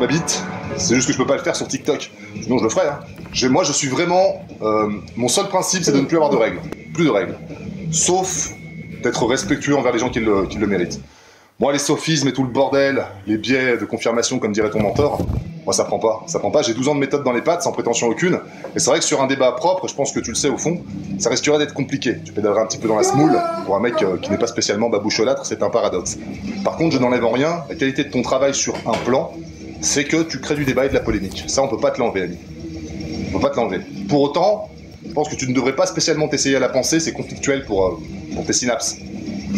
ma bite. C'est juste que je peux pas le faire sur TikTok. Sinon je le ferais. Hein. Moi je suis vraiment... mon seul principe c'est de ne plus avoir de règles. Plus de règles. Sauf d'être respectueux envers les gens qui le méritent. Moi les sophismes et tout le bordel, les biais de confirmation comme dirait ton mentor, moi ça prend pas. Ça prend pas. J'ai 12 ans de méthode dans les pattes sans prétention aucune. Et c'est vrai que sur un débat propre, je pense que tu le sais au fond, ça risquerait d'être compliqué. Tu pédalerais un petit peu dans la semoule. Pour un mec qui n'est pas spécialement baboucholâtre, c'est un paradoxe. Par contre je n'enlève en rien la qualité de ton travail sur un plan, c'est que tu crées du débat et de la polémique. Ça on peut pas te l'enlever ami. On peut pas te l'enlever. Pour autant, je pense que tu ne devrais pas spécialement t'essayer à la pensée, c'est conflictuel pour tes synapses.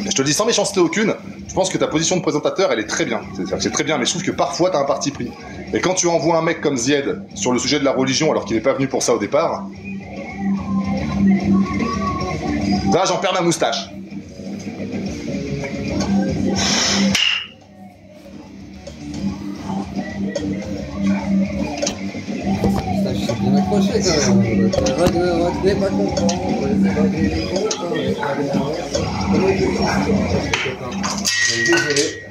Je te le dis sans méchanceté aucune, je pense que ta position de présentateur, elle est très bien. C'est très bien, mais je trouve que parfois, t'as un parti pris. Et quand tu envoies un mec comme Zied sur le sujet de la religion, alors qu'il n'est pas venu pour ça au départ... Là, j'en perds ma moustache. C'est bien accroché quand même. Rock n'est pas content. Désolé.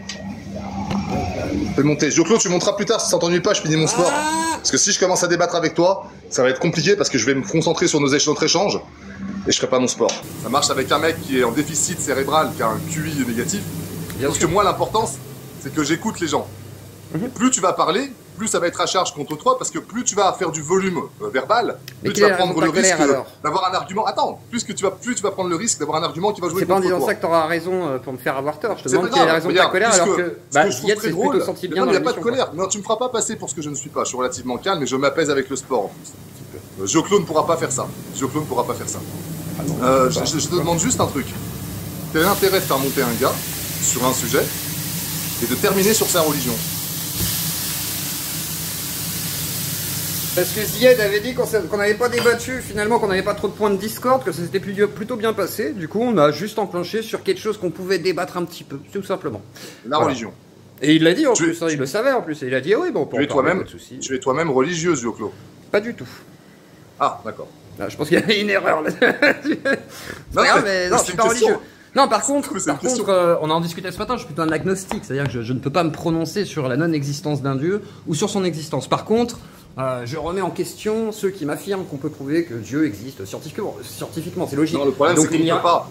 Je vais monter. Jo-Clo, tu monteras plus tard si ça t'ennuie pas, je finis mon sport. Parce que si je commence à débattre avec toi, ça va être compliqué parce que je vais me concentrer sur notre échange et je ferai pas mon sport. Ça marche avec un mec qui est en déficit cérébral, qui a un QI négatif. Parce que moi, l'importance, c'est que j'écoute les gens. Plus tu vas parler, plus ça va être à charge contre toi, parce que plus tu vas faire du volume verbal, plus tu vas prendre le risque d'avoir un argument. Attends, plus tu vas prendre le risque d'avoir un argument qui va jouer contre toi. C'est pas en disant ça que tu auras raison pour me faire avoir tort. Je te demande quelle est la raison de ta colère, alors que Zied s'est plutôt senti bien dans la mission. Il n'y a l'émission. pas de colère. Non, tu me feras pas passer pour ce que je ne suis pas. Je suis relativement calme et je m'apaise avec le sport en plus. Jo-Clo ne pourra pas faire ça. Jo-Clo ne pourra pas faire ça. Je te demande juste un truc. Quel est l'intérêt de faire monter un gars sur un sujet et de terminer sur sa religion? Parce que Zied avait dit qu'on n'avait pas débattu, finalement qu'on n'avait pas trop de points de discorde, que ça s'était plutôt bien passé. Du coup, on a juste enclenché sur quelque chose qu'on pouvait débattre un petit peu, tout simplement. La religion. Et il l'a dit en plus, il le savait en plus. Et il a dit, oui, bon, tu es toi-même religieuse, Jo-Clo. Pas du tout. Ah, d'accord. Je pense qu'il y a une erreur là. Non, je suis pas religieux. Non, par contre, on en discutait ce matin, je suis plutôt un agnostique, c'est-à-dire que je ne peux pas me prononcer sur la non-existence d'un dieu ou sur son existence. Par contre, je remets en question ceux qui m'affirment qu'on peut prouver que Dieu existe scientifiquement, c'est logique. Non, le problème c'est qu'on ne peut pas.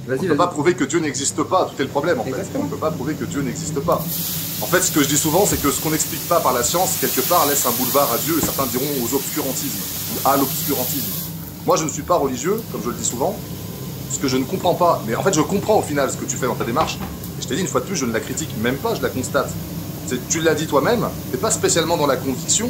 On ne peut pas prouver que Dieu n'existe pas, tout est le problème en fait. On ne peut pas prouver que Dieu n'existe pas. En fait, ce que je dis souvent, c'est que ce qu'on n'explique pas par la science, quelque part, laisse un boulevard à Dieu, et certains diront aux obscurantismes, à l'obscurantisme. Moi, je ne suis pas religieux, comme je le dis souvent, parce que je ne comprends pas. Mais en fait, je comprends au final ce que tu fais dans ta démarche. Et je t'ai dit, une fois de plus, je ne la critique même pas, je la constate. Tu l'as dit toi-même, t'es pas spécialement dans la conviction,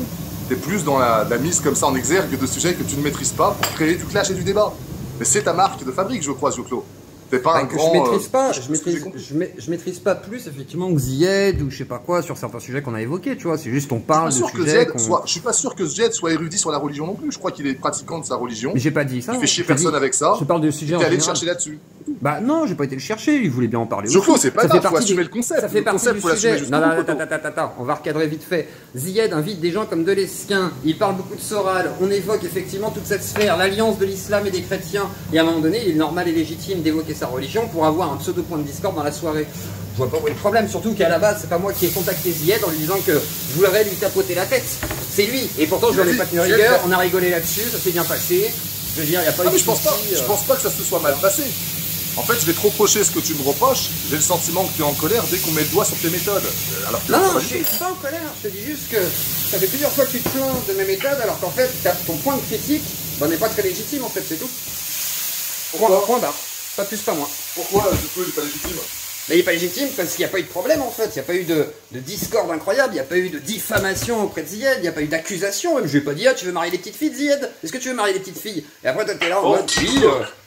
t'es plus dans la mise comme ça en exergue de sujets que tu ne maîtrises pas pour créer du clash et du débat. Mais c'est ta marque de fabrique, je crois, Jo-Clo. T'es pas un grand... Je maîtrise pas plus, effectivement, que Zied ou je sais pas quoi sur certains sujets qu'on a évoqués, tu vois. C'est juste on parle de sujets je suis pas sûr que Zied soit érudit sur la religion non plus. Je crois qu'il est pratiquant de sa religion. Mais j'ai pas dit ça. Il fait chier personne avec ça. Je parle de sujets en général. T'es allé le chercher là-dessus. Bah non, j'ai pas été le chercher, il voulait bien en parler. Jo-Clo, c'est pas grave, faut assumer le concept. Ça fait partie du sujet. Non, attends, on va recadrer vite fait. Zied invite des gens comme Delesquin, il parle beaucoup de Soral, on évoque effectivement toute cette sphère, l'alliance de l'islam et des chrétiens, et à un moment donné, il est normal et légitime d'évoquer sa religion pour avoir un pseudo point de discorde dans la soirée. Je vois pas où est le problème, surtout qu'à la base, c'est pas moi qui ai contacté Zied en lui disant que je voudrais lui tapoter la tête. C'est lui, et pourtant je lui en ai pas tenu rigueur, on a rigolé là-dessus, ça s'est bien passé. Je veux dire, il n'y a pas eu de soucis. Je pense pas que ça se soit mal passé. En fait, je vais te reprocher ce que tu me reproches. J'ai le sentiment que tu es en colère dès qu'on met le doigt sur tes méthodes. Alors que non, je suis pas en colère. Je te dis juste que ça fait plusieurs fois que tu te plains de mes méthodes, alors qu'en fait, ton point de critique n'est pas très légitime, en fait, c'est tout. Point barre. Pas plus, pas moins. Pourquoi il n'est pas légitime? Mais il n'est pas légitime parce qu'il n'y a pas eu de problème, en fait. Il n'y a pas eu de discorde incroyable, il n'y a pas eu de diffamation auprès de Zied, il n'y a pas eu d'accusation. Je lui ai pas dit, ah, tu veux marier les petites filles de Zied? Est-ce que tu veux marier les petites filles? Et après, toi, t'es là en mode, oui,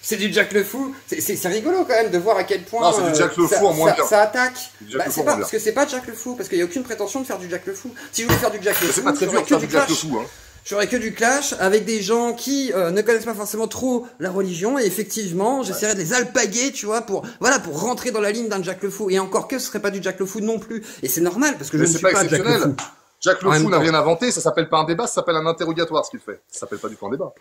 c'est du Jack le Fou. C'est rigolo quand même de voir à quel point. Non, c'est du Jack le Fou en moins bien. Ça attaque. C'est pas parce que c'est pas Jack le Fou, parce qu'il n'y a aucune prétention de faire du Jack le Fou. Si je voulais faire du Jack le Fou, c'est pas très dur de faire du Jack le Fou, hein. J'aurais que du clash avec des gens qui ne connaissent pas forcément trop la religion, et effectivement, j'essaierais de les alpaguer, tu vois, pour rentrer dans la ligne d'un Jack le Fou. Et encore que ce serait pas du Jack le Fou non plus. Et c'est normal parce que je ne suis pas Jack le Fou. Jack le Fou n'a rien inventé, ça s'appelle pas un débat, ça s'appelle un interrogatoire ce qu'il fait. Ça s'appelle pas du tout un débat.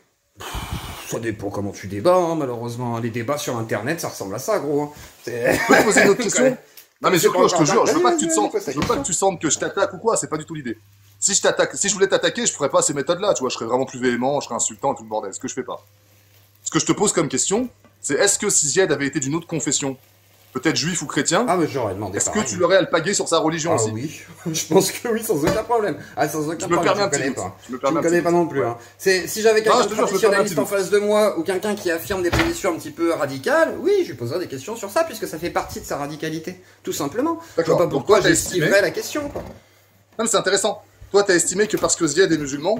Ça dépend comment tu débats, hein, malheureusement. Les débats sur internet, ça ressemble à ça, gros. Je peux te poser une autre question? Non mais Zoclo, je te jure, je veux pas que tu te sentes, Vas-y, je veux pas que tu sentes que je t'attaque ou quoi, c'est pas du tout l'idée. Si je voulais t'attaquer, je ferais pas ces méthodes-là, tu vois, je serais vraiment plus véhément, je serais insultant et tout le bordel, ce que je fais pas. Ce que je te pose comme question, c'est est-ce que si Zied avait été d'une autre confession, peut-être juif ou chrétien, Ah, mais j'aurais demandé est-ce que pareil. tu l'aurais alpagué sur sa religion Ah aussi? oui, je pense que oui, sans aucun problème. Ah, sans aucun Je me problème, permets un je petit connais doute. pas. Je me Je permets ne un connais petit pas doute. non plus. Hein. Si j'avais quelqu'un je de te jure, je me permets un traditionnaliste petit en doute. face de moi ou quelqu'un qui affirme des positions un petit peu radicales, oui, je lui poserais des questions sur ça puisque ça fait partie de sa radicalité, tout simplement. Je D'accord. vois pas Donc pourquoi toi, t'as estimé- j'esquiverais la question, quoi. Non mais c'est intéressant. Toi, t'as estimé que parce que Zied est musulman,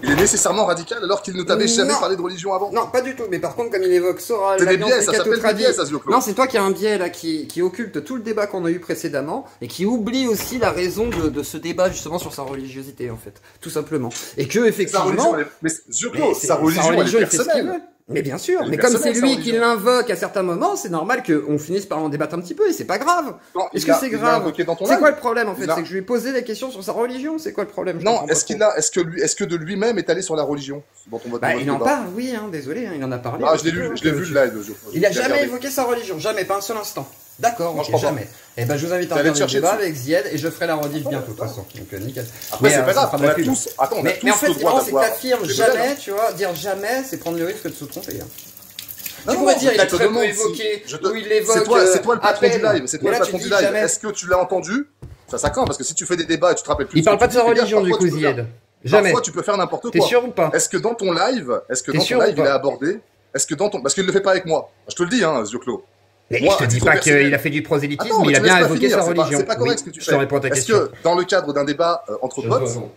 il est nécessairement radical alors qu'il ne t'avait jamais Non. parlé de religion avant? Non, pas du tout. Mais par contre, comme il évoque Soral, C'est des l'alliance biais, des ça s'appelle des catho-tradis- biais, ça, Zioclo. Non, c'est toi qui as un biais là qui occulte tout le débat qu'on a eu précédemment et qui oublie aussi la raison de ce débat justement sur sa religiosité en fait, tout simplement. Et que Sa effectivement, religion, elle est... Mais Zioclo, c'est- sa religion, elle est il fait ce qu'il personnelle. veut. Mais bien sûr, Elle est mais comme c'est personnelle, sa lui qui religion. l'invoque à certains moments, c'est normal qu'on finisse par en débattre un petit peu et c'est pas grave. Non, Est-ce il que l'a- c'est il l'a grave? invoqué dans ton C'est live. quoi le problème en fait? Il a- C'est que je lui ai posé des questions sur sa religion, c'est quoi le problème? Je Non, comprends pas est-ce trop. qu'il a, est-ce que de lui-même est allé sur la religion dont on va Bah, dans il en votre parle, oui, hein, désolé, hein, il en a parlé. débat? Ah, un je l'ai petit vu, peu, je l'ai vu le live. Zioclo. Il a J'ai jamais regardé. évoqué sa religion, jamais, pas un seul instant. D'accord, Moi, ok, je crois pas. jamais. Eh ben, je vous invite à T'es allé regarder le chercher débat dessus. avec Zied et je ferai la rediff bientôt, de toute façon. Donc, nickel. Après, c'est ça pas grave, fera de on la a pub. tous, attends, on a Mais en tous fait, le ce qui est droit marrant, c'est que d'avoir t'affirmes des jamais, modèles. tu vois, dire jamais, c'est prendre le risque de se tromper. Hein. Non, Tu non, pourrais non, dire, il a je te très peu demande si- évoqué, je te- ou il l'évoque. C'est toi le patron à du peine. live, c'est toi Mais le là, patron tu du dis live. jamais. Est-ce que tu l'as entendu? Ça craint, parce que si tu fais des débats et tu te rappelles plus Il ce parle que pas tu de sa dis, fais gaffe, religion, du parfois, coup, tu peux faire- Zied. Jamais. Parfois, tu peux faire n'importe T'es quoi. sûr ou pas? Est-ce que dans ton live, T'es sûr ou il pas a abordé, parce qu'il le fait pas avec moi. Je te le dis, hein, Zioclo. Mais Moi, je te à dis titre pas personnel- qu'il a fait du prosélytisme, Attends, mais il a tu me bien laisses pas évoqué finir, sa c'est pas- religion. C'est pas correct Oui, ce que tu je fais. te réponds à ta Est-ce question. que dans le cadre d'un débat entre Je potes, réponds.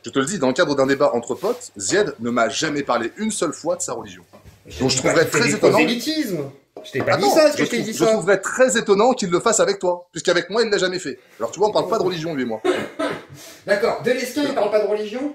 je te le dis, dans le cadre d'un débat entre potes, Zied ne m'a jamais parlé une seule fois de sa religion. Donc je trouverais très étonnant. Prosélytisme. Je t'ai pas dit Attends, ça, est-ce que je je t'ai dit je ça? trouverais très étonnant qu'il le fasse avec toi, puisqu'avec moi il l'a jamais fait. Alors tu vois, on parle pas de religion lui et moi. D'accord, Delesquin, il parle pas de religion?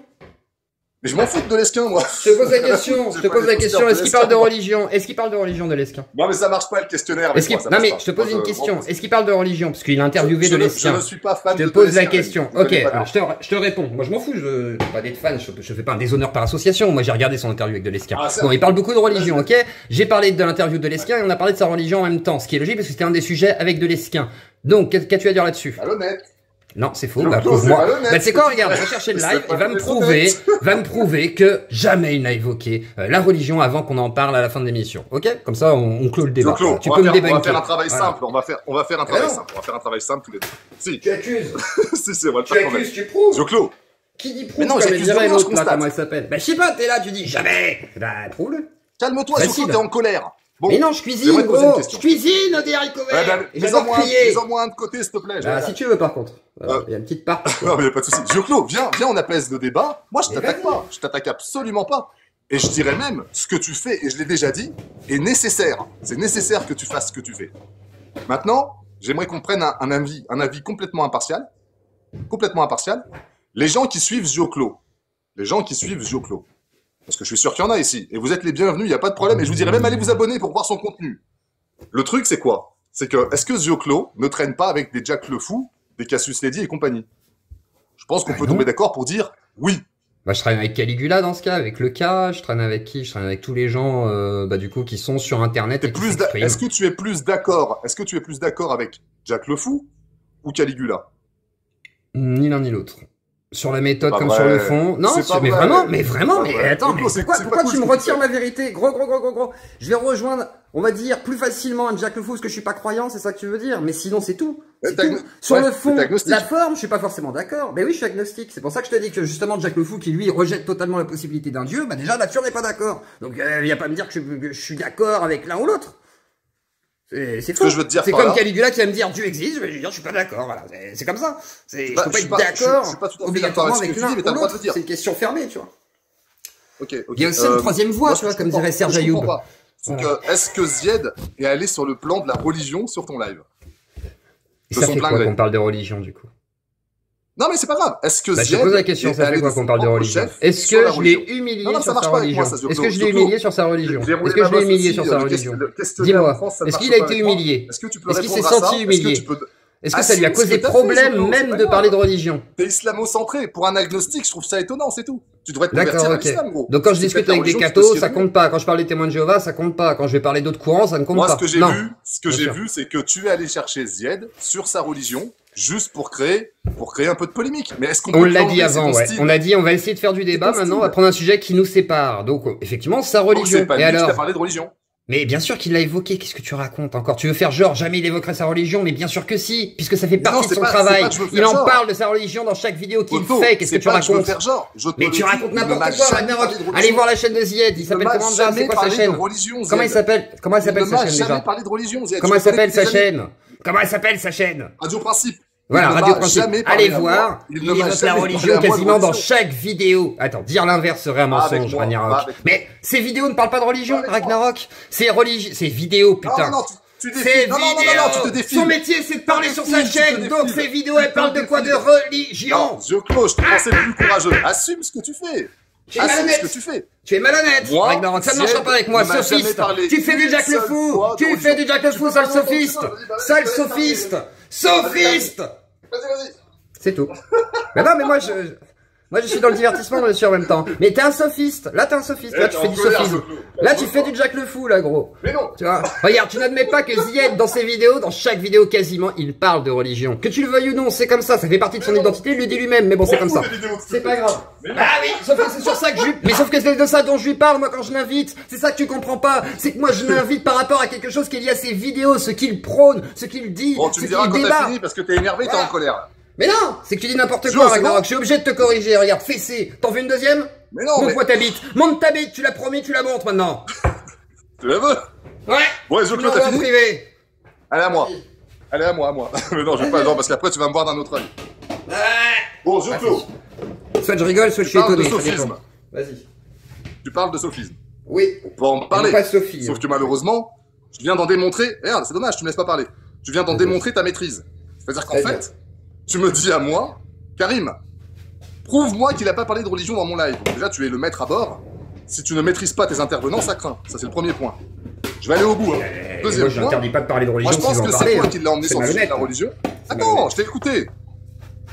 Mais je m'en fous de Lesquin, moi. Je te pose la question, J'ai pas les posters de est-ce qu'il parle de Lesquin. religion? Est-ce qu'il parle de religion de Lesquin? Non mais ça marche pas le questionnaire avec Est-ce qu'il... moi, ça Non marche mais pas. je te pose Moi, une question, est-ce qu'il parle de religion? Parce qu'il a interviewé je de ne Lesquin. suis pas fan Je te de pose la Lesquin, question. je connais Ok, pas de alors je te réponds. Moi je m'en fous, je pas des fans, je fais pas un déshonneur par association. Moi j'ai regardé son interview avec Delesquin. Ah, ça- Bon, il parle beaucoup de religion, ok? J'ai parlé de l'interview de Delesquin et on a parlé de sa religion en même temps, ce qui est logique parce que c'était un des sujets avec Delesquin. Donc, qu'as-tu à dire là-dessus? Malhonnête. Non, c'est faux. Non, Bah, c'est prouve-moi. malhonnête, Bah, tu sais quoi, ce que tu regarde, dis. va chercher le C'est live pas et va me honnête. prouver que jamais il n'a évoqué la religion avant qu'on en parle à la fin de l'émission. Ok? Comme ça, on clôt le débat. Zioclo, Tu on peux me va faire débunker. un travail Voilà. simple, on va faire un travail non. simple, on va faire un travail simple tous les deux. Si, Tu accuses. si, on va le Tu faire quand même. accuses, tu prouves. Zioclo, Qui dit prouve Mais non, comme j'accuse elle dirait de rien, l'autre, je là, constate. comment elle s'appelle? Bah, je sais pas, t'es là, tu dis jamais. Bah, prouve-le. calme-toi, Facile. Zioclo, t'es en colère. Bon, Mais non, je cuisine, j'aimerais te poser une gros. question. Je cuisine des haricots Ouais, verts. ben, Et j'adore crier. mets-en moins un de côté, s'il te plaît. Bah, si tu veux, par contre. Il y a une petite part. Non, mais y a pas de souci. Zioclo, viens, on apaise le débat. Moi, je Mais t'attaque vas-y. pas. Je t'attaque absolument pas. Et je dirais même, ce que tu fais, et je l'ai déjà dit, est nécessaire. C'est nécessaire que tu fasses ce que tu fais. Maintenant, j'aimerais qu'on prenne un avis complètement impartial. Complètement impartial. Les gens qui suivent Zioclo. Les gens qui suivent Zioclo. Parce que je suis sûr qu'il y en a ici. Et vous êtes les bienvenus, il n'y a pas de problème. Et je vous dirais même, allez vous abonner pour voir son contenu. Le truc, c'est quoi? C'est que, est-ce que Zioclo ne traîne pas avec des Jack le Fou, des Cassius Lady et compagnie? Je pense qu'on Ah peut non. tomber d'accord pour dire oui. Bah, je traîne avec Caligula dans ce cas, avec le cas, je traîne avec qui? Je traîne avec tous les gens, bah, du coup, qui sont sur Internet et qui s'expriment. Est-ce que tu es plus d'accord? Est-ce que tu es plus d'accord avec Jack le Fou ou Caligula? Ni l'un ni l'autre. Sur la méthode Pas comme vrai. sur le fond. Non, C'est pas mais vrai. vraiment, Pas mais vrai. attends, Nico, mais c'est pourquoi pas cool tu ce me que tu retires fais. ma vérité? Gros. Je vais rejoindre, on va dire, plus facilement un Jack le Fou parce que je suis pas croyant, c'est ça que tu veux dire. Mais sinon, c'est tout. C'est T'es tout. agno- Sur ouais, le fond, t'es agnostique. la forme, je suis pas forcément d'accord. Mais oui, je suis agnostique. C'est pour ça que je te dis que justement, Jack le Fou, qui lui rejette totalement la possibilité d'un dieu, bah déjà, là-dessus, on n'est pas d'accord. Donc, viens pas me dire que je suis d'accord avec l'un ou l'autre. C'est faux. que je veux te dire C'est par comme là- Caligula qui va me dire Dieu existe, je vais lui dire je suis pas d'accord. Voilà, c'est comme ça. Je Bah, peux je pas suis être pas- d'accord je suis pas tout à fait obligatoirement d'accord avec avec ce que tu l'un dis, mais ou t'as le droit de l'autre. le dire. C'est une question fermée, tu vois. Ok. Il y a aussi une troisième voie, Moi, tu vois, je comme comprends- dirait Serge je comprends Ayoub. pas. C'est que, est-ce que Zied est allé sur le plan de la religion sur ton live? Et De ça son fait plein quoi gré. qu'on parle de religion, du coup? Non, mais c'est pas grave. Est-ce que Bah, je Zied te pose la question, est ça fait allé quoi de qu'on son parle de propre religion? chef Est-ce sur que la je l'ai religion? humilié Non, non, ça sur marche sa pas avec religion? moi, ça, Zioclo. Est-ce que je l'ai Zioclo. humilié sur sa religion? J'ai roulé Est-ce que ma je l'ai bosse humilié aussi, sur sa le religion? questionnaire en Dis-moi, France, ça ne est-ce marche qu'il a pas été avec moi. humilié? Est-ce que tu peux Est-ce qu'il s'est répondre à ça? senti humilié? Est-ce que tu peux... Est-ce que Ah, ça lui a si, ce causé que t'as fait, problème Zioclo, c'est même pas de grave. parler de religion? T'es islamo-centré. Pour un agnostique, je trouve ça étonnant, c'est tout. Tu devrais te convertir D'accord, à ok. l'islam, gros. Donc quand je C'est discute peut-être avec la des religion qui cathos, te ça sied compte pas. Quand je parle des témoins de Jéhovah, ça compte pas. Quand je vais parler d'autres courants, ça ne compte Moi, pas. ce que j'ai Non. vu, Bien sûr. c'est que tu es allé chercher Zied sur sa religion, juste pour créer un peu de polémique. Mais est-ce qu'on On peut l'a l'enlever, dit c'est avant, ton ouais. style. On a dit, on va essayer de faire du débat. ton Maintenant, on style. va prendre un sujet qui nous sépare. Donc, effectivement, sa Donc, religion. c'est pas Et lui qui alors t'a parlé de religion. Mais bien sûr qu'il l'a évoqué. Qu'est-ce que tu racontes encore? Tu veux faire genre jamais il évoquerait sa religion? Mais bien sûr que si, puisque ça fait Non, partie de c'est son pas- c'est travail. pas que je veux faire Il en genre. parle de sa religion dans chaque vidéo qu'il Otto, fait. Qu'est-ce que c'est tu pas je veux racontes? faire genre. Je te Mais le tu dis, racontes il ne n'importe m'a quoi, jamais Ragnarok. parlé de religion. Allez voir la chaîne de Zied. Il Il s'appelle ne m'a comment déjà? C'est jamais quoi sa parlé de chaîne? religion, Comment il Zied. s'appelle? Comment elle s'appelle Il ne sa m'a chaîne jamais déjà? parlé de religion, Zied. Comment Tu elle s'appelle connais sa tes amis. chaîne? Comment elle s'appelle sa chaîne? Radio Principe. Voilà, Il ne Radio m'a Principe. jamais parlé Allez à moi. voir, Il il ne m'a évoque la jamais religion parlé à moi de quasiment dans religion. chaque vidéo. Attends, dire l'inverse serait un avec mensonge, moi, Ragnarok. pas avec moi. Mais ces vidéos ne parlent pas de religion, Pas avec moi. Ragnarok. C'est vidéo, putain. Non, non, tu Ces défiles. Non, non, non, non, tu te défiles. Son métier, c'est de parler Tu sur te sa défiles, chaîne. tu te Donc défiles. ces vidéos, elles Tu parlent te de quoi? De défiles. religion. Non, Zioclo, je te pensais plus courageux. Assume ce que tu fais. Tu es Assume ce malhonnête. que tu fais. Tu es malhonnête, Moi, Ragnarok. Ça ne Zied marchera pas avec moi, ne m'a jamais sophiste. parlé Tu fais du une Jack le seule Fou. fois de Tu fais du Jack le Fou, sale sophiste. Sale sophiste. Sophiste. Vas-y. C'est tout. Mais non, mais moi je suis dans le divertissement, monsieur, en même temps. Mais t'es un sophiste. Là, t'es un sophiste. Là, tu fais du sophisme. Là, tu fais du Jack le Fou, là, gros. Mais non. Tu vois. Regarde, tu n'admets pas que Zied, dans ses vidéos, dans chaque vidéo quasiment, il parle de religion. Que tu le veuilles ou non, c'est comme ça. Ça fait partie de son identité, il le dit lui-même. Mais bon, c'est comme ça. C'est pas grave. Ah oui, sauf que c'est sur ça que je lui... Mais sauf que c'est de ça dont je lui parle, moi, quand je l'invite. C'est ça que tu comprends pas. C'est que moi, je l'invite par rapport à quelque chose qui est lié à ses vidéos, ce qu'il prône, ce qu'il dit, Bon, tu ce me qu'il diras quand t'as débat. fini parce que t'es énervé, t'es Voilà. en colère. Mais non, c'est que tu dis n'importe Jo, quoi, c'est Ragnarok. bon. Je suis obligé de te corriger. Regarde, fessé. T'en veux une deuxième? Mais non, mais Montre-moi ta bite. Montre ta bite, tu l'as promis, tu la montres maintenant. tu la veux. Ouais. Ouais, Tu Zioclo, l'envoies t'as en fini. privé. Allez à moi. Allez à moi. Mais non, je vais pas, non, parce qu'après tu vas me voir d'un autre œil. Ouais. Bon, Zioclo, Soit je rigole, soit je suis parles de étonné. ça sophisme. dépend. Vas-y. Tu parles de sophisme. Oui. On peut en parler. Pas Sophie. Sauf que malheureusement, je viens d'en démontrer. Regarde, c'est dommage, tu me laisses pas parler. Tu viens d'en démontrer ta maîtrise. C'est-à-dire qu'en C'est-à-dire fait, tu me dis à moi, Karim, prouve-moi qu'il a pas parlé de religion dans mon live. Donc déjà, tu es le maître à bord. Si tu ne maîtrises pas tes intervenants, ça craint. Ça, c'est le premier point. Je vais aller au bout. Hein. Deuxième Moi, je point. n'interdis pas de parler de religion Moi, je si pense je veux que en c'est parler. toi hein. qui l'as emmené C'est sur le sujet de malhonnête. la religion. C'est Attends, malhonnête. je t'ai écouté.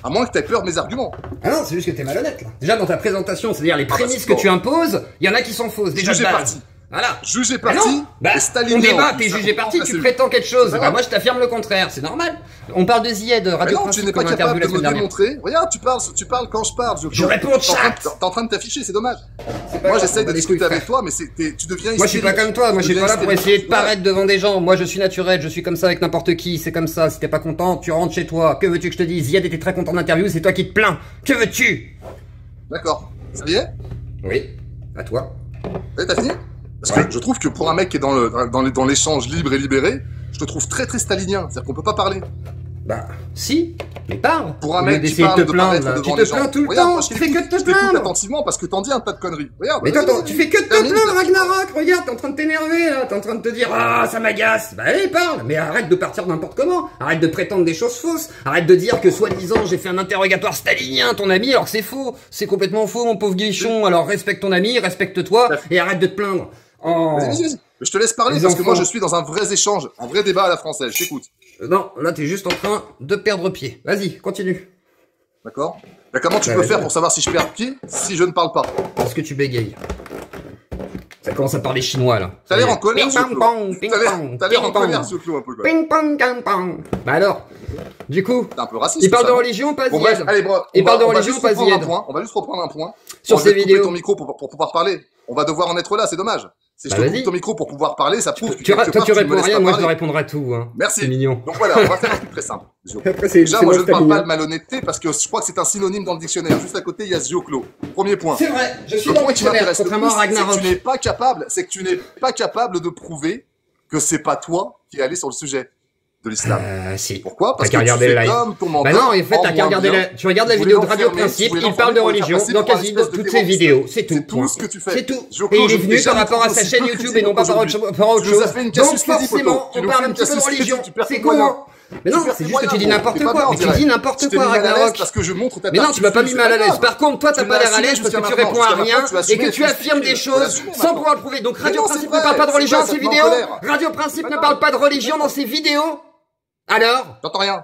À moins que tu aies peur de mes arguments. Ah non, c'est juste que t'es malhonnête, là. Déjà, dans ta présentation, c'est-à-dire les bah, prémices c'est que bon. tu imposes, il y en a qui sont fausses. Déjà, Jugé de base. parti. Voilà. Jugé Ah parti non, bah, et stalinien. on débat, en plus. t'es Ça jugé comprend parti, assez tu vite. prétends quelque chose. pas Bah, grave. moi, je t'affirme le contraire, c'est normal. On parle de Zied, Mais Radio non, tu Principe, n'es pas comme capable interview la de me semaine dernière. démontrer. Regarde, tu parles quand je parle. Je réponds au chat. T'es en train de t'afficher, c'est dommage. C'est pas Moi, grave, j'essaie on de va discuter découvrir. avec toi, mais tu deviens Moi, je suis pas hystérique. comme toi. Moi, je Tu suis pas là pour deviens essayer de hystérique. paraître devant des gens. Moi, je suis naturel. Je suis comme ça avec n'importe qui. C'est comme ça. Si t'es pas content, tu rentres chez toi. Que veux-tu que je te dise? Zied était très content d'interview. C'est toi qui te plains. Que veux-tu? D'accord. Ça y est? Oui. À toi. T'as fini? Parce que je trouve que pour un mec qui est dans l'échange libre et libéré, je te trouve très très stalinien. C'est-à-dire qu'on peut pas parler. Bah, si. Mais parle. Pour un Au lieu mec qui d'essayer parle de te de plaindre, paraître là. Tu devant te les gens. plains tout le Regarde, temps. moi, Tu fais que de te je t'écoute plaindre. attentivement parce que t'en dis un tas de conneries. Regarde. Mais toi, vas-y, tu fais que de te termine, plaindre, Ragnarok. Regarde, t'es en train de t'énerver, là. T'es en train de te dire, ah, ça m'agace. Bah, allez, parle. Mais arrête de partir n'importe comment. Arrête de prétendre des choses fausses. Arrête de dire que, soi-disant, j'ai fait un interrogatoire stalinien, ton ami, alors que c'est faux. C'est complètement faux, mon pauvre Guichon. Alors, respecte ton ami, respecte-toi, et arrête de te plaindre. Oh. Vas-y. Mais je te laisse parler Les parce que moi enfants. je suis dans un vrai échange, un vrai débat à la française. Je t'écoute. Non, là, t'es juste en train de perdre pied. Vas-y, continue. D'accord? Bah, comment tu Bah, peux vas-y. faire pour savoir si je perds pied si je ne parle pas? Parce que tu bégayes. Ça commence à parler chinois, là. T'as l'air en colère, Ping, ce pong, Clo. pong, ping, pong, T'as l'air en ping, pong. colère, ce Clo, un peu. Quoi. Ping pong, ping pong. Bah alors, du coup, T'es un peu raciste. il parle ça. de religion, pas Bon, bref, Zied. allez, bro. Il parle de on va religion, juste pas reprendre un Zied. point. On va juste reprendre un point. Sur On va ces couper vidéos. ton micro pour pouvoir parler. On va devoir en être là, c'est dommage. Si je Bah, te vas-y. coupe ton micro pour pouvoir parler, ça prouve que Toi, quelque part, tu me réponds laisses rien, pas moi je parler. dois répondre à tout. Hein. Merci. C'est mignon. Donc voilà, on va faire un truc très simple. Zio. Après, c'est Déjà, moi, je ne parle stalinien. pas de malhonnêteté parce que je crois que c'est un synonyme dans le dictionnaire. Juste à côté, il y a Zioclo. Premier point. C'est vrai, je suis Le dans le point qui dictionnaire, m'intéresse le contrairement à plus, c'est Ragnarok. que tu n'es pas capable de prouver que c'est pas toi qui es allé sur le sujet de l'islam. Si. Pourquoi? Parce T'as que qu'à tu regarder fais le live. comme ton mentor. Bah non, en fait, t'as qu'à moins regarder bien. la... Tu regardes la Vous vidéo de voulez Radio l'enfermer, Principe, vous voulez il parle de l'enfermer religion pour dans faire quasi passer pour un toutes espèce ses de vidéos. terroriste. C'est tout. C'est tout point. ce que tu fais. C'est tout. Jo Et il Claude, est je venu t'ai par jamais rapport à trouvé sa aussi chaîne peu YouTube crédible et non pas par aujourd'hui. autre Tu nous chose. as fait une Donc casus belli, forcément, Poto. Tu on nous parle fais un une petit peu de casus belli, religion. tu perds C'est tes con, moyens. hein. Mais non, c'est juste que tu dis n'importe quoi. Mais tu dis n'importe Je t'ai quoi, mis mal à l'aise Ragnarok. parce que je montre ta Mais non, tu m'as pas mis mal à l'aise. participation. Par contre, toi, t'as Tu pas l'as l'air à l'aise assumé parce que tu jusqu'à réponds à maintenant. rien Tu as et assumé que tu et tu affirmes des l'as choses assumé sans maintenant. pouvoir le prouver. Donc Radio non, Principe c'est ne parle vrai, pas de religion c'est dans ses vrai, ça te met vidéos. en colère. Radio Principe ne Maintenant. parle pas de religion dans ses vidéos. Alors? J'entends rien.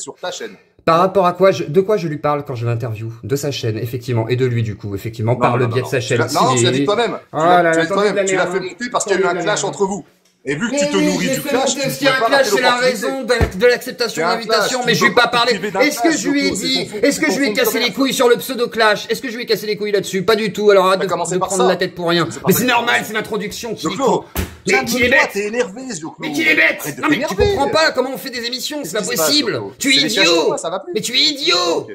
sur ta chaîne. Par rapport à quoi de quoi je lui parle quand je l'interview? De sa chaîne, effectivement, et de lui du coup, effectivement, par le biais de sa chaîne. Non, tu l'as dit toi-même. Tu l'as fait monter parce qu'il y a eu un clash entre vous. Et vu que tu te nourris du clash, tu s'il y a un clash, c'est la raison de l'acceptation de l'invitation, mais je lui ai pas parlé. Est-ce que je lui ai dit, est-ce que je lui ai cassé les couilles sur le pseudo-clash? Est-ce que je lui ai cassé les couilles là-dessus? Pas du tout, alors arrête de prendre la tête pour rien. Mais c'est normal, c'est l'introduction qui est con. Mais qu'il est bête! T'es énervé, Zioclo. Mais qu'il est bête! Non mais tu comprends pas comment on fait des émissions, c'est pas possible! Tu es idiot! Mais tu es idiot!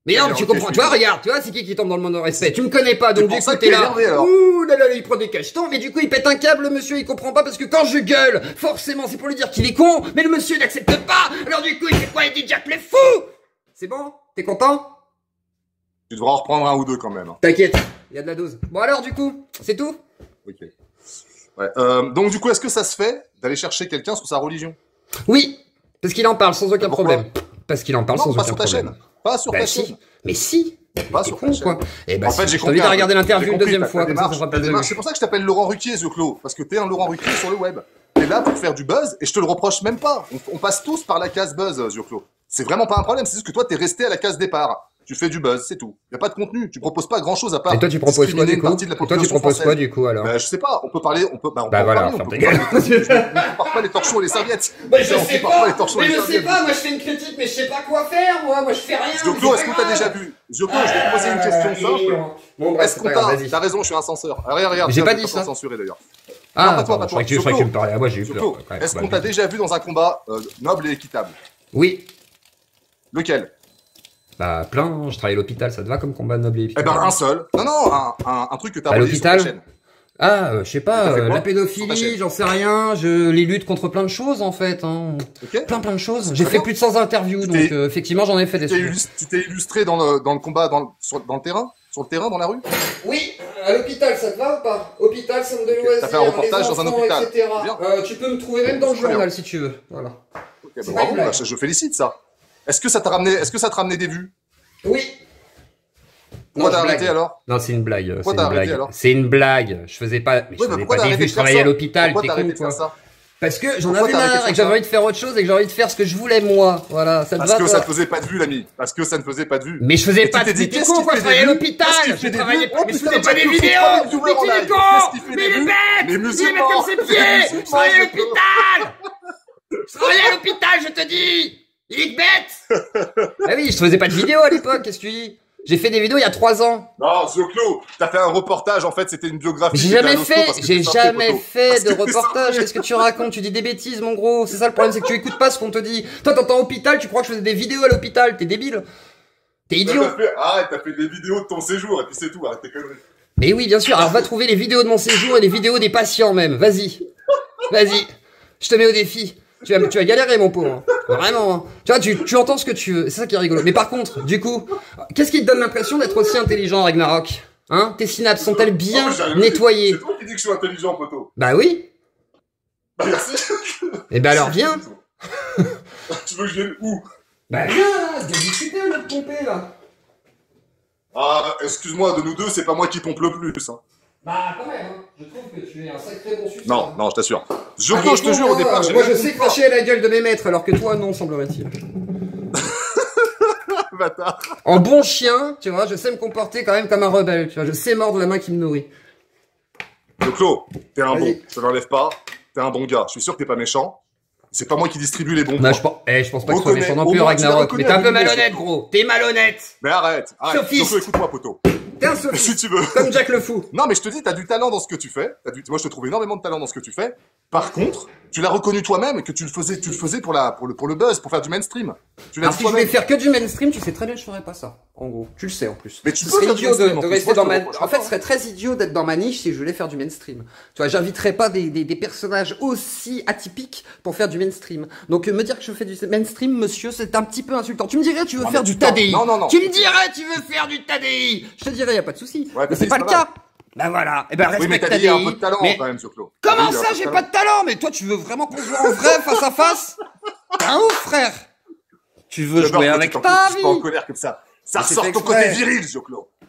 Mais non, tu comprends, tu vois, regarde, tu vois, c'est qui tombe dans le monde de respect. Tu me connais pas, donc du coup t'es là. Ouh là là, il prend des cachetons, mais du coup il pète un câble, le monsieur, il comprend pas parce que quand je gueule, forcément c'est pour lui dire qu'il est con, mais le monsieur n'accepte pas, alors du coup il fait quoi? Il dit Jack le fou! C'est bon? T'es content? Tu devras en reprendre un ou deux quand même. T'inquiète, il y a de la dose. Bon alors du coup, c'est tout? Ok. Ouais. Donc du coup, est-ce que ça se fait d'aller chercher quelqu'un sur sa religion? Oui, parce qu'il en parle sans aucun problème. Parce qu'il en parle sans aucun problème. Pas sur ta chaîne. Pas sur ta chaîne. Mais si. Pas sur ta chaîne. Quoi. Et bah, en fait, j'ai compris. Je t'invite à regarder l'interview une deuxième fois. C'est pour ça que je t'appelle Laurent Ruquier, Zioclo. Parce que t'es un Laurent Ruquier sur le web. T'es là pour faire du buzz et je te le reproche même pas. On passe tous par la case buzz, Zioclo. C'est vraiment pas un problème. C'est juste que toi, t'es resté à la case départ. Tu fais du buzz, c'est tout. Y a pas de contenu. Tu proposes pas grand chose à part. Et toi, tu proposes quoi du coup? Toi, tu proposes quoi du coup alors? Bah, je sais pas. On peut parler. Bah voilà, ferme ta gueule. On part pas les torchons et les serviettes. Bah je sais pas. Mais je sais pas. Moi, je fais une critique, mais je sais pas quoi faire. Moi, je fais rien. Zioclo, est-ce que t'as déjà vu? Zioclo, je vais te poser une question simple. Bon, est-ce qu'on t'as raison, je suis un censeur. Regarde. J'ai pas dit ça. Censuré d'ailleurs. Ah, je croyais que tu me parlais. Ah, moi, j'ai eu peur. Est-ce qu'on t'a déjà vu dans un combat noble et équitable? Oui. Lequel? Bah plein, je travaille à l'hôpital, ça te va comme combat noble et équitable? Eh ben un seul. Non, un truc que t'as relayé sur ta chaîne. Ah, je sais pas, la pédophilie, j'en sais rien, les luttes contre plein de choses en fait, hein. Okay. Plein de choses. J'ai fait plus de 100 interviews, donc effectivement j'en ai fait des choses. Tu t'es illustré dans le combat, dans le terrain? Sur le terrain, dans la rue? Oui, à l'hôpital, ça te va ou pas? Hôpital, centre de loisirs, t'as fait un reportage dans un hôpital, etc. Tu peux me trouver même dans le journal si tu veux, voilà. Ok, bah, bravo, je félicite ça. Est-ce que ça te ramenait des vues? Oui. Pourquoi t'as arrêté alors? Non, c'est une blague. Pourquoi t'as arrêté alors? C'est une blague. Je faisais pas. Mais je faisais pas des vues, je travaillais à l'hôpital. Pourquoi t'as arrêté de faire ça? Parce que j'en avais marre et que j'avais envie de faire autre chose et que j'ai envie de faire ce que je voulais moi. Voilà, ça te va. Parce que ça ne faisait pas de vue, l'ami. Parce que ça ne faisait pas de vue. Mais je faisais pas de vidéos. T'es con quoi, je travaillais à l'hôpital. Je travaillais pas. Mais je faisais pas des vidéos. Mais tu es con. Mais il est bête. Il est bête comme ses pieds. Je travaillais à l'hôpital. Je travaillais à l'hôpital, je te dis. Il est bête. Ah oui, je faisais pas de vidéos à l'époque. Qu'est-ce que tu dis? J'ai fait des vidéos il y a 3 ans. Non, Zioclo, t'as fait un reportage, en fait, c'était une biographie. J'ai jamais fait de reportage. Qu'est-ce que tu racontes? Tu dis des bêtises, mon gros. C'est ça le problème, c'est que tu écoutes pas ce qu'on te dit. Toi, t'entends hôpital, tu crois que je faisais des vidéos à l'hôpital. T'es débile. T'es idiot. Arrête, t'as fait des vidéos de ton séjour, et puis c'est tout, arrête tes conneries. Mais oui, bien sûr. Alors, va trouver les vidéos de mon séjour et les vidéos des patients, même. Vas-y. Vas-y. Je te mets au défi. Tu vas galérer, mon pauvre. Vraiment. Hein. Tu vois, tu entends ce que tu veux. C'est ça qui est rigolo. Mais par contre, du coup, qu'est-ce qui te donne l'impression d'être aussi intelligent, Ragnarok? Hein? Tes synapses sont-elles bien nettoyées? C'est toi qui dis que je suis intelligent, poteau. Bah oui. Bah merci. Et bah alors viens. Tu veux que je vienne où? Bah viens là, de discuter notre pompé là. Ah, excuse-moi, de nous deux, c'est pas moi qui pompe le plus. Hein. Bah quand même, hein. Je trouve que tu es un sacré bon suceur. Non, je t'assure. Je te jure, au départ, moi je sais cracher à la gueule de mes maîtres, alors que toi non, semblerait-il. Bâtard. En bon chien, tu vois, je sais me comporter quand même comme un rebelle, tu vois, je sais mordre la main qui me nourrit. Clo, t'es un bon, ça n'enlève pas, t'es un bon gars. Je suis sûr que t'es pas méchant. C'est pas moi qui distribue les bons points. Je pense pas que tu sois méchant non plus, Ragnarok. Mais t'es un peu malhonnête, gros. T'es malhonnête. Mais arrête. Sophiste. Écoute-moi, poteau. T'es un sophiste. Si tu veux. Comme Jack le Fou. Non, mais je te dis, t'as du talent dans ce que tu fais. Moi, je te trouve énormément de talent dans ce que tu fais. Par contre, tu l'as reconnu toi-même que tu le faisais pour le buzz, pour faire du mainstream. Tu l'as dit si je voulais faire que du mainstream, tu sais très bien que je ferais pas ça. En gros, tu le sais en plus. Mais tu serais idiot de rester dans ma. En fait, ce serait très idiot d'être dans ma niche si je voulais faire du mainstream. Tu vois, j'inviterais pas des personnages aussi atypiques pour faire du mainstream. Donc me dire que je fais du mainstream, monsieur, c'est un petit peu insultant. Tu me dirais, tu veux faire du TADI. Non. Tu me dirais, tu veux faire du TADI. Je te dirais, y a pas de souci. Ouais, mais c'est pas le cas. Bah voilà, et ben respecte oui, mais t'as dit un peu de talent quand même, Zioclo. Comment ça, j'ai pas de talent? Mais toi, tu veux vraiment qu'on joue en vrai, face à face? T'es un ouf, frère. Tu veux jouer avec ta vie? Je suis pas en colère comme ça. Ça ressort ton côté viril, Zioclo.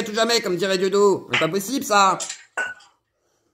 à tout jamais, comme dirait Dieudo. C'est pas possible, ça.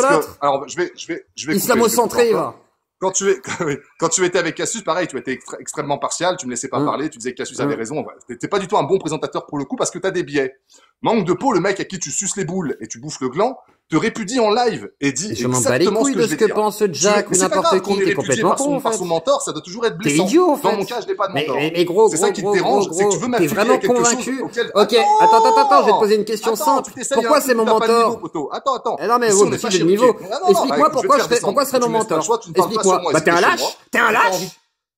parce que, gaucholâtre. alors, je vais couper, Islamo-centré, je vais couper va. encore. quand tu étais avec Cassius, pareil, tu étais extrêmement partial, tu me laissais pas parler, tu disais que Cassius avait raison. T'étais pas du tout un bon présentateur pour le coup parce que t'as des biais. Manque de peau, le mec à qui tu suces les boules et tu bouffes le gland, te répudie en live et dit je m'en bats les exactement ce couilles que de je ce vais que dire. pense Jack ou n'importe qui, t'es complètement con, en par fait. son mentor, ça doit toujours être T'es blessant. idiot, en fait. Dans mon cas, je n'ai pas de mentor. Mais gros, c'est ça qui te dérange, c'est que tu veux t'es m'affilier vraiment à quelque convaincu. chose auquel... Ok, attends, je vais te poser une question simple. Pourquoi c'est mon mentor? Attends. Non mais ouais, si j'ai le niveau. Explique-moi pourquoi serait mon mentor. Explique-moi. Bah t'es un lâche? T'es un lâche?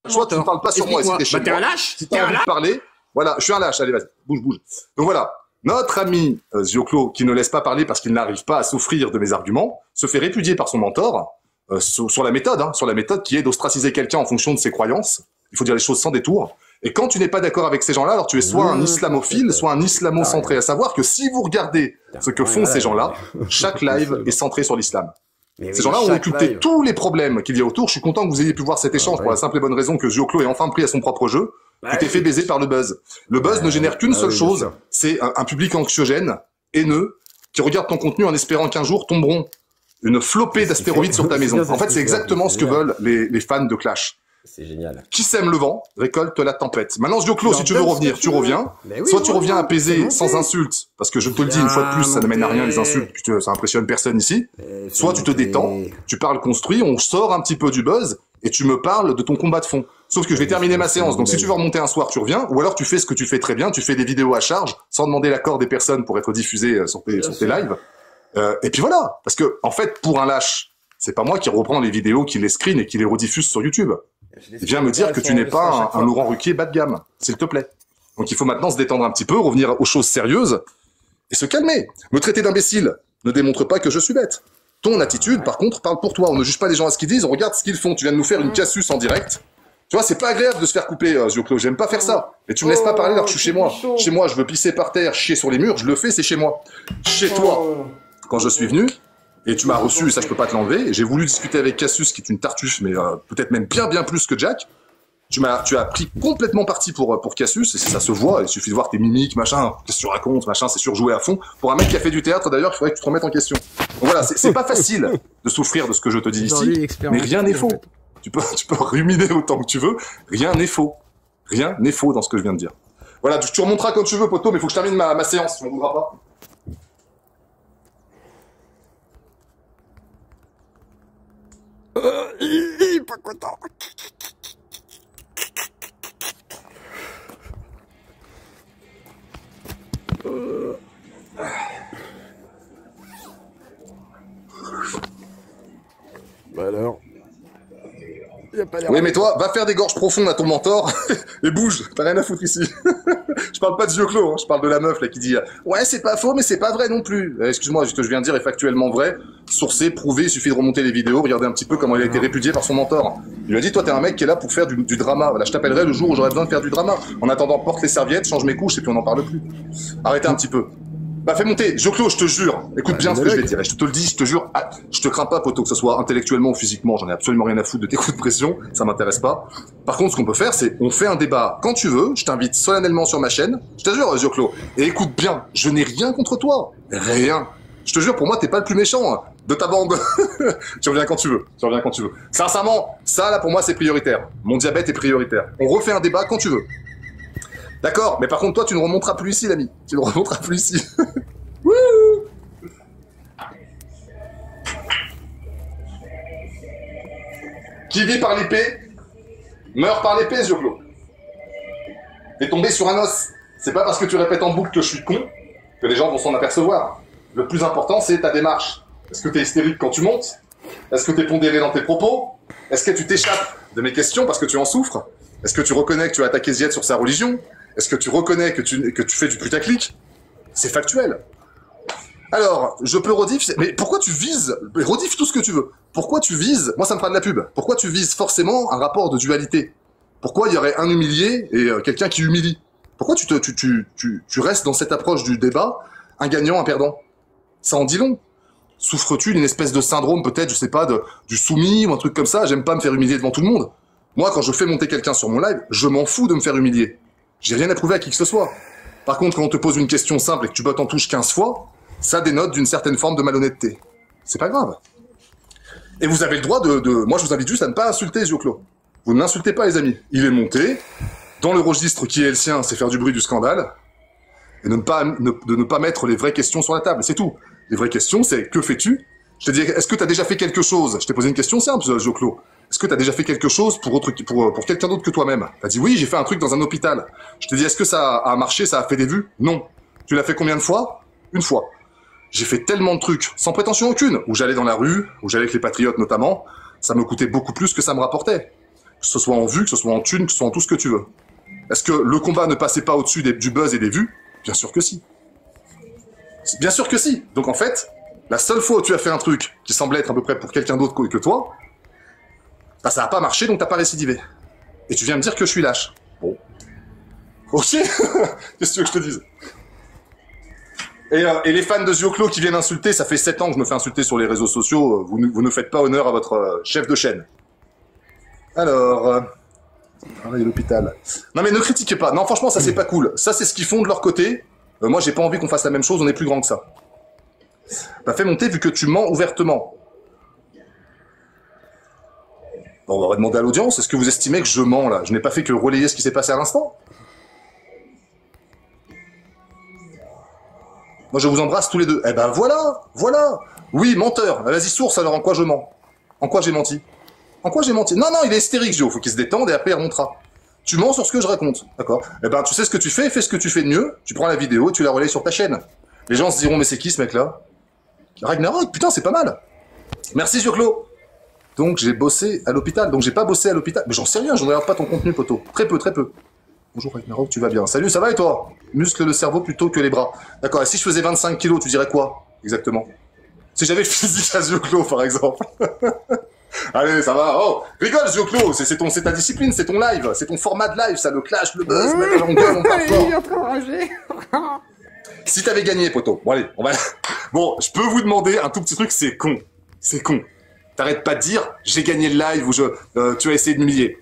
Soit tu ne parles pas sur moi et si t'es chez moi. T'es un lâche? Si t'as envie de parler, voilà, je suis un lâche, allez vas-y, bouge. Donc voilà. Notre ami Zioclo, qui ne laisse pas parler parce qu'il n'arrive pas à s'offrir de mes arguments, se fait répudier par son mentor sur la méthode qui est d'ostraciser quelqu'un en fonction de ses croyances. Il faut dire les choses sans détour. Et quand tu n'es pas d'accord avec ces gens-là, alors tu es soit un islamophile, soit un islamo-centré. À savoir que si vous regardez ce que font ces gens-là, chaque live est centré sur l'islam. Ces gens-là ont occulté tous les problèmes qu'il y a autour. Je suis content que vous ayez pu voir cet échange pour la simple et bonne raison que Zioclo est enfin pris à son propre jeu. Tu t'es fait baiser par le buzz. Le buzz ne génère qu'une seule chose, c'est un public anxiogène, haineux, qui regarde ton contenu en espérant qu'un jour tomberont une flopée d'astéroïdes sur ta maison. En fait, c'est exactement ce que veulent les fans de Clash. C'est génial. Qui sème le vent, récolte la tempête. Maintenant, Zioclo, si tu veux revenir, tu reviens. Soit tu reviens apaisé, sans insultes, parce que je te le dis une fois de plus, ça n'amène à rien les insultes, puisque ça impressionne personne ici. Soit tu te détends, tu parles construit, on sort un petit peu du buzz, et tu me parles de ton combat de fond. Sauf que je vais terminer ma séance, donc si tu veux remonter un soir, tu reviens, ou alors tu fais ce que tu fais très bien, tu fais des vidéos à charge, sans demander l'accord des personnes pour être diffusées sur tes lives. Et puis voilà, parce que, en fait, pour un lâche, c'est pas moi qui reprends les vidéos, qui les screen et qui les rediffuse sur YouTube. Viens me dire que tu n'es pas un Laurent Ruquier bas de gamme, s'il te plaît. Donc il faut maintenant se détendre un petit peu, revenir aux choses sérieuses, et se calmer. Me traiter d'imbécile ne démontre pas que je suis bête. Ton attitude, par contre, parle pour toi. On ne juge pas les gens à ce qu'ils disent, on regarde ce qu'ils font. Tu viens de nous faire une Cassius en direct. Tu vois, c'est pas agréable de se faire couper, Zioclo. J'aime pas faire ça. Mais tu me laisses pas parler alors que je suis chez moi. Chez moi, je veux pisser par terre, chier sur les murs, je le fais, c'est chez moi. Chez toi, quand je suis venu, et tu m'as reçu, et ça je peux pas te l'enlever, et j'ai voulu discuter avec Cassius, qui est une tartuffe, mais peut-être même bien plus que Jack. Tu as pris complètement parti pour Cassius, et ça se voit, il suffit de voir tes mimiques, machin, qu'est-ce que tu racontes, machin, c'est surjoué à fond. Pour un mec qui a fait du théâtre, d'ailleurs, il faudrait que tu te remettes en question. Donc voilà, c'est pas facile de souffrir de ce que je te dis ici, mais rien n'est faux. Tu peux ruminer autant que tu veux, rien n'est faux. Rien n'est faux dans ce que je viens de dire. Voilà, tu remonteras quand tu veux, poto, mais il faut que je termine ma séance, tu m'en voudras pas. Pas content. Bah alors. Oui, mais toi, va faire des gorges profondes à ton mentor et bouge, t'as rien à foutre ici. Je parle pas de Zioclo, hein, je parle de la meuf là qui dit ouais, c'est pas faux, mais c'est pas vrai non plus. Excuse-moi, ce que je viens de dire est factuellement vrai, sourcé, prouvé, il suffit de remonter les vidéos, regarder un petit peu comment il a été répudié par son mentor. Il lui a dit, toi t'es un mec qui est là pour faire du drama, voilà, je t'appellerai le jour où j'aurai besoin de faire du drama. En attendant, porte les serviettes, change mes couches et puis on n'en parle plus. Arrêtez un petit peu. Bah fais monter, Zioclo, je te jure, écoute bien ce que je vais dire, et je te le dis, je te jure, je te crains pas, poto, que ce soit intellectuellement ou physiquement, j'en ai absolument rien à foutre de tes coups de pression, ça m'intéresse pas. Par contre, ce qu'on peut faire, c'est, on fait un débat quand tu veux, je t'invite solennellement sur ma chaîne, je te jure, Zioclo, et écoute bien, je n'ai rien contre toi, rien. Je te jure, pour moi, t'es pas le plus méchant hein, de ta bande. Tu reviens quand tu veux, Sincèrement, ça là, pour moi, c'est prioritaire. Mon diabète est prioritaire. On refait un débat quand tu veux. D'accord, mais par contre, toi, tu ne remonteras plus ici, l'ami. Tu ne remonteras plus ici. Qui vit par l'épée, meurt par l'épée, Zioclo. T'es tombé sur un os. C'est pas parce que tu répètes en boucle que je suis con que les gens vont s'en apercevoir. Le plus important, c'est ta démarche. Est-ce que t'es hystérique quand tu montes? Est-ce que t'es pondéré dans tes propos? Est-ce que tu t'échappes de mes questions parce que tu en souffres? Est-ce que tu reconnais que tu as attaqué Zied sur sa religion? Est-ce que tu reconnais que tu fais du putaclic? C'est factuel. Alors, je peux rediff, mais pourquoi tu vises, rediff tout ce que tu veux. Pourquoi tu vises, moi ça me fera de la pub, pourquoi tu vises forcément un rapport de dualité? Pourquoi il y aurait un humilié et quelqu'un qui humilie? Pourquoi tu restes dans cette approche du débat, un gagnant, un perdant? Ça en dit long. Souffres-tu d'une espèce de syndrome peut-être, je sais pas, du soumis ou un truc comme ça? J'aime pas me faire humilier devant tout le monde. Moi, quand je fais monter quelqu'un sur mon live, je m'en fous de me faire humilier. J'ai rien à prouver à qui que ce soit. Par contre, quand on te pose une question simple et que tu bottes en touche 15 fois, ça dénote d'une certaine forme de malhonnêteté. C'est pas grave. Et vous avez le droit Moi, je vous invite juste à ne pas insulter Zioclo. Vous n'insultez pas, les amis. Il est monté, dans le registre qui est le sien, c'est faire du bruit du scandale, et de ne pas mettre les vraies questions sur la table, c'est tout. Les vraies questions, c'est que fais-tu? Je t'ai dit, est-ce que tu as déjà fait quelque chose? Je t'ai posé une question simple, Zioclo. Est-ce que tu as déjà fait quelque chose pour quelqu'un d'autre que toi-même? Tu as dit oui, j'ai fait un truc dans un hôpital. Je t'ai dit, est-ce que ça a marché, ça a fait des vues? Non. Tu l'as fait combien de fois? Une fois. J'ai fait tellement de trucs, sans prétention aucune, où j'allais dans la rue, où j'allais avec les patriotes notamment, ça me coûtait beaucoup plus que ça me rapportait. Que ce soit en vues, que ce soit en thunes, que ce soit en tout ce que tu veux. Est-ce que le combat ne passait pas au-dessus du buzz et des vues? Bien sûr que si. Bien sûr que si. Donc en fait, la seule fois où tu as fait un truc qui semblait être à peu près pour quelqu'un d'autre que toi, bah ça n'a pas marché, donc t'as pas récidivé. Et tu viens me dire que je suis lâche. Bon. Ok. Qu'est-ce que tu veux que je te dise? Et les fans de Zioclo qui viennent insulter, ça fait 7 ans que je me fais insulter sur les réseaux sociaux, vous ne faites pas honneur à votre chef de chaîne. Alors... travail à l'hôpital. Non mais ne critiquez pas, non franchement ça c'est pas cool. Ça c'est ce qu'ils font de leur côté, moi j'ai pas envie qu'on fasse la même chose, on est plus grand que ça. Bah fais monter vu que tu mens ouvertement. Bon, on va demander à l'audience, est-ce que vous estimez que je mens là? Je n'ai pas fait que relayer ce qui s'est passé à l'instant. Moi je vous embrasse tous les deux. Eh ben voilà, voilà. Oui, menteur. Vas-y source alors, en quoi je mens? En quoi j'ai menti? En quoi j'ai menti? Non, non, il est hystérique, Gio. Faut qu'il se détende et après il remontera. Tu mens sur ce que je raconte, d'accord? Eh ben tu sais ce que tu fais ce que tu fais de mieux. Tu prends la vidéo, tu la relayes sur ta chaîne. Les gens se diront mais c'est qui ce mec-là? Ragnarok, putain c'est pas mal. Merci Zioclo. Donc j'ai bossé à l'hôpital. Donc j'ai pas bossé à l'hôpital. Mais j'en sais rien, je ne regarde pas ton contenu, poteau. Très peu, très peu. Bonjour Ragnarok, tu vas bien? Salut, ça va et toi? Muscle le cerveau plutôt que les bras. D'accord, et si je faisais 25 kilos, tu dirais quoi? Exactement. Si j'avais le physique à Zioclo, par exemple. Allez, ça va. Oh, rigole Zioclo, c'est ta discipline, c'est ton live, c'est ton format de live, ça, le clash, le buzz, mettre en gueule, on parle fort. Il est en train de rager. Si t'avais gagné, poto. Bon allez, on va... Bon, je peux vous demander un tout petit truc, c'est con. C'est con. T'arrêtes pas de dire, j'ai gagné le live ou tu as essayé de m'humilier.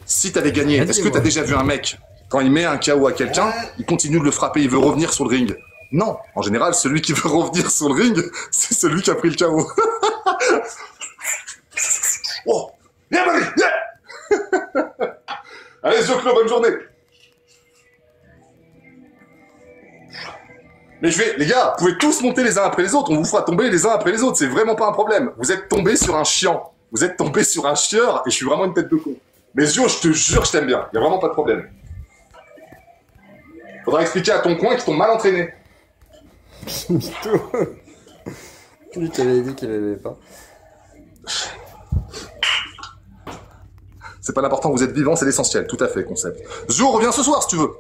Si t'avais gagné, est-ce que t'as déjà vu un mec, quand il met un KO à quelqu'un, il continue de le frapper, il veut revenir sur le ring? Non. En général, celui qui veut revenir sur le ring, c'est celui qui a pris le KO. Oh, viens Marie, viens. Allez Zioclo, bonne journée. Mais les gars, vous pouvez tous monter les uns après les autres, on vous fera tomber les uns après les autres, c'est vraiment pas un problème. Vous êtes tombés sur un chiant, vous êtes tombés sur un chieur, et je suis vraiment une tête de con. Mais Zio, je te jure, je t'aime bien, y a vraiment pas de problème. Faudra expliquer à ton coin qu'ils t'ont mal entraîné. Lui t'avais dit qu'il avait pas. C'est pas l'important, vous êtes vivant, c'est l'essentiel, tout à fait, concept. Zio, reviens ce soir si tu veux.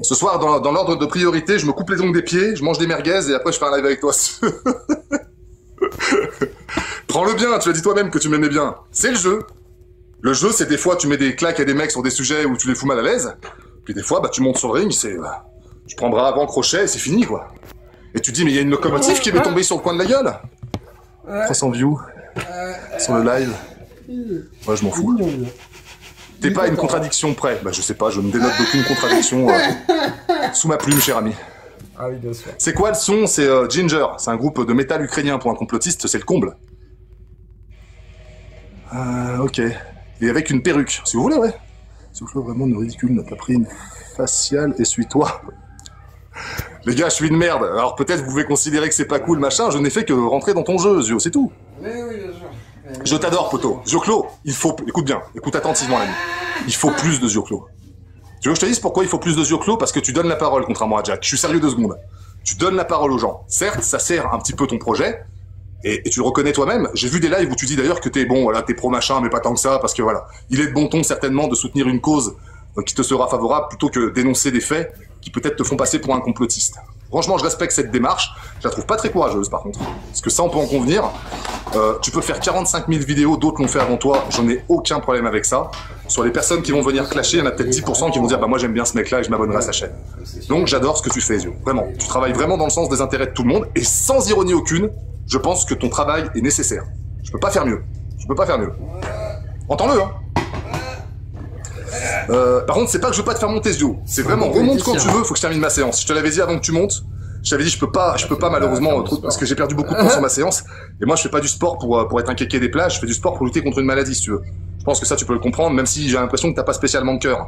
Ce soir, dans l'ordre de priorité, je me coupe les ongles des pieds, je mange des merguez et après je fais un live avec toi. Prends-le bien, tu l'as dit toi-même que tu m'aimais bien. C'est le jeu. Le jeu, c'est des fois tu mets des claques à des mecs sur des sujets où tu les fous mal à l'aise. Puis des fois, bah tu montes sur le ring, tu prends bras avant, crochet et c'est fini quoi. Et tu dis, mais il y a une locomotive qui m'est tombée sur le coin de la gueule. 300 views sur le live. Ouais, je m'en fous. T'es pas à une contradiction près. Bah je sais pas, je ne dénote d'aucune contradiction sous ma plume, cher ami. Ah oui, bien sûr. C'est quoi le son? C'est Ginger. C'est un groupe de métal ukrainien. Pour un complotiste, c'est le comble. Ok. Et avec une perruque, si vous voulez, ouais. Si vous voulez vraiment de ridicule, t'as pris une faciale, essuie-toi. Les gars, je suis une merde. Alors peut-être vous pouvez considérer que c'est pas cool, machin. Je n'ai fait que rentrer dans ton jeu, Zio, c'est tout. Oui, oui, bien sûr. Je t'adore, poto. Zioclo, il faut... Écoute bien, écoute attentivement, l'ami. Il faut plus de Zioclo. Tu veux que je te dise pourquoi il faut plus de Zioclo? Parce que tu donnes la parole, contrairement à Jack. Je suis sérieux 2 secondes. Tu donnes la parole aux gens. Certes, ça sert un petit peu ton projet, et tu le reconnais toi-même. J'ai vu des lives où tu dis d'ailleurs que t'es bon, voilà, t'es pro-machin, mais pas tant que ça, parce que voilà, il est de bon ton, certainement, de soutenir une cause qui te sera favorable, plutôt que d'énoncer des faits qui peut-être te font passer pour un complotiste. Franchement, je respecte cette démarche. Je la trouve pas très courageuse, par contre. Parce que ça, on peut en convenir. Tu peux faire 45 000 vidéos, d'autres l'ont fait avant toi. J'en ai aucun problème avec ça. Sur les personnes qui vont venir clasher, il y en a peut-être 10% qui vont dire, bah moi j'aime bien ce mec-là et je m'abonnerai à sa chaîne. Donc j'adore ce que tu fais, Zio. Vraiment. Tu travailles vraiment dans le sens des intérêts de tout le monde. Et sans ironie aucune, je pense que ton travail est nécessaire. Je peux pas faire mieux. Je peux pas faire mieux. Entends-le, hein. Par contre, c'est pas que je veux pas te faire monter, Zio. C'est vraiment, remonte quand tu veux, faut que je termine ma séance. Je te l'avais dit avant que tu montes. Je t'avais dit, je peux pas malheureusement, parce que j'ai perdu beaucoup de temps sur ma séance. Et moi, je fais pas du sport pour être un kéké des plages. Je fais du sport pour lutter contre une maladie, si tu veux. Je pense que ça, tu peux le comprendre, même si j'ai l'impression que t'as pas spécialement de cœur.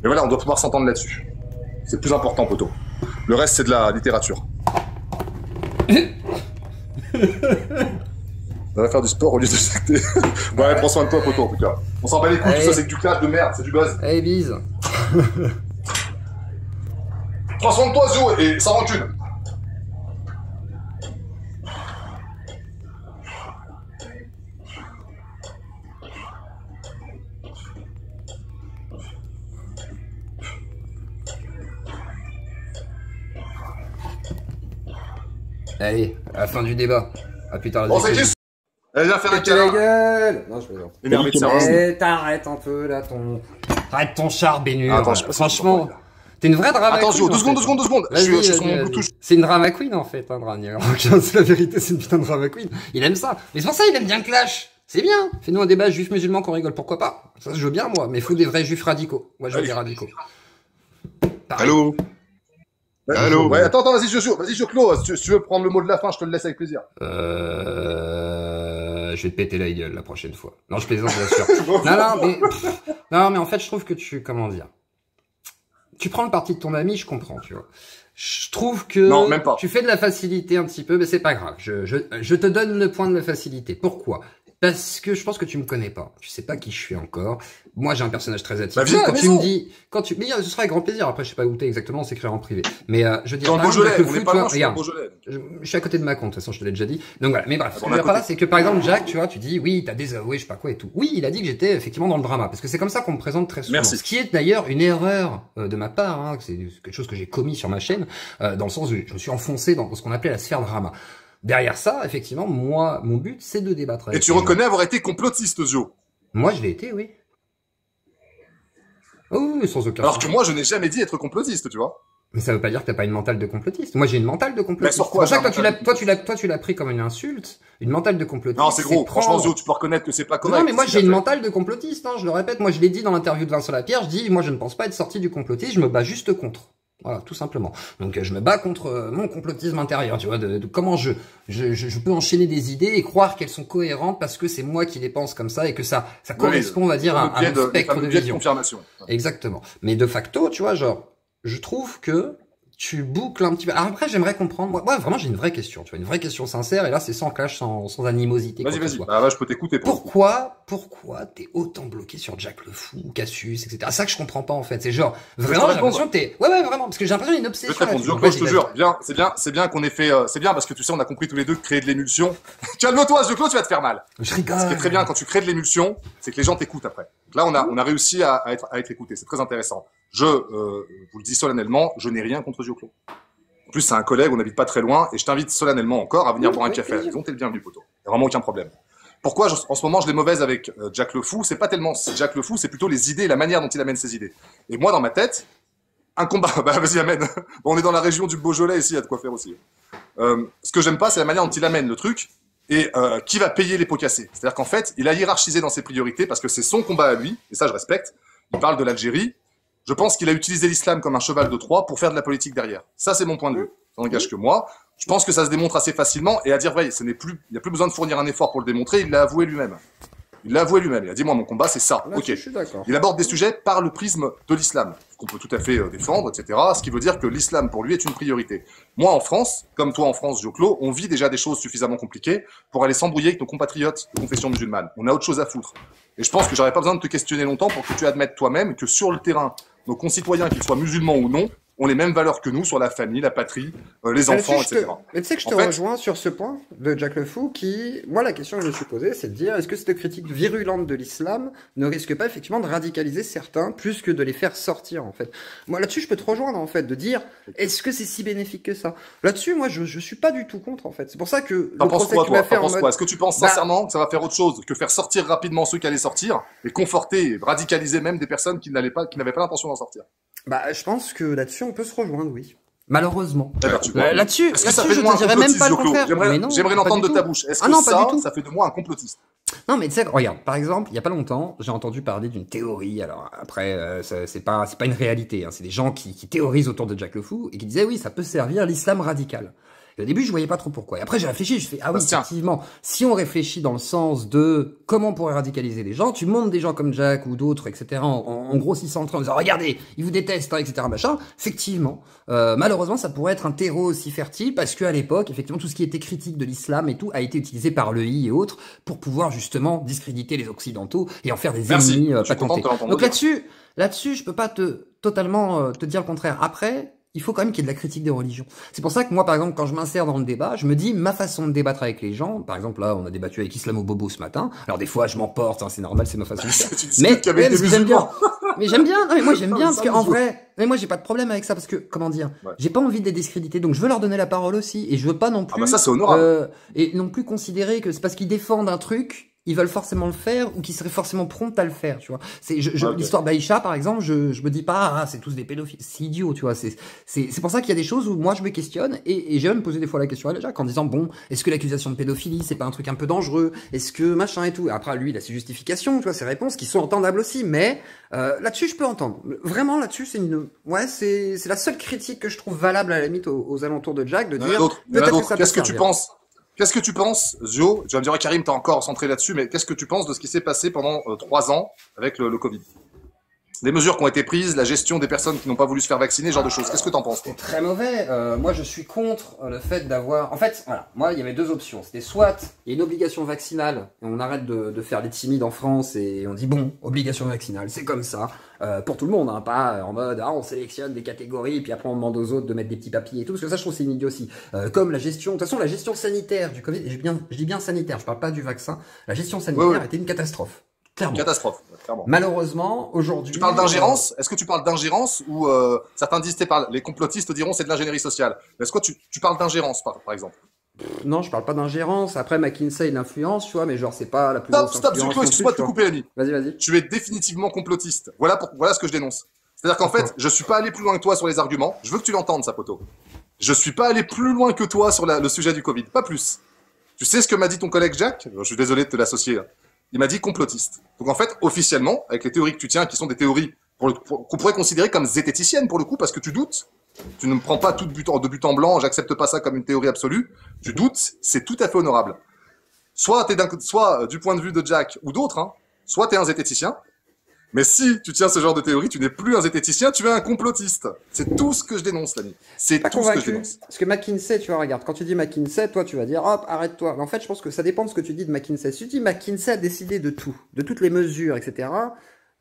Mais voilà, on doit pouvoir s'entendre là-dessus. C'est le plus important, poteau. Le reste, c'est de la littérature. On va faire du sport au lieu de s'acter. Ouais, prends soin de toi, poteau, en tout cas. On s'en bat les couilles, tout ça, c'est du clash de merde, c'est du buzz. Hey, bise. Prends soin de toi, Zio, et sans rancune. Allez, à la fin du débat. À plus tard. Bon, c'est qui? Allez, viens faire un Pétez la câlin. gueule. Non, je plaisante. Énervé de service. Eh, t'arrêtes un peu, là, Arrête ton char, Bénur. Attends, je sais pas si franchement, t'es une vraie drama queen. Attends, Zio, 2 secondes. Je suis sur mon Bluetooth. C'est une drama queen, en fait, Dragner. C'est la vérité, c'est une putain de drama queen. Il aime ça. Mais c'est pour ça qu'il aime bien Clash. C'est bien. Fais-nous un débat juif-musulman qu'on rigole. Pourquoi pas? Ça, je veux bien, moi. Mais faut des vrais juifs radicaux. Moi, je veux des radicaux. Pareil. Allô? Allô? Ouais, attends, vas-y, je clôt. Si tu veux prendre le mot de la fin, je te le laisse avec plaisir. Je vais te péter la gueule la prochaine fois. Non, je plaisante, bien sûr. non, mais en fait, je trouve que comment dire? Tu prends le parti de ton ami, je comprends, tu vois. Je trouve que non, même pas. Tu fais de la facilité un petit peu, mais c'est pas grave. Je te donne le point de la facilité. Pourquoi? Parce que je pense que tu me connais pas. Tu sais pas qui je suis encore. Moi, j'ai un personnage très atypique. Bah, quand tu me dis, mais ce sera avec grand plaisir. Après, je sais pas où t'es exactement, on s'écrira en privé. Mais, je veux dire, dans le Beaujolais, on est pas loin, regarde, je suis à côté de ma compte, de toute façon, je te l'ai déjà dit. Donc voilà. Mais bref, ce que je veux dire par là, c'est que par exemple, Jack, tu vois, tu dis, oui, t'as désavoué, je sais pas quoi et tout. Oui, il a dit que j'étais effectivement dans le drama. Parce que c'est comme ça qu'on me présente très souvent. Merci. Ce qui est d'ailleurs une erreur de ma part, hein, c'est quelque chose que j'ai commis sur ma chaîne, dans le sens où je me suis enfoncé dans ce qu'on appelait la sphère drama. Derrière ça, effectivement, moi, mon but, c'est de débattre avec Et tu reconnais avoir été complotiste, Zio? Moi, je l'ai été, oui. Oh, oui, sans aucun Alors souci. que moi, je n'ai jamais dit être complotiste, tu vois. Mais ça veut pas dire que t'as pas une mentale de complotiste. Moi, j'ai une mentale de complotiste. Mais sur quoi, c'est pour ça j'ai que toi, tu l'as pris comme une insulte. Une mentale de complotiste. Non, c'est gros. prendre- Franchement, Zio, tu peux reconnaître que c'est pas correct. Non, mais moi, ce j'ai qu'il une a fait. mentale de complotiste, hein, je le répète. Moi, je l'ai dit dans l'interview de Vincent Lapierre. Je dis, moi, je ne pense pas être sorti du complotisme, je me bats juste contre. Voilà, tout simplement. Donc, je me bats contre mon complotisme intérieur, tu vois, de comment je peux enchaîner des idées et croire qu'elles sont cohérentes parce que c'est moi qui les pense comme ça et que ça correspond, on va dire, à un spectre de vision. Confirmation. Exactement. Mais de facto, tu vois, genre, je trouve que tu boucles un petit peu. Alors après, j'aimerais comprendre. Moi, vraiment, j'ai une vraie question, tu vois, une vraie question sincère. Et là, c'est sans clash, sans animosité. Vas-y, quoi que ce vas-y. soit. Ah, bah, je peux t'écouter. Pourquoi t'es autant bloqué sur Jack le Fou, Cassius, etc. C'est ça que je comprends pas, en fait. C'est genre, vraiment, j'ai l'impression que t'es, ouais, vraiment, parce que j'ai l'impression qu'il y a une Je vais obsession. te répondre, là-dessus. je te Vas-y, jure. Bien, c'est bien qu'on ait fait, c'est bien parce que tu sais, on a compris tous les deux que créer de l'émulsion. Calme-toi, Zio, tu vas te faire mal. je rigole. Ce qui est très bien quand tu crées de l'émulsion, c'est que les gens t'écoutent après. Donc là, on a réussi à être écouté. C'est très intéressant. Je vous le dis solennellement, je n'ai rien contre Dioclo. En plus, c'est un collègue, on n'habite pas très loin, et je t'invite solennellement encore à venir Oui, boire un avec café à la plaisir. maison, t'es le bienvenu, poteau. Y a vraiment aucun problème. Pourquoi, en ce moment, je l'ai mauvaise avec Jack le Fou? C'est pas tellement Jack le Fou, c'est plutôt les idées et la manière dont il amène ses idées. Et moi, dans ma tête, un combat, bah vas-y, amène. Bon, on est dans la région du Beaujolais, ici, il y a de quoi faire aussi. Ce que j'aime pas, c'est la manière dont il amène le truc, et qui va payer les pots cassés. C'est-à-dire qu'en fait, il a hiérarchisé dans ses priorités, parce que c'est son combat à lui, et ça, je respecte. Il parle de l'Algérie. Je pense qu'il a utilisé l'islam comme un cheval de Troie pour faire de la politique derrière. Ça, c'est mon point de vue. Ça n'engage que moi. Je pense que ça se démontre assez facilement, et à dire vrai, il n'y a plus besoin de fournir un effort pour le démontrer, il l'a avoué lui-même. Il l'a avoué lui-même. Il a dit, moi, mon combat, c'est ça. Là, Ok. je suis d'accord. Il aborde des sujets par le prisme de l'islam, qu'on peut tout à fait défendre, etc. Ce qui veut dire que l'islam, pour lui, est une priorité. Moi, en France, comme toi en France, Dioclo, on vit déjà des choses suffisamment compliquées pour aller s'embrouiller avec nos compatriotes de confession musulmane. On a autre chose à foutre. Et je pense que j'aurais pas besoin de te questionner longtemps pour que tu admettes toi-même que sur le terrain, nos concitoyens, qu'ils soient musulmans ou non, ont les mêmes valeurs que nous sur la famille, la patrie, les enfants, etc. Mais tu sais que je te En fait- rejoins sur ce point de Jack le Fou qui, moi, la question que je me suis posée, c'est de dire, est-ce que cette critique virulente de l'islam ne risque pas effectivement de radicaliser certains plus que de les faire sortir, en fait? Moi, là-dessus, je peux te rejoindre, en fait, de dire, est-ce que c'est si bénéfique que ça? Là-dessus, moi, je suis pas du tout contre, en fait. C'est pour ça que T'en le penses procès quoi, que tu m'as toi? fait T'en en penses mode... quoi? Est-ce que tu penses Bah- sincèrement que ça va faire autre chose que faire sortir rapidement ceux qui allaient sortir et conforter, et radicaliser même des personnes qui n'avaient pas l'intention d'en sortir? Bah, je pense que là-dessus, on peut se rejoindre, oui. Malheureusement. Tu vois. Là-dessus, Est-ce que ça fait je de moi te un dirais même complotiste, pas le Yoko? contraire. Mais non, J'aimerais pas l'entendre du de ta tout. bouche. Est-ce Ah que non, pas du tout. ça fait de moi un complotiste? Non, mais tu sais, regarde, par exemple, il y a pas longtemps, j'ai entendu parler d'une théorie. Alors après, c'est pas une réalité. Hein, c'est des gens qui théorisent autour de Jack le Fou et qui disaient oui, ça peut servir l'islam radical. Et au début, je voyais pas trop pourquoi. Et après, j'ai réfléchi, je fais ah oui, effectivement, si on réfléchit dans le sens de comment on pourrait radicaliser les gens, tu montes des gens comme Jack ou d'autres, etc. En grossissant le trait, en disant regardez, ils vous détestent, hein, etc. Machin. Effectivement, malheureusement, ça pourrait être un terreau aussi fertile parce qu'à l'époque, effectivement, tout ce qui était critique de l'islam et tout a été utilisé par l'EI et autres pour pouvoir justement discréditer les occidentaux et en faire des ennemis patentés. Donc là-dessus, je peux pas totalement te dire le contraire. Après, il faut quand même qu'il y ait de la critique des religions. C'est pour ça que moi, par exemple, quand je m'insère dans le débat, je me dis ma façon de débattre avec les gens. Par exemple, là, on a débattu avec Islamo Bobo ce matin. Alors des fois, je m'emporte, hein, c'est normal, c'est ma façon de faire. Mais j'aime bien. Mais j'aime bien. Non, mais moi, j'aime bien parce que en vrai, mais moi, j'ai pas de problème avec ça parce que comment dire, j'ai pas envie de les discréditer. Donc, je veux leur donner la parole aussi et je veux pas non plus. Ah bah ça, c'est honorable. Et non plus considérer que c'est parce qu'ils défendent un truc. Ils veulent forcément le faire ou qu'ils seraient forcément prompts à le faire, tu vois. L'histoire d'Aïcha, par exemple, je me dis pas, ah, c'est tous des pédophiles. C'est idiot, tu vois. C'est pour ça qu'il y a des choses où moi je me questionne et j'ai même posé des fois la question à Jacques en disant, bon, est-ce que l'accusation de pédophilie, c'est pas un truc un peu dangereux? Est-ce que machin et tout? Et après, lui, il a ses justifications, tu vois, ses réponses qui sont entendables aussi, mais, là-dessus, je peux entendre. Vraiment, là-dessus, c'est la seule critique que je trouve valable à la limite aux alentours de Jacques, de dire, peut-être que ça peut Qu'est-ce que tu servir. penses? Qu'est-ce que tu penses, Zio? Tu vas me dire, Karim, t'as encore centré là-dessus, mais qu'est-ce que tu penses de ce qui s'est passé pendant 3 ans avec le Covid? Les mesures qui ont été prises, la gestion des personnes qui n'ont pas voulu se faire vacciner, ce genre de choses. Qu'est-ce que t'en penses, toi? C'est très mauvais. Moi, je suis contre le fait d'avoir... En fait, voilà, moi, il y avait deux options. C'était soit il y a une obligation vaccinale, et on arrête de faire les timides en France, et on dit, bon, obligation vaccinale, c'est comme ça, pour tout le monde, hein, pas en mode, ah, on sélectionne des catégories, et puis après on demande aux autres de mettre des petits papiers et tout, parce que ça, je trouve c'est une idiotie. Comme la gestion... De toute façon, la gestion sanitaire du Covid, je dis bien sanitaire, je parle pas du vaccin, la gestion sanitaire était une catastrophe. Clairement. Catastrophe, clairement. Malheureusement, aujourd'hui... Tu parles d'ingérence? Est-ce que tu parles d'ingérence ou certains disent, les complotistes diront c'est de l'ingénierie sociale. Est-ce que tu parles d'ingérence, par exemple? Non, je parle pas d'ingérence. Après, McKinsey, l'influence, tu vois, mais genre, c'est pas la plus grosse influence. Stop, excuse-moi de te couper, l'ami. Vas-y. Tu es définitivement complotiste. Voilà ce que je dénonce. C'est-à-dire qu'en fait, je suis pas allé plus loin que toi sur les arguments. Je veux que tu l'entendes, ça, poteau. Je suis pas allé plus loin que toi sur le sujet du Covid. Pas plus. Tu sais ce que m'a dit ton collègue Jack? Je suis désolé de te l'associer, là. Il m'a dit complotiste. Donc en fait, officiellement, avec les théories que tu tiens, qui sont des théories qu'on pourrait considérer comme zététiciennes pour le coup, parce que tu doutes, tu ne me prends pas tout de but en blanc, j'accepte pas ça comme une théorie absolue, tu doutes, c'est tout à fait honorable. Soit du point de vue de Jack ou d'autres, hein, soit t'es un zététicien, mais si tu tiens ce genre de théorie, tu n'es plus un zététicien, tu es un complotiste. C'est tout ce que je dénonce, l'ami. C'est tout ce que je dénonce. Parce que McKinsey, tu vois, regarde, quand tu dis McKinsey, toi, tu vas dire, hop, arrête-toi. Mais en fait, je pense que ça dépend de ce que tu dis de McKinsey. Si tu dis McKinsey a décidé de tout, de toutes les mesures, etc.,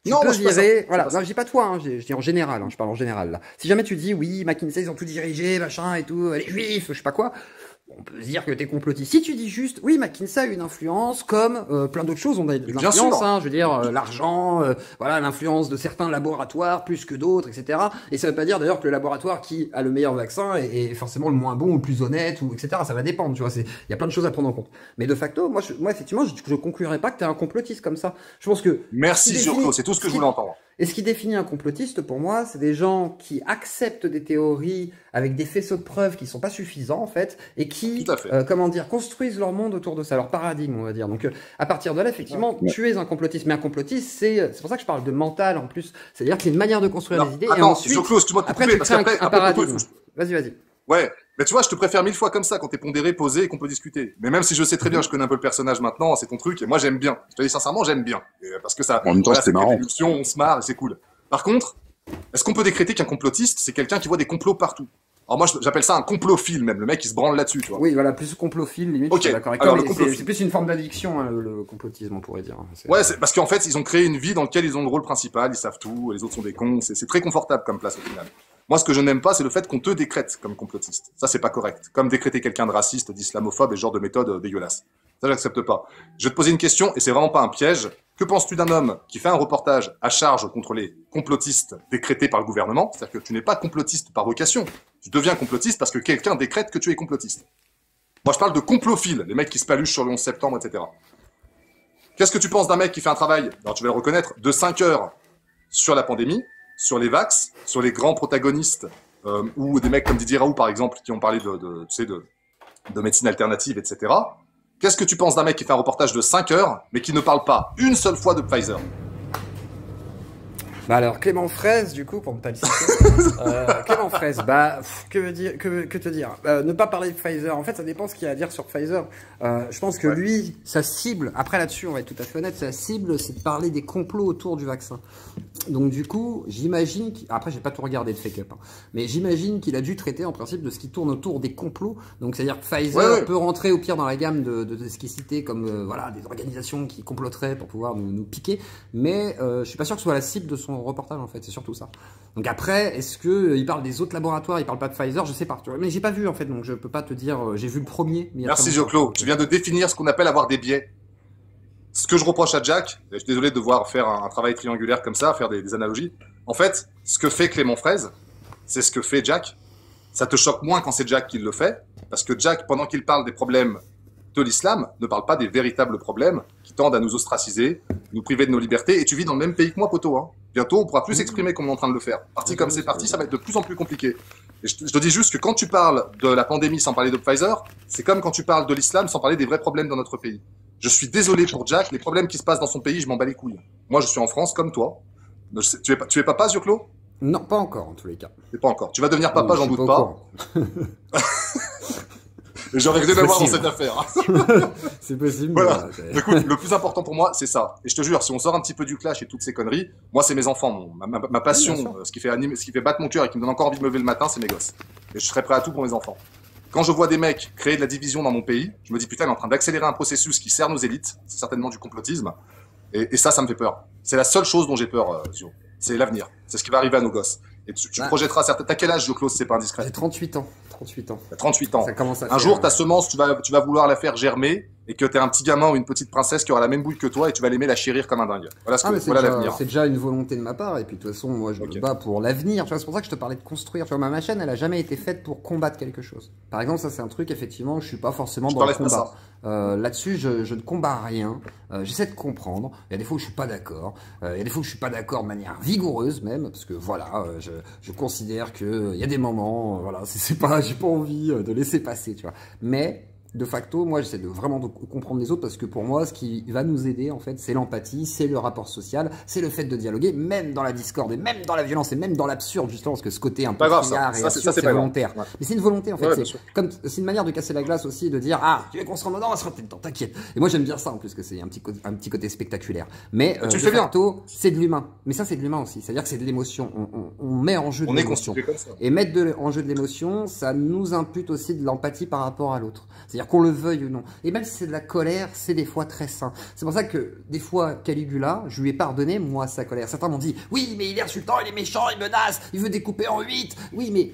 tu peux virer, voilà. Non, je dis pas toi, hein, je dis en général, hein, je parle en général, là. Si jamais tu dis, oui, McKinsey, ils ont tout dirigé, machin et tout, les juifs, je sais pas quoi, on peut se dire que t'es complotiste. Si tu dis juste, oui, McKinsey a une influence, comme plein d'autres choses, on a de l'influence, hein, je veux dire, l'argent, voilà, l'influence de certains laboratoires plus que d'autres, etc. Et ça veut pas dire d'ailleurs que le laboratoire qui a le meilleur vaccin est forcément le moins bon ou le plus honnête, ou etc. Ça va dépendre, tu vois, il y a plein de choses à prendre en compte. Mais de facto, moi effectivement, je conclurai pas que t'es un complotiste comme ça. Je pense que... Merci Surco, c'est tout ce que je voulais entendre. Et ce qui définit un complotiste, pour moi, c'est des gens qui acceptent des théories avec des faisceaux de preuves qui sont pas suffisants, en fait, et qui, construisent leur monde autour de ça, leur paradigme, on va dire. Donc, à partir de là, effectivement, tu es un complotiste. Mais un complotiste, c'est pour ça que je parle de mental, en plus. C'est-à-dire que c'est une manière de construire des idées, et ensuite, excuse-moi de te couper, parce qu'après, un paradigme. Vas-y. Ouais, mais tu vois, je te préfère 1000 fois comme ça, quand t'es pondéré, posé et qu'on peut discuter. Mais même si je sais très bien, je connais un peu le personnage maintenant, c'est ton truc, et moi j'aime bien. Je te dis sincèrement, j'aime bien. Parce que ça, en même temps, c'était marrant. On se marre et c'est cool. Par contre, est-ce qu'on peut décréter qu'un complotiste, c'est quelqu'un qui voit des complots partout? Alors moi, j'appelle ça un complophile même, le mec il se branle là-dessus, tu vois. Oui, voilà, plus complophile, limite, okay. Je suis d'accord avec toi, mais c'est plus une forme d'addiction, hein, le complotisme, on pourrait dire. Ouais, c'est parce qu'en fait, ils ont créé une vie dans laquelle ils ont le rôle principal, ils savent tout, les autres sont des cons, c'est très confortable comme place au final. Moi, ce que je n'aime pas, c'est le fait qu'on te décrète comme complotiste. Ça, c'est pas correct. Comme décréter quelqu'un de raciste, d'islamophobe et ce genre de méthode dégueulasse. Ça, j'accepte pas. Je vais te poser une question, et c'est vraiment pas un piège. Que penses-tu d'un homme qui fait un reportage à charge contre les complotistes décrétés par le gouvernement? C'est-à-dire que tu n'es pas complotiste par vocation. Tu deviens complotiste parce que quelqu'un décrète que tu es complotiste. Moi, je parle de complophiles, les mecs qui se paluchent sur le 11 septembre, etc. Qu'est-ce que tu penses d'un mec qui fait un travail, alors tu vas le reconnaître, de 5 heures sur la pandémie, sur les vax, sur les grands protagonistes ou des mecs comme Didier Raoult, par exemple, qui ont parlé tu sais, de médecine alternative, etc. Qu'est-ce que tu penses d'un mec qui fait un reportage de 5 heures, mais qui ne parle pas une seule fois de Pfizer? Bah alors Clément Fraisse, du coup, pour ne pas le citer, Clément Fraisse, bah que te dire, ne pas parler de Pfizer. En fait, ça dépend ce qu'il y a à dire sur Pfizer. Je pense que lui, sa cible, après là-dessus, on va être tout à fait honnête, sa cible, c'est de parler des complots autour du vaccin. Donc du coup, j'imagine, après j'ai pas tout regardé de fake-up, hein, mais j'imagine qu'il a dû traiter en principe de ce qui tourne autour des complots. Donc c'est-à-dire que Pfizer peut rentrer au pire dans la gamme de ce qui est cité comme voilà des organisations qui comploteraient pour pouvoir nous piquer, mais je suis pas sûr que ce soit la cible de son reportage en fait, c'est surtout ça. Donc après, est-ce que il parle des autres laboratoires, il parle pas de Pfizer, je sais pas, tu vois, mais j'ai pas vu en fait, donc je peux pas te dire, j'ai vu le premier. Mais merci Joclo, tu viens de définir ce qu'on appelle avoir des biais. Ce que je reproche à Jack, et je suis désolé de devoir faire un travail triangulaire comme ça, faire des analogies. En fait, ce que fait Clément Fraisse, c'est ce que fait Jack. Ça te choque moins quand c'est Jack qui le fait, parce que Jack, pendant qu'il parle des problèmes de l'islam, ne parle pas des véritables problèmes qui tendent à nous ostraciser, nous priver de nos libertés, et tu vis dans le même pays que moi, poto. Hein. Bientôt, on pourra plus s'exprimer comme on est en train de le faire. Parti comme c'est parti, ça va être de plus en plus compliqué. Et je te dis juste que quand tu parles de la pandémie sans parler de Pfizer, c'est comme quand tu parles de l'islam sans parler des vrais problèmes dans notre pays. Je suis désolé pour Jack, les problèmes qui se passent dans son pays, je m'en bats les couilles. Moi, je suis en France comme toi. Tu es papa, Zioclo? Non, pas encore en tous les cas. Pas encore. Tu vas devenir papa, j'en doute pas. J'aurais rien à voir dans cette affaire. C'est possible. Voilà. Écoute, le plus important pour moi, c'est ça. Et je te jure, si on sort un petit peu du clash et toutes ces conneries, moi, c'est mes enfants. Ma passion, ce qui fait battre mon cœur et qui me donne encore envie de me lever le matin, c'est mes gosses. Et je serai prêt à tout pour mes enfants. Quand je vois des mecs créer de la division dans mon pays, je me dis putain, il est en train d'accélérer un processus qui sert nos élites. C'est certainement du complotisme. Et ça me fait peur. C'est la seule chose dont j'ai peur, Zio. C'est l'avenir. C'est ce qui va arriver à nos gosses. Et tu projetteras certains. T'as quel âge, Joclo, si c'est pas indiscret? J'ai 38 ans. 38 ans. T'as 38 ans. Ça commence à un jour, ta semence, tu vas vouloir la faire germer et que t'es un petit gamin ou une petite princesse qui aura la même bouille que toi et tu vas l'aimer la chérir comme un dingue. Voilà l'avenir. C'est déjà une volonté de ma part et puis de toute façon, moi, je me bats pour l'avenir. C'est pour ça que je te parlais de construire. Tu vois, ma chaîne, elle a jamais été faite pour combattre quelque chose. Par exemple, ça, c'est un truc, effectivement, je suis pas forcément dans le combat. Là-dessus, je ne combats rien. J'essaie de comprendre. Il y a des fois où je suis pas d'accord. Il y a des fois où je suis pas d'accord de manière vigoureuse même, parce que voilà, je considère que il y a des moments, voilà, c'est pas, j'ai pas envie de laisser passer, tu vois. Mais de facto, moi, j'essaie de vraiment comprendre les autres parce que pour moi, ce qui va nous aider, en fait, c'est l'empathie, c'est le rapport social, c'est le fait de dialoguer, même dans la discorde, et même dans la violence, et même dans l'absurde, justement, parce que ce côté un peu criard et absurde, c'est volontaire. Ouais. Mais c'est une volonté, en fait. C'est une manière de casser la glace aussi, de dire, ah, tu veux qu'on se rende dedans, on va se rendre dedans, t'inquiète. Et moi, j'aime bien ça, en plus, que c'est un petit côté spectaculaire. Mais, de facto, c'est de l'humain. Mais ça, c'est de l'humain aussi. C'est-à-dire que c'est de l'émotion. On met en jeu de l'émotion. Et mettre en jeu de l'émotion, ça nous impute aussi de l'empathie par rapport à l'autre. C'est-à-dire qu'on le veuille ou non. Et même si c'est de la colère, c'est des fois très sain. C'est pour ça que, des fois, Caligula, je lui ai pardonné, moi, sa colère. Certains m'ont dit, oui, mais il est insultant, il est méchant, il menace, il veut découper en 8. Oui, mais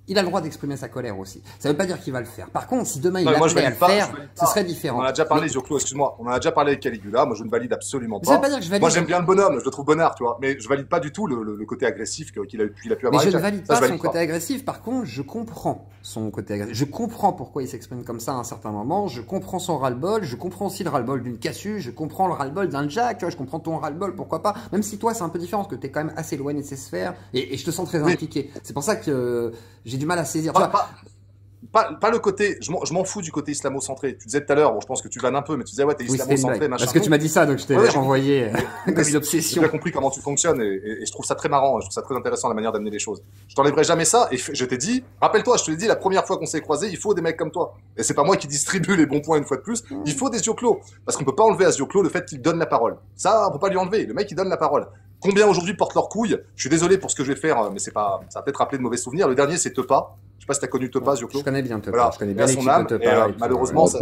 il a le droit d'exprimer sa colère aussi. Ça veut pas dire qu'il va le faire. Par contre, si demain il appelait à le faire, ce serait différent. On en a déjà parlé, Zioclo, excuse-moi. On en a déjà parlé avec Caligula. Moi, je ne valide absolument pas. Ça veut pas dire que je valide. Moi, j'aime bien le bonhomme. Je le trouve bonnard, tu vois. Mais je valide pas du tout le côté agressif qu'il a pu avoir. Mais je ne valide pas son côté agressif. Par contre, je comprends son côté agressif. Je comprends pourquoi il s'exprime comme ça à un certain moment. Je comprends son ras-le-bol. Je comprends aussi le ras-le-bol d'une Cassu. Je comprends le ras-le-bol d'un Jack. Tu vois, je comprends ton ras-le-bol. Pourquoi pas? Même si toi, c'est un peu différent parce que t'es quand même assez éloigné de ces sphères et je te sens très impliqué. C'est pour ça que j'ai du mal à saisir. Pas le côté, je m'en fous du côté islamo-centré. Tu disais tout à l'heure, bon, je pense que tu vannes un peu, mais tu disais, ouais, t'es islamo-centré, machin. Parce que tu m'as dit ça, donc je t'ai renvoyé comme une obsession. J'ai bien compris comment tu fonctionnes et je trouve ça très marrant, je trouve ça très intéressant la manière d'amener les choses. Je t'enlèverai jamais ça et je t'ai dit, rappelle-toi, je te l'ai dit la première fois qu'on s'est croisés, il faut des mecs comme toi. Et c'est pas moi qui distribue les bons points une fois de plus, il faut des Zioclo. Parce qu'on peut pas enlever à Zioclo le fait qu'il donne la parole. Ça, on peut pas lui enlever. Le mec, il donne la parole. Combien aujourd'hui portent leurs couilles? Je suis désolé pour ce que je vais faire, mais c'est pas, ça va peut-être rappeler de mauvais souvenirs. Le dernier, c'est Tepa. Je sais pas si t'as connu Tepa, Zioclo. Je connais bien Tepa. Voilà. Je connais bien son âme. Tepa. Malheureusement, ça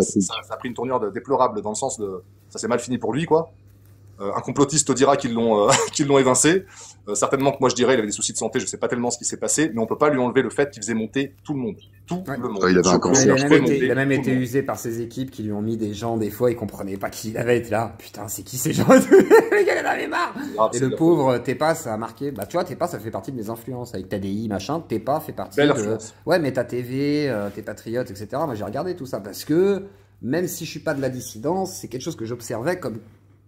a pris une tournure déplorable dans le sens de, ça s'est mal fini pour lui, quoi. Un complotiste te dira qu'ils l'ont évincé. Certainement que moi je dirais il avait des soucis de santé, je sais pas tellement ce qui s'est passé, mais on peut pas lui enlever le fait qu'il faisait monter tout le monde. Tout le monde. Il avait un cancer. Il a même été usé par ses équipes qui lui ont mis des gens, des fois, il comprenait pas qui il avait été là. Putain, c'est qui ces gens? Les gars, il en avait marre. Et le pauvre Tepa, ça a marqué. Bah, tu vois, Tepa, ça fait partie de mes influences. Avec TDI, machin, Tepa fait partie de. Ouais, Meta TV, T'es Patriote, etc. Moi, j'ai regardé tout ça parce que, même si je suis pas de la dissidence, c'est quelque chose que j'observais comme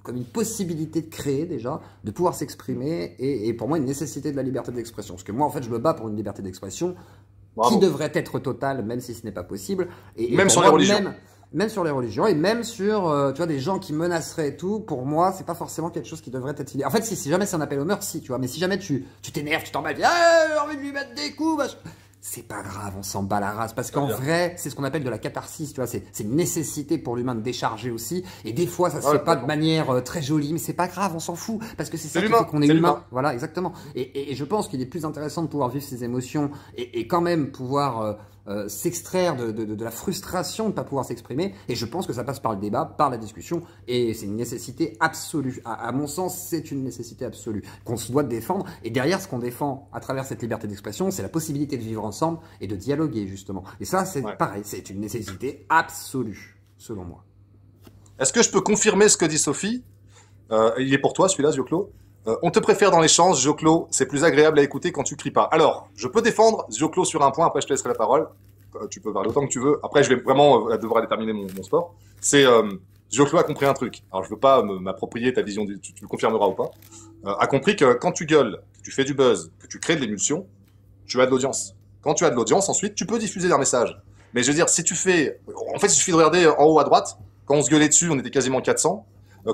comme une possibilité de créer déjà, de pouvoir s'exprimer, et pour moi une nécessité de la liberté d'expression. Parce que moi en fait je me bats pour une liberté d'expression qui devrait être totale, même si ce n'est pas possible. Et même sur les religions. Même sur les religions, et même sur tu vois, des gens qui menaceraient et tout, pour moi, c'est pas forcément quelque chose qui devrait être illégal. En fait, si jamais c'est un appel au meurtre, si, tu vois, mais si jamais tu t'énerves, tu t'emballes, j'ai envie de lui mettre des coups, c'est pas grave, on s'en bat la race, parce qu'en vrai, c'est ce qu'on appelle de la catharsis, tu vois, c'est une nécessité pour l'humain de décharger aussi, et des fois, ça se fait pas de manière très jolie, mais c'est pas grave, on s'en fout, parce que c'est ça qui fait qu'on est humain. Voilà, exactement. Et je pense qu'il est plus intéressant de pouvoir vivre ses émotions, et quand même pouvoir s'extraire de la frustration de ne pas pouvoir s'exprimer, et je pense que ça passe par le débat, par la discussion, et c'est une nécessité absolue. À mon sens, c'est une nécessité absolue qu'on se doit de défendre, et derrière ce qu'on défend à travers cette liberté d'expression, c'est la possibilité de vivre ensemble et de dialoguer justement. Et ça, c'est pareil, c'est une nécessité absolue, selon moi. Est-ce que je peux confirmer ce que dit Sophie? Il est pour toi celui-là, Zioclo. On te préfère dans l'échange, Zioclo, c'est plus agréable à écouter quand tu cries pas. Alors, je peux défendre Zioclo sur un point, après je te laisserai la parole. Tu peux parler autant que tu veux. Après, je vais vraiment devoir déterminer mon sport. C'est Zioclo a compris un truc. Alors, je veux pas m'approprier ta vision, tu le confirmeras ou pas. A compris que quand tu gueules, que tu fais du buzz, que tu crées de l'émulsion, tu as de l'audience. Quand tu as de l'audience, ensuite, tu peux diffuser un message. Mais je veux dire, si tu fais... En fait, il suffit de regarder en haut à droite. Quand on se gueulait dessus, on était quasiment 400.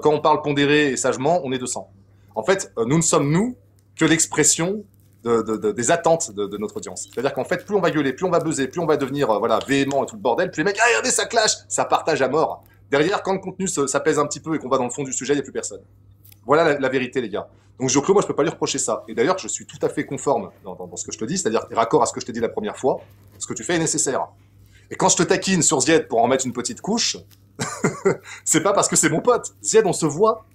Quand on parle pondéré et sagement, on est 200. En fait, nous ne sommes, nous, que l'expression des attentes de notre audience. C'est-à-dire qu'en fait, plus on va gueuler, plus on va buzzer, plus on va devenir véhément et tout le bordel, plus les mecs, regardez, ça clash, ça partage à mort. Derrière, quand le contenu ça pèse un petit peu et qu'on va dans le fond du sujet, il n'y a plus personne. Voilà la vérité, les gars. Donc, Zioclo, moi, je peux pas lui reprocher ça. Et d'ailleurs, je suis tout à fait conforme dans ce que je te dis, c'est-à-dire raccord à ce que je t'ai dit la première fois. Ce que tu fais est nécessaire. Et quand je te taquine sur Zied pour en mettre une petite couche, c'est pas parce que c'est mon pote. Zied, on se voit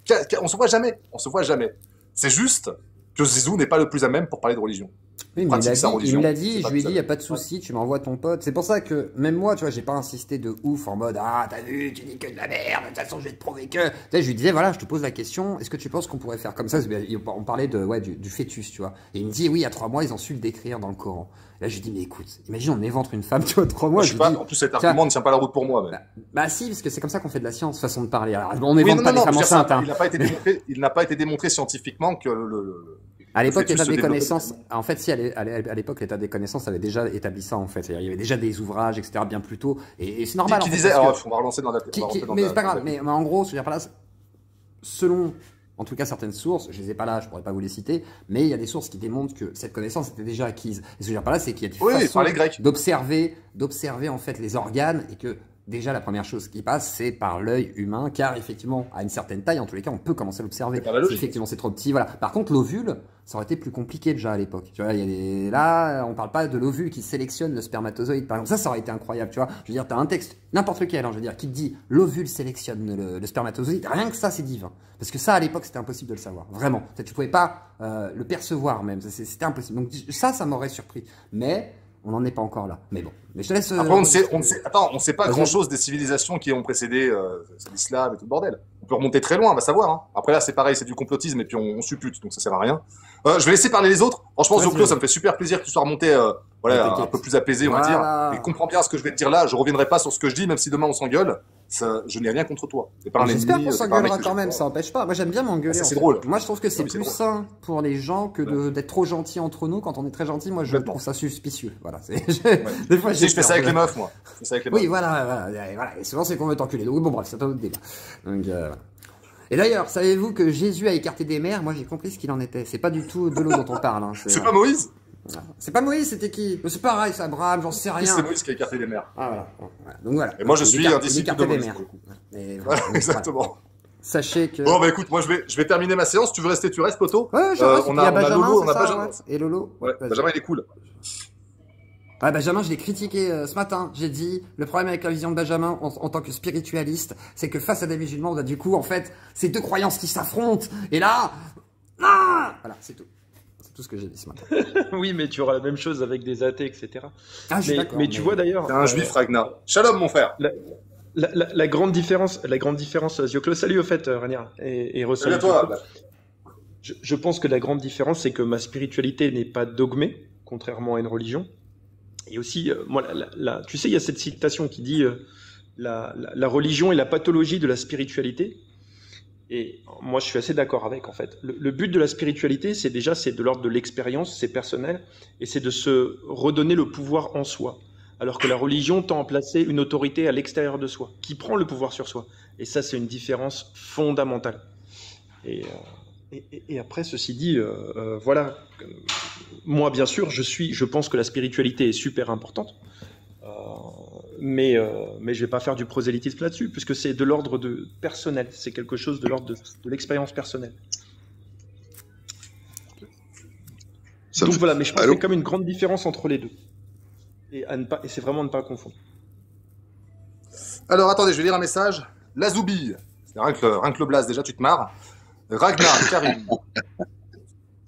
jamais. On se voit jamais. C'est juste que Zizou n'est pas le plus à même pour parler de religion. Oui, mais il me l'a dit, je lui ai dit, il n'y a pas de souci, tu m'envoies ton pote. C'est pour ça que, même moi, tu vois, j'ai pas insisté de ouf en mode, ah, t'as vu, tu dis que de la merde, de toute façon, je vais te prouver que. Tu sais, je lui disais, voilà, je te pose la question, est-ce que tu penses qu'on pourrait faire comme ça? On parlait du fœtus, tu vois. Et il me dit, oui, il y a 3 mois, ils ont su le décrire dans le Coran. Là, je lui dis, mais écoute, imagine, on éventre une femme, tu vois, 3 mois. Je sais pas, en plus, cet argument ne tient pas la route pour moi. Mais... Bah, si, parce que c'est comme ça qu'on fait de la science, façon de parler. Alors, on n'évente pas les femmes enceintes, hein. Il n'a pas été démontré scientifiquement que à l'époque, l'état des connaissances, en fait, si, à l'époque, l'état des connaissances avait déjà établi ça, en fait. Il y avait déjà des ouvrages, etc., bien plus tôt. Et c'est normal. Qui disait, alors, on va relancer dans la. Mais c'est pas grave. Mais en gros, je veux dire par là, selon, en tout cas, certaines sources, je les ai pas là, je pourrais pas vous les citer, mais il y a des sources qui démontrent que cette connaissance était déjà acquise. Et ce que je veux dire par là, c'est qu'il y a des façons d'observer, en fait, les organes et que, déjà, la première chose qui passe, c'est par l'œil humain, car effectivement, à une certaine taille, en tous les cas, on peut commencer à l'observer. Si effectivement c'est trop petit, voilà. Par contre, l'ovule, ça aurait été plus compliqué déjà à l'époque. Tu vois, là, on parle pas de l'ovule qui sélectionne le spermatozoïde, par exemple. Ça aurait été incroyable, tu vois. Je veux dire, t'as un texte, n'importe lequel, hein, je veux dire, qui te dit l'ovule sélectionne le spermatozoïde. Rien que ça, c'est divin. Parce que ça, à l'époque, c'était impossible de le savoir. Vraiment. Tu pouvais pas le percevoir même. C'était impossible. Donc ça m'aurait surpris. Mais on n'en est pas encore là. Mais bon. Mais je te laisse. Après, on sait pas grand-chose des civilisations qui ont précédé l'islam et tout le bordel. On peut remonter très loin, on va savoir. Hein. Après là, c'est pareil, c'est du complotisme et puis on suppute, donc ça sert à rien. Je vais laisser parler les autres. Franchement, Zioclo, ça me fait super plaisir que tu sois remonté, un peu plus apaisé, on va dire. Et comprends bien ce que je vais te dire là. Je reviendrai pas sur ce que je dis, même si demain on s'engueule. Je n'ai rien contre toi. J'espère qu'on s'engueulera quand même, ça empêche pas. Moi, j'aime bien m'engueuler. C'est drôle. Moi, je trouve que c'est plus sain pour les gens que d'être trop gentil entre nous. Quand on est très gentil, moi, je trouve ça suspicieux. Voilà. Des fois, je fais ça avec les meufs, moi. Oui, voilà. Et souvent, c'est qu'on veut t'enculer. Donc, bon, bref, c'est un autre débat. Donc, et d'ailleurs, savez-vous que Jésus a écarté des mers? Moi, j'ai compris ce qu'il en était. C'est pas du tout de l'eau dont on parle. Hein. C'est pas Moïse? C'est pas Moïse, c'était qui? C'est pareil, c'est Abraham, j'en sais rien. C'est Moïse qui a écarté des mers. Ah voilà. Donc voilà. Et moi je suis un disciple de Moïse. Voilà, exactement. Voilà. Sachez que. Bon bah écoute, moi je vais terminer ma séance. Tu veux rester, tu restes, poto. Ouais, je reste. On a Lolo, on a Benjamin. Ouais. Et Lolo. Ouais, Benjamin il est cool. Ouais, Benjamin, je l'ai critiqué ce matin. J'ai dit, le problème avec la vision de Benjamin en tant que spiritualiste, c'est que face à des musulmans, on a du coup, en fait, c'est deux croyances qui s'affrontent. Et là, voilà, c'est tout. Tout ce que j'ai dit ce matin. Oui, mais tu auras la même chose avec des athées, etc. Ah, je suis d'accord. Mais tu vois d'ailleurs. T'es un juif, Ragnar. Shalom, mon frère. La grande différence, Zioclo, salut au fait, Ragnar. Et salut à toi. Je pense que la grande différence, c'est que ma spiritualité n'est pas dogmée, contrairement à une religion. Et aussi, moi, tu sais, il y a cette citation qui dit la religion est la pathologie de la spiritualité. Et moi, je suis assez d'accord avec, en fait. Le but de la spiritualité, c'est de l'ordre de l'expérience, c'est personnel, et c'est de se redonner le pouvoir en soi. Alors que la religion tend à placer une autorité à l'extérieur de soi, qui prend le pouvoir sur soi. Et ça, c'est une différence fondamentale. Et après, ceci dit, voilà, moi, bien sûr, je pense que la spiritualité est super importante, mais je vais pas faire du prosélytisme là-dessus, puisque c'est de l'ordre de personnel, c'est quelque chose de l'ordre de l'expérience personnelle. Donc voilà, mais je pense qu'il y a comme une grande différence entre les deux. Et c'est vraiment ne pas confondre. Alors, attendez, je vais lire un message. Lazoubille, rien que le blast, déjà, tu te marres. Ragnar, Karim.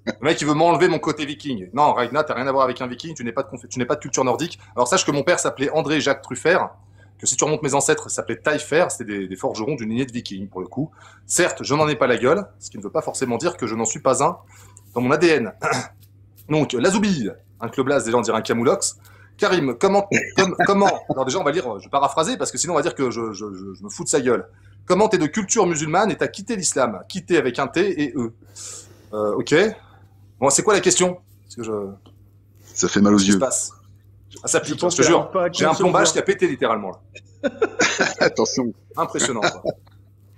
Le mec, il veut m'enlever mon côté viking. Non, Ragnar, t'as rien à voir avec un viking, tu n'es pas de culture nordique. Alors, sache que mon père s'appelait André-Jacques Truffert, que si tu remontes mes ancêtres, ça s'appelait Taillefer, c'était des forgerons d'une lignée de vikings, pour le coup. Certes, je n'en ai pas la gueule, ce qui ne veut pas forcément dire que je n'en suis pas un dans mon ADN. Donc, Lazoubille, un Clublas, déjà on dirait un Camoulox. Karim, comment alors déjà on va lire, je vais paraphraser parce que sinon on va dire que je me fous de sa gueule. Comment t'es de culture musulmane et t'as quitté l'islam? Quitté avec un T et E. Ok. Bon, c'est quoi la question? Parce que ça fait mal aux yeux. Passe. Ah, ça pique, je te jure. J'ai un plombage qui a pété littéralement là. Attention. Impressionnant. Quoi.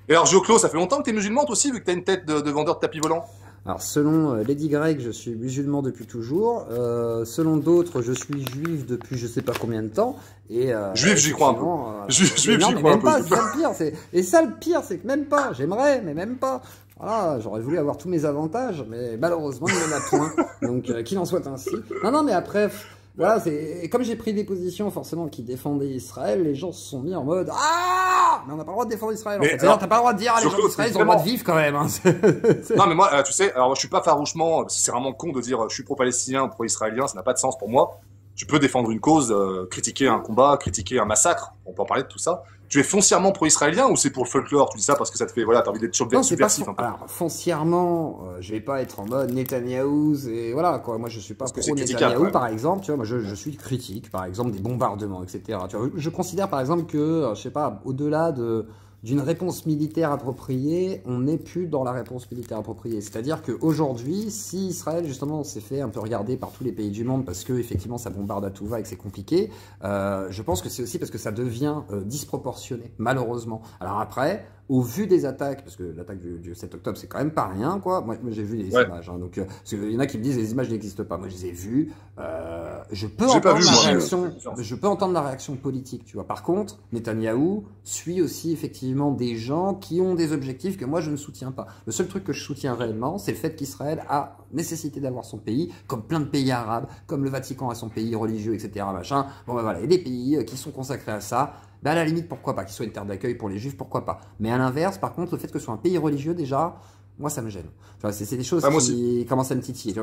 Et alors Joclo, ça fait longtemps que t'es musulman toi aussi, vu que t'as une tête de vendeur de tapis volant? Alors, selon Lady Greg, je suis musulman depuis toujours. Selon d'autres, je suis juif depuis je sais pas combien de temps. Et juif, j'y crois un peu. Juif, j'y crois un peu. C'est ça le pire. Et ça, le pire, c'est que même pas. J'aimerais, mais même pas. Voilà, j'aurais voulu avoir tous mes avantages, mais malheureusement, il n'y en a point. Donc, qu'il en soit ainsi. Non, mais après... Voilà, et comme j'ai pris des positions forcément qui défendaient Israël, les gens se sont mis en mode ah, mais on n'a pas le droit de défendre Israël. En fait. T'as pas le droit de dire les gens d'Israël, ils ont le droit de vivre quand même. Hein. Non mais moi, tu sais, alors je suis pas farouchement, c'est vraiment con de dire je suis pro-palestinien, pro-israélien, ça n'a pas de sens pour moi. Tu peux défendre une cause, critiquer un combat, critiquer un massacre, on peut en parler de tout ça. Tu es foncièrement pro-israélien ou c'est pour le folklore? Tu dis ça parce que ça te fait, voilà, t'as envie d'être subversif un peu. Alors, foncièrement, je vais pas être en mode Netanyahou, et voilà, quoi. Moi, je suis pas pro-Netanyahou, par exemple, tu vois, moi, je suis critique, par exemple, des bombardements, etc. Tu vois, je considère, par exemple, que, je sais pas, au-delà d'une réponse militaire appropriée, on n'est plus dans la réponse militaire appropriée. C'est-à-dire qu'aujourd'hui, si Israël, justement, s'est fait un peu regarder par tous les pays du monde parce que, effectivement, ça bombarde à tout va et que c'est compliqué, je pense que c'est aussi parce que ça devient disproportionné, malheureusement. Alors après, au vu des attaques, parce que l'attaque du 7 octobre, c'est quand même pas rien, quoi. Moi j'ai vu les images, hein, donc parce qu'il y en a qui me disent les images n'existent pas. Moi, je les ai vues. Je peux entendre la réaction politique, tu vois. Par contre, Netanyahou suit aussi effectivement des gens qui ont des objectifs que moi je ne soutiens pas. Le seul truc que je soutiens réellement, c'est le fait qu'Israël a nécessité d'avoir son pays, comme plein de pays arabes, comme le Vatican a son pays religieux, etc. Machin. Bon ben voilà, il y a des pays qui sont consacrés à ça. Ben à la limite, pourquoi pas, qu'il soit une terre d'accueil pour les juifs, pourquoi pas. Mais à l'inverse, par contre, le fait que ce soit un pays religieux, déjà, moi, ça me gêne. C'est des choses qui commencent à me titiller.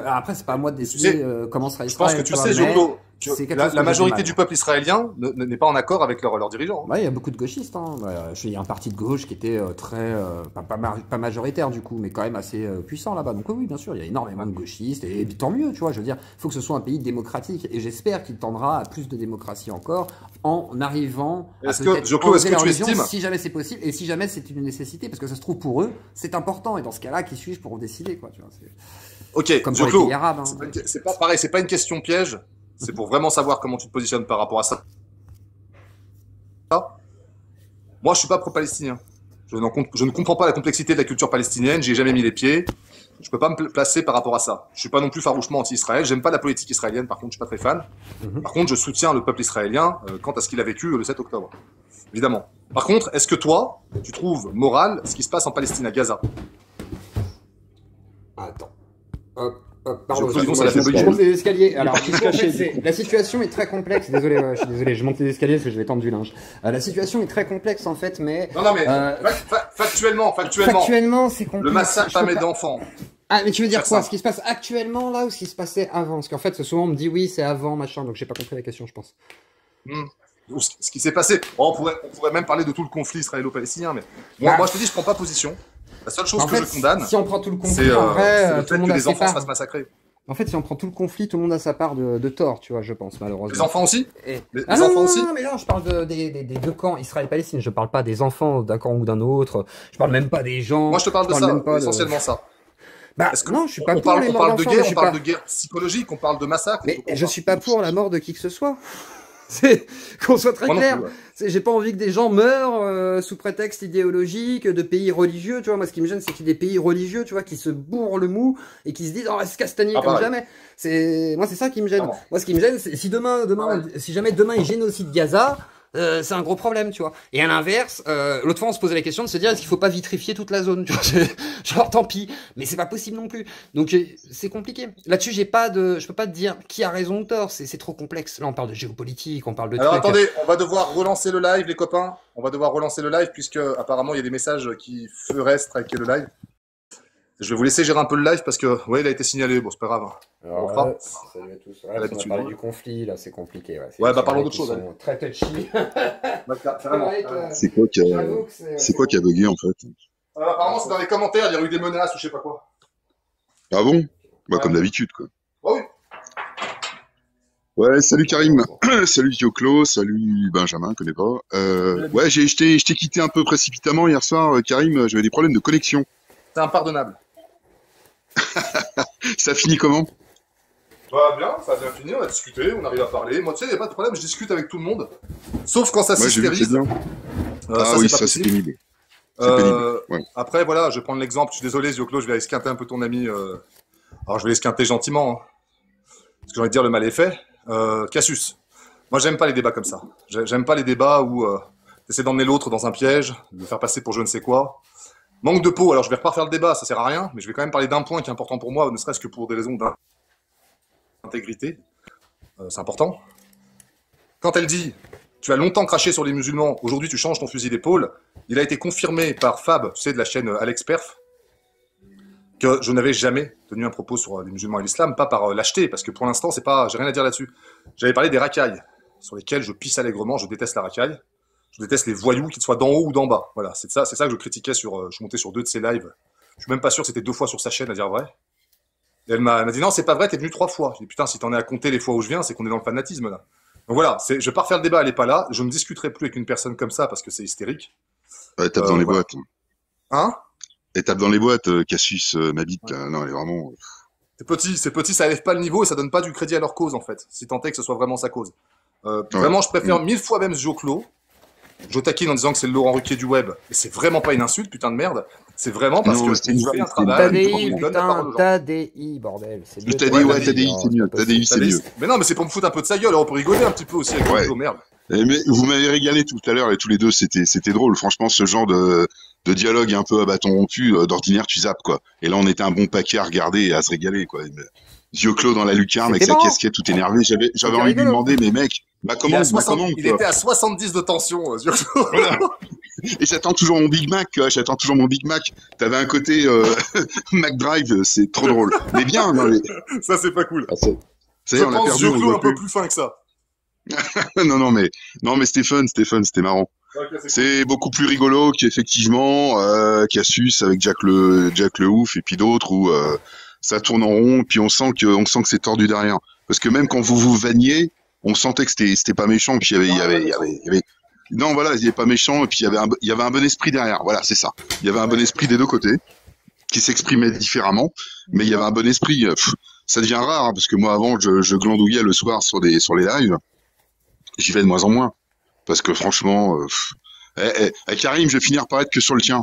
Après, c'est pas à moi de décider comment sera Israël. Je pense que tu sais, Joclo, la majorité du peuple israélien n'est pas en accord avec leurs dirigeants. Ouais, il y a beaucoup de gauchistes. Hein. Il y a un parti de gauche qui était pas majoritaire du coup, mais quand même assez puissant là-bas. Donc oui, bien sûr, il y a énormément de gauchistes et tant mieux, tu vois. Je veux dire, il faut que ce soit un pays démocratique et j'espère qu'il tendra à plus de démocratie encore en arrivant à Joclo, tu estimes si jamais c'est possible et si jamais c'est une nécessité, parce que ça se trouve pour eux, c'est important. Et dans ce cas-là, qui suis-je pour décider, quoi, tu vois. Ok, comme pour les pays arabes. Hein. C'est pas pareil, c'est pas une question piège. C'est pour vraiment savoir comment tu te positionnes par rapport à ça. Moi, je suis pas pro-palestinien. Je ne comprends pas la complexité de la culture palestinienne. J'y ai jamais mis les pieds. Je peux pas me placer par rapport à ça. Je suis pas non plus farouchement anti-Israël. J'aime pas la politique israélienne. Par contre, je suis pas très fan. Par contre, je soutiens le peuple israélien quant à ce qu'il a vécu le 7 octobre. Évidemment. Par contre, est-ce que toi, tu trouves moral ce qui se passe en Palestine, à Gaza? Attends. Pardon, je monte les escaliers. Alors, la situation est très complexe. Désolé, je suis désolé, je monte les escaliers parce que je vais tendre du linge. La situation est très complexe en fait, mais. Non, mais factuellement, c'est complexe. Le massacre femmes et d'enfants. Ah, mais tu veux dire quoi? Ce qui se passe actuellement là ou ce qui se passait avant? Parce qu'en fait, souvent on me dit oui, c'est avant, machin, donc j'ai pas compris la question, je pense. Ce qui s'est passé. On pourrait même parler de tout le conflit israélo-palestinien, mais moi je te dis, je prends pas position. La seule chose que je condamne, si on prend tout le conflit, c'est en vrai, le fait que les enfants se fassent massacrer. En fait, si on prend tout le conflit, tout le monde a sa part de tort, tu vois, je pense, malheureusement. Les enfants aussi Et... Les Ah non, enfants non, aussi non, mais non, je parle des deux camps, Israël et Palestine. Je parle pas des enfants d'un camp ou d'un autre. Je parle même pas des gens. Moi, je te parle de ça, même pas essentiellement ça. Bah, Est-ce que non, je suis pas on pour parle, les on morts parle de d'enfants, guerre, mais on parle de guerre psychologique, on parle de massacre. Mais je suis pas pour la mort de qui que ce soit. C'est qu'on soit très Moi non clair. plus, ouais. J'ai pas envie que des gens meurent sous prétexte idéologique de pays religieux. Tu vois, moi, ce qui me gêne, c'est qu'il y ait des pays religieux, tu vois, qui se bourrent le mou et qui se disent, oh, reste castagné comme pareil. jamais. Moi, c'est ça qui me gêne. Vraiment. Moi, ce qui me gêne, c'est si si jamais demain il génocide Gaza. C'est un gros problème, tu vois. Et à l'inverse, l'autre fois on se posait la question de se dire est-ce qu'il faut pas vitrifier toute la zone, tu vois. Genre tant pis, mais c'est pas possible non plus. Donc c'est compliqué. Là-dessus, je peux pas te dire qui a raison ou tort, c'est trop complexe. Là, on parle de géopolitique, on parle de Alors trucs. attendez, on va devoir relancer le live, les copains. On va devoir relancer le live puisque apparemment il y a des messages qui feraient striker le live. Je vais vous laisser gérer un peu le live parce que ouais, il a été signalé. Bon, c'est pas grave. Alors, on fera. salut à tous. À l'habitude. On va parler du conflit, là, c'est compliqué. Ouais, bah parlons d'autre chose. Sont très touchy. Carrément. C'est quoi qui a bugué en fait? Apparemment, c'est dans les commentaires, il y a eu des menaces ou je sais pas quoi. Ah bon? Bah Ouais. comme d'habitude quoi. Ah oui. Ouais, salut Karim, salut Dioclo, salut Benjamin, connais pas. Ouais, je t'ai quitté un peu précipitamment hier soir, Karim, j'avais des problèmes de connexion. C'est impardonnable. Ça finit comment? Bah bien, ça a bien fini, on a discuté, on arrive à parler. Moi, tu sais, il n'y a pas de problème, je discute avec tout le monde. Sauf quand ça Ouais, j'ai vu que c'est s'hystérise. bien. Ah oui, ça c'est pénible. C'est pénible. Ouais. Après, voilà, je vais prendre l'exemple. Je suis désolé, Zioclo, je vais esquinter un peu ton ami. Alors, je vais l'esquinter gentiment. Hein, parce que j'ai envie de dire le mal est fait. Cassius. Moi, j'aime pas les débats comme ça. J'aime pas les débats où t'essaies d'emmener l'autre dans un piège, de le faire passer pour je ne sais quoi. Manque de peau. Alors, je vais pas refaire le débat, ça sert à rien. Mais je vais quand même parler d'un point qui est important pour moi, ne serait-ce que pour des raisons d'intégrité. C'est important. Quand elle dit tu as longtemps craché sur les musulmans, aujourd'hui tu changes ton fusil d'épaule, il a été confirmé par Fab, tu sais, de la chaîne Alex Perf, que je n'avais jamais tenu un propos sur les musulmans et l'islam, pas par lâcheté, parce que pour l'instant, c'est pas, j'ai rien à dire là-dessus. J'avais parlé des racailles, sur lesquelles je pisse allègrement, je déteste la racaille, je déteste les voyous, qu'ils soient d'en haut ou d'en bas. Voilà, c'est ça que je critiquais sur, je suis monté sur 2 de ses lives. Je suis même pas sûr que c'était 2 fois sur sa chaîne, à dire vrai. Et elle m'a dit non, c'est pas vrai, t'es venu 3 fois. Je dis putain, si t'en es à compter les fois où je viens, c'est qu'on est dans le fanatisme là. Donc voilà, je vais pas refaire le débat, elle est pas là. Je ne discuterai plus avec une personne comme ça parce que c'est hystérique. Ouais, tape dans les voilà. boîtes. Hein? Et tape dans les boîtes, Cassius, ma bite, non, elle est vraiment... C'est petit, ça élève pas le niveau et ça donne pas du crédit à leur cause en fait, si tant est que ce soit vraiment sa cause. Vraiment, je préfère 1000 fois même Zioclo. Je taquine en disant que c'est le Laurent Ruquier du web, mais c'est vraiment pas une insulte, putain de merde. C'est vraiment parce Non, que c'est une il fait un vanne, c'est une travail, TADI, il donne la parole aux putain, gens. TADI, bordel. C'est Le mieux. TADI, Ouais, ouais, TADI, TADI, c'est mieux. TADI, c'est mieux. Mais non, mais c'est pour me foutre un peu de sa gueule, alors on peut rigoler un petit peu aussi avec Ouais. Zioclo, merde. Mais vous m'avez régalé tout à l'heure, et tous les deux, c'était drôle. Franchement, ce genre de dialogue un peu à bâton rompu, d'ordinaire, tu zappes, quoi. Et là, on était un bon paquet à regarder et à se régaler, quoi. Dioclo dans la lucarne avec C'était sa marrant. casquette tout énervé. J'avais C'était envie de lui rigolo. demander, mais mec, Il quoi. était à 70 de tension, Zioclo. Voilà. Et j'attends toujours mon Big Mac, quoi. J'attends toujours mon Big Mac. T'avais un côté McDrive, c'est trop drôle. Mais bien, non, mais... Ça, c'est pas cool. Ah, ça Je y est, on a pense perdu, on Zioclo voit un peu plus. plus fin que ça. non, mais Stéphane, c'était marrant. Ok, c'est cool. C'est beaucoup plus rigolo qu'effectivement Cassius avec Jack le ouf et puis d'autres où ça tourne en rond, puis on sent que c'est tordu derrière. Parce que même quand vous vanniez, on sentait que c'était pas méchant, puis il y avait non voilà, il est pas méchant, et puis il y avait un bon esprit derrière. Voilà, c'est ça. Il y avait un bon esprit des deux côtés qui s'exprimait différemment, mais il y avait un bon esprit. Ça devient rare hein, parce que moi avant je glandouillais le soir sur les lives. J'y vais de moins en moins parce que franchement Karim, je vais finir par être que sur le tien.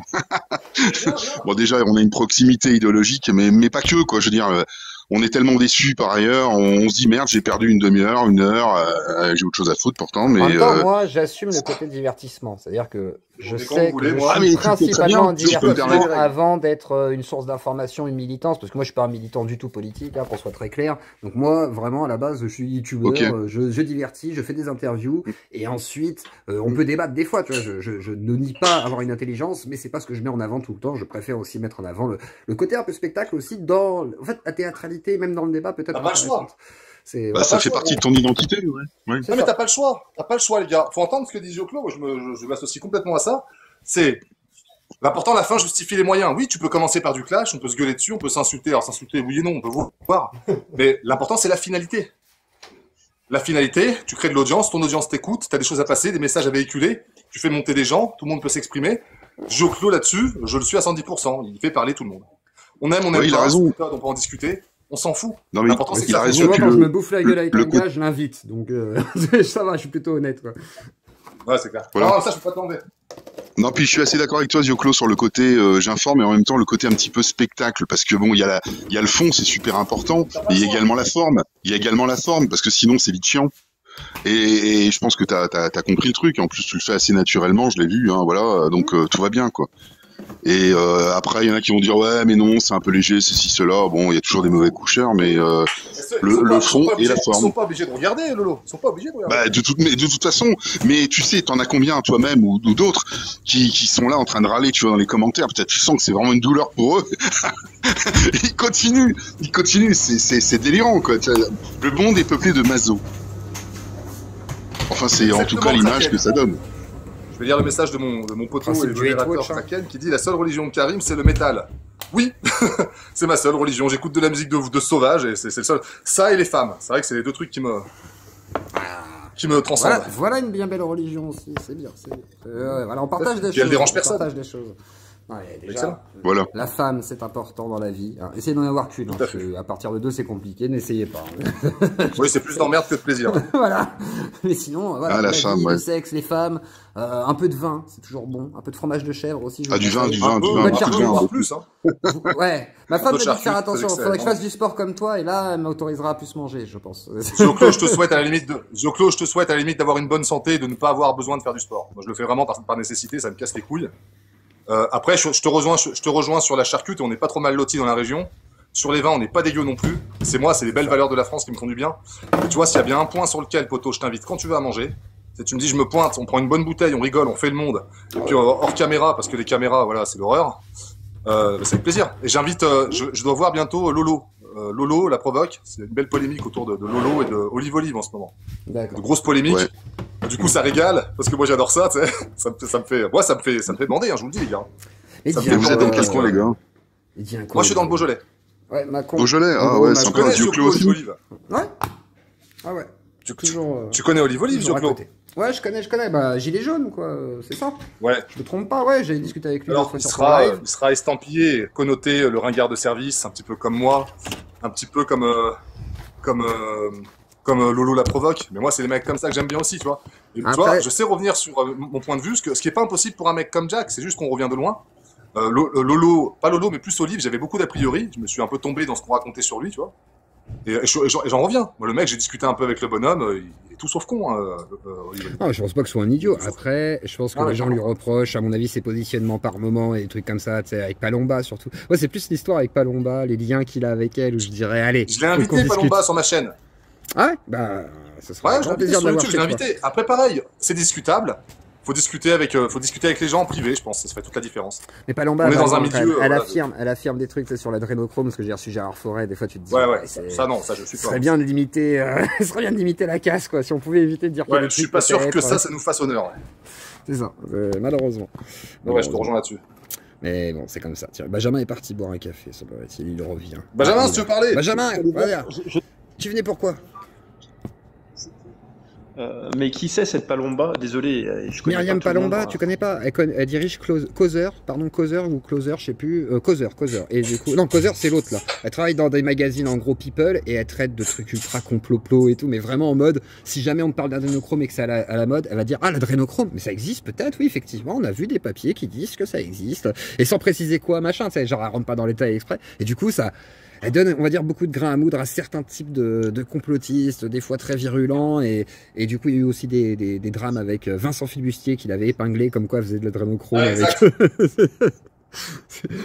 Bon, déjà, on a une proximité idéologique, mais pas que, quoi. Je veux dire, on est tellement déçus par ailleurs, on se dit merde, j'ai perdu une demi-heure, une heure, j'ai autre chose à foutre pourtant, mais En même temps, moi, j'assume le côté divertissement. C'est-à-dire que je Mais quand sais vous que voulez, je moi. Ah, mais suis tu fais très principalement bien, tu peux me divertissement permettre. avant d'être une source d'information, une militance, parce que moi, je suis pas un militant du tout politique, hein, qu'on soit très clair. Donc moi, vraiment, à la base, je suis youtubeur, Ok. je divertis, je fais des interviews, et ensuite, on peut débattre des fois, tu vois, je ne nie pas avoir une intelligence, mais c'est pas ce que je mets en avant tout le temps. Je préfère aussi mettre en avant le côté un peu spectacle aussi dans, en fait, la théâtralité, même dans le débat, peut-être. T'as pas le choix. intéressante. C'est, bah, ouais. ça fait partie de ton identité, ouais. C'est Non, ça. mais t'as pas le choix. T'as pas le choix, les gars. Faut entendre ce que dit Zioclo. Moi, je m'associe complètement à ça. C'est L'important, la fin justifie les moyens. Oui, tu peux commencer par du clash, on peut se gueuler dessus, on peut s'insulter. Alors s'insulter, oui et non, on peut voir. Mais l'important, c'est la finalité. La finalité, tu crées de l'audience, ton audience t'écoute, tu as des choses à passer, des messages à véhiculer, tu fais monter des gens, tout le monde peut s'exprimer. Joclo là-dessus, je le suis à 110%, il fait parler tout le monde. On aime Ouais, il a pas, raison. on peut en discuter, on s'en fout. Non, mais L'important, c'est que il a ça raison. Moi, puis quand je le- me bouffe la gueule avec le un coup- gars, je l'invite. Donc, ça va, je suis plutôt honnête, quoi. Ouais, c'est clair. Voilà. Non, ça, je peux pas te demander. Non, puis je suis assez d'accord avec toi, Zioclo, sur le côté j'informe, et en même temps le côté un petit peu spectacle, parce que bon, il y a le fond, c'est super important, et il y a également la forme. Il y a également la forme, parce que sinon c'est vite chiant. Et je pense que t'as compris le truc. En plus, tu le fais assez naturellement, je l'ai vu, hein, voilà. Donc tout va bien, quoi. Et après, il y en a qui vont dire ouais, mais non, c'est un peu léger, ceci, cela. Bon, il y a toujours des mauvais coucheurs, mais le fond et la Ils forme. sont pas obligés de regarder, Lolo. Ils sont pas obligés de regarder. Bah, de toute façon, mais tu sais, t'en as combien toi-même ou d'autres qui sont là en train de râler, tu vois, dans les commentaires. Peut-être tu sens que c'est vraiment une douleur pour eux. Ils continuent, c'est délirant, quoi. Le monde est peuplé de masos. Enfin, c'est en tout cas Exactement, l'image Kraken. que ça donne. Je vais lire le message de mon poteau Ah, c'est et du hate modérateur watch, hein. Kraken qui dit la seule religion de Karim, c'est le métal. Oui, c'est ma seule religion. J'écoute de la musique de sauvage et c'est le seul. Ça et les femmes. C'est vrai que c'est les deux trucs qui me transcendent. Voilà une bien belle religion aussi, c'est bien. Voilà, on partage des Puis elle choses. dérange on personne. partage des choses. Ouais, déjà, Excellent. Voilà. la femme, c'est important dans la vie. Alors, essayez d'en avoir qu'une. Tout à fait. À partir de deux, c'est compliqué, n'essayez pas. Oui, c'est plus d'emmerde que de plaisir. Voilà. Mais sinon, voilà, Ah, la la femme, vie, ouais. le sexe, les femmes, un peu de vin, c'est toujours bon. Un peu de fromage de chèvre aussi. je Ah, vous du vin, conseille. du vin, Un peu, du vin, un Bonne peu, charge. beaucoup. voire plus. Hein. Ouais. Ma femme peu m'a de dit de faire charcuterie, attention. c'est Faudrait que je fasse excellent. du sport comme toi, et là, elle m'autorisera à plus manger, je pense. Joclo, je te souhaite à la limite d'avoir une bonne santé et de ne pas avoir besoin de faire du sport. Moi, je le fais vraiment par nécessité, ça me casse les couilles. Après, je te rejoins sur la charcute, on n'est pas trop mal lotis dans la région. Sur les vins, on n'est pas dégueu non plus. C'est les belles valeurs de la France qui me font du bien. Et tu vois, s'il y a bien un point sur lequel, poto, je t'invite quand tu veux à manger, c'est tu me dis, je me pointe, on prend une bonne bouteille, on rigole, on fait le monde. Et puis hors caméra, parce que les caméras, voilà, c'est l'horreur. C'est avec plaisir. Et j'invite, je dois voir bientôt Lolo. Lolo, la provoque. C'est une belle polémique autour de Lolo et de Olive Olive en ce moment. De D'accord. grosses polémiques. Ouais. Du coup, ça régale, parce que moi j'adore ça, tu sais. Ça me fait bander, hein, je vous le dis, les gars. Et Ça me dis fait un Vous plaisir. êtes dans quel coin, les gars? Et dis un Moi, je suis dans le Beaujolais. Ouais, Macron. Beaujolais? Ah En ouais, gros, sympa. Tu connais Zioclo Joclo aussi? Olive Olive Ouais. Ah ouais. tu, Toujours. tu connais Olive Olive, toujours à Joclo? côté. Ouais, je connais. Bah, gilet jaune, quoi. C'est ça. Ouais. Je me trompe pas. Ouais, j'ai discuté avec lui Alors, l'autre fois il sur son sera, live. il sera estampillé, connoté, le ringard de service, un petit peu comme moi, un petit peu comme Lolo la provoque. Mais moi, c'est des mecs comme ça que j'aime bien aussi, tu vois. Et tu Après- vois, je sais revenir sur mon point de vue, ce qui est pas impossible pour un mec comme Jack, c'est juste qu'on revient de loin. Lolo, pas Lolo, mais plus Olive, j'avais beaucoup d'a priori. Je me suis un peu tombé dans ce qu'on racontait sur lui, tu vois. Et j'en reviens. Moi, le mec, j'ai discuté un peu avec le bonhomme, il est tout sauf con, hein, Olive. Ah, je pense pas que ce soit un idiot. Après, je pense que Ah ouais, les gens lui reprochent, à mon avis, ses positionnements par moment et des trucs comme ça, tu sais, avec Palomba surtout. Ouais, c'est plus l'histoire avec Palomba, les liens qu'il a avec elle, où je dirais, allez. Je l'ai faut qu'on invité, discute. Palomba, sur ma chaîne. Ah ouais Bah, ce sera Ouais, un je l'ai grand invité plaisir sur d'avoir YouTube, je l'ai chez toi. invité. Après, pareil, c'est discutable. Faut discuter avec les gens en privé, je pense. Ça fait toute la différence. Mais Palomba, On est par dans un exemple, milieu, elle voilà, affirme des trucs tu sais, sur l'adrénochrome, parce que j'ai reçu Gérard Forêt, des fois tu te dis. Ouais, c'est- ça non, ça je suis Ce pas. serait bien de limiter, ce serait bien de limiter la casse, quoi. Si on pouvait éviter de dire. Ouais, que je suis pas sûr que ça nous fasse honneur. Ouais, C'est ça, malheureusement. ouais je te rejoins là-dessus. Mais bon, c'est comme ça. Tiens, Benjamin est parti boire un café, ça doit être, il revient. Benjamin, Ah, si tu veux parler. Benjamin, voilà. Tu venais pourquoi? Mais qui c'est cette Palomba? Désolé, je connais Myriam pas tout le monde, Palomba, hein. tu connais pas? Elle dirige Causeur ou Closer, je sais plus. Causeur. Et du coup, non, Causeur, c'est l'autre là. Elle travaille dans des magazines en gros People et elle traite de trucs ultra complot et tout, mais vraiment en mode, si jamais on te parle d'adrénochrome et que c'est à la mode, elle va dire ah l'adrénochrome, mais ça existe peut-être, oui effectivement, on a vu des papiers qui disent que ça existe et sans préciser quoi machin, tu sais, genre elle rentre pas dans les détails exprès. Et du coup ça. Elle donne, on va dire, beaucoup de grains à moudre à certains types de complotistes, des fois très virulents, et du coup, il y a eu aussi des drames avec Vincent Flibustier, qu'il avait épinglé, comme quoi il faisait de l'adrénochrome. Ouais, avec...